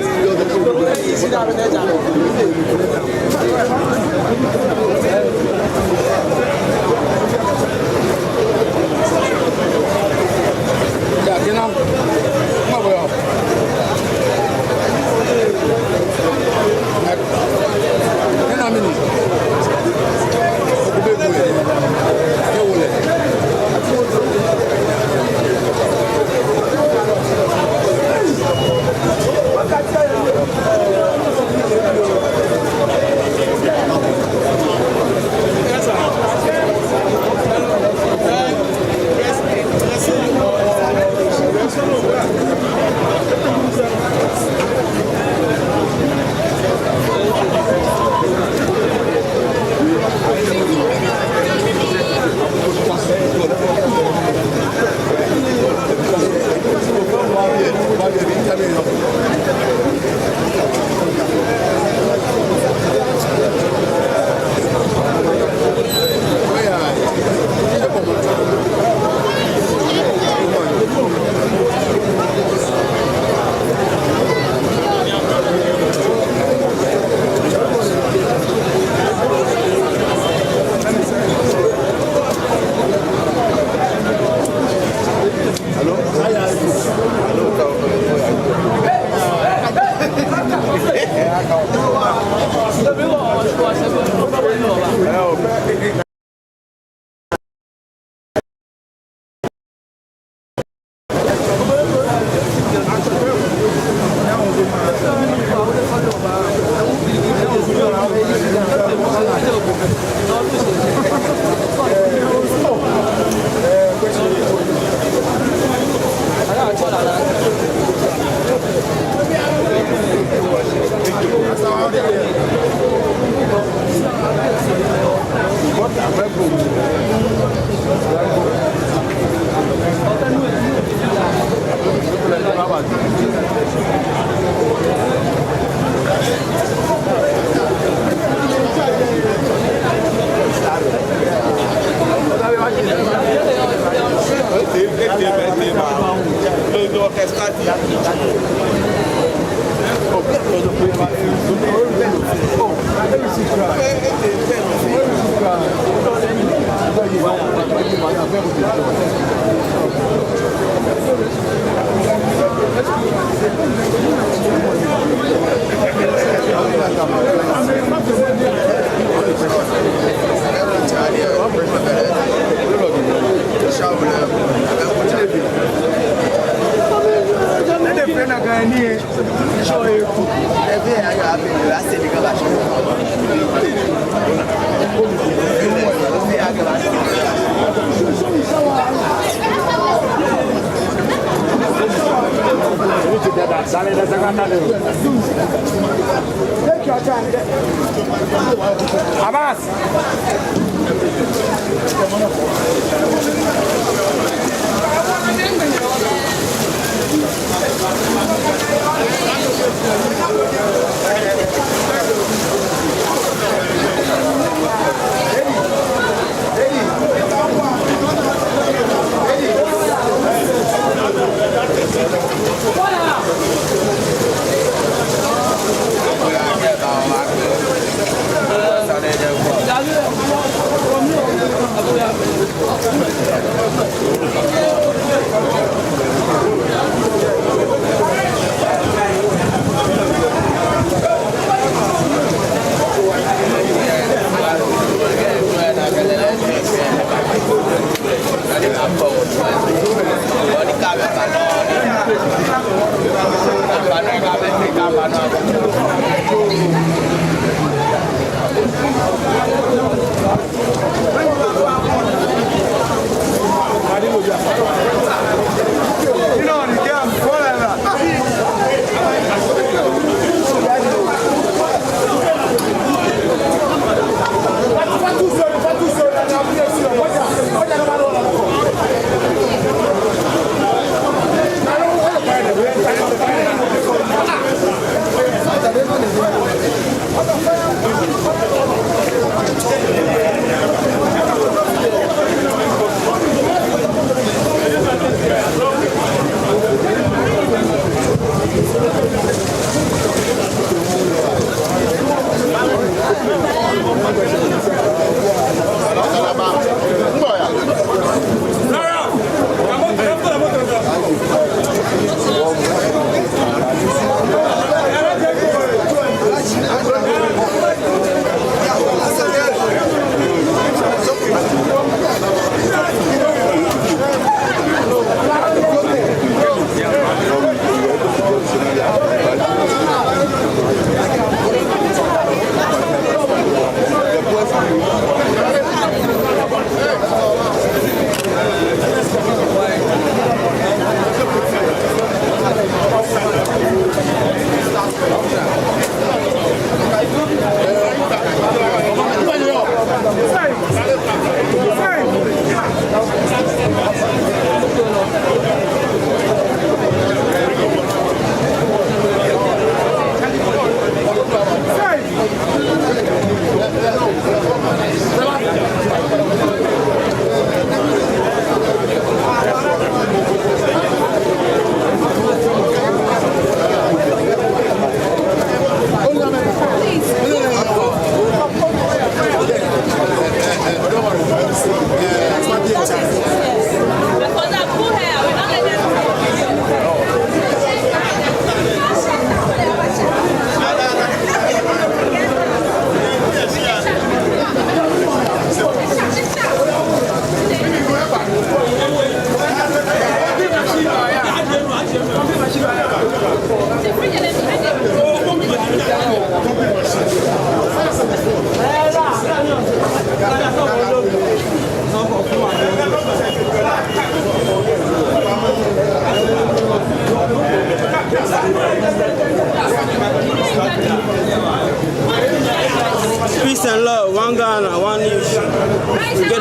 B: What?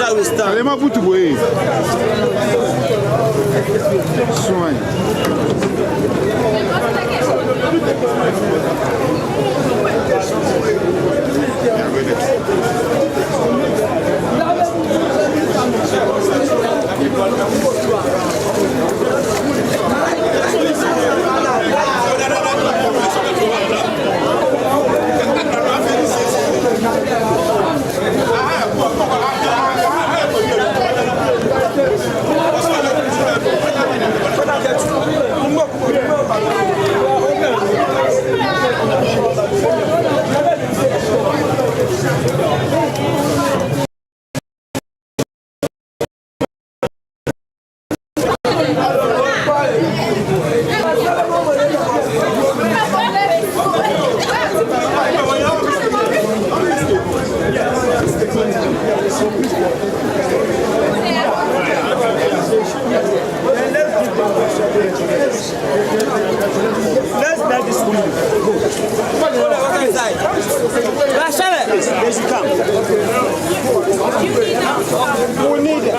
F: how we start. Kalema butu boy. Swine.
H: Let's let this one go. Walk inside. They should come. We need it.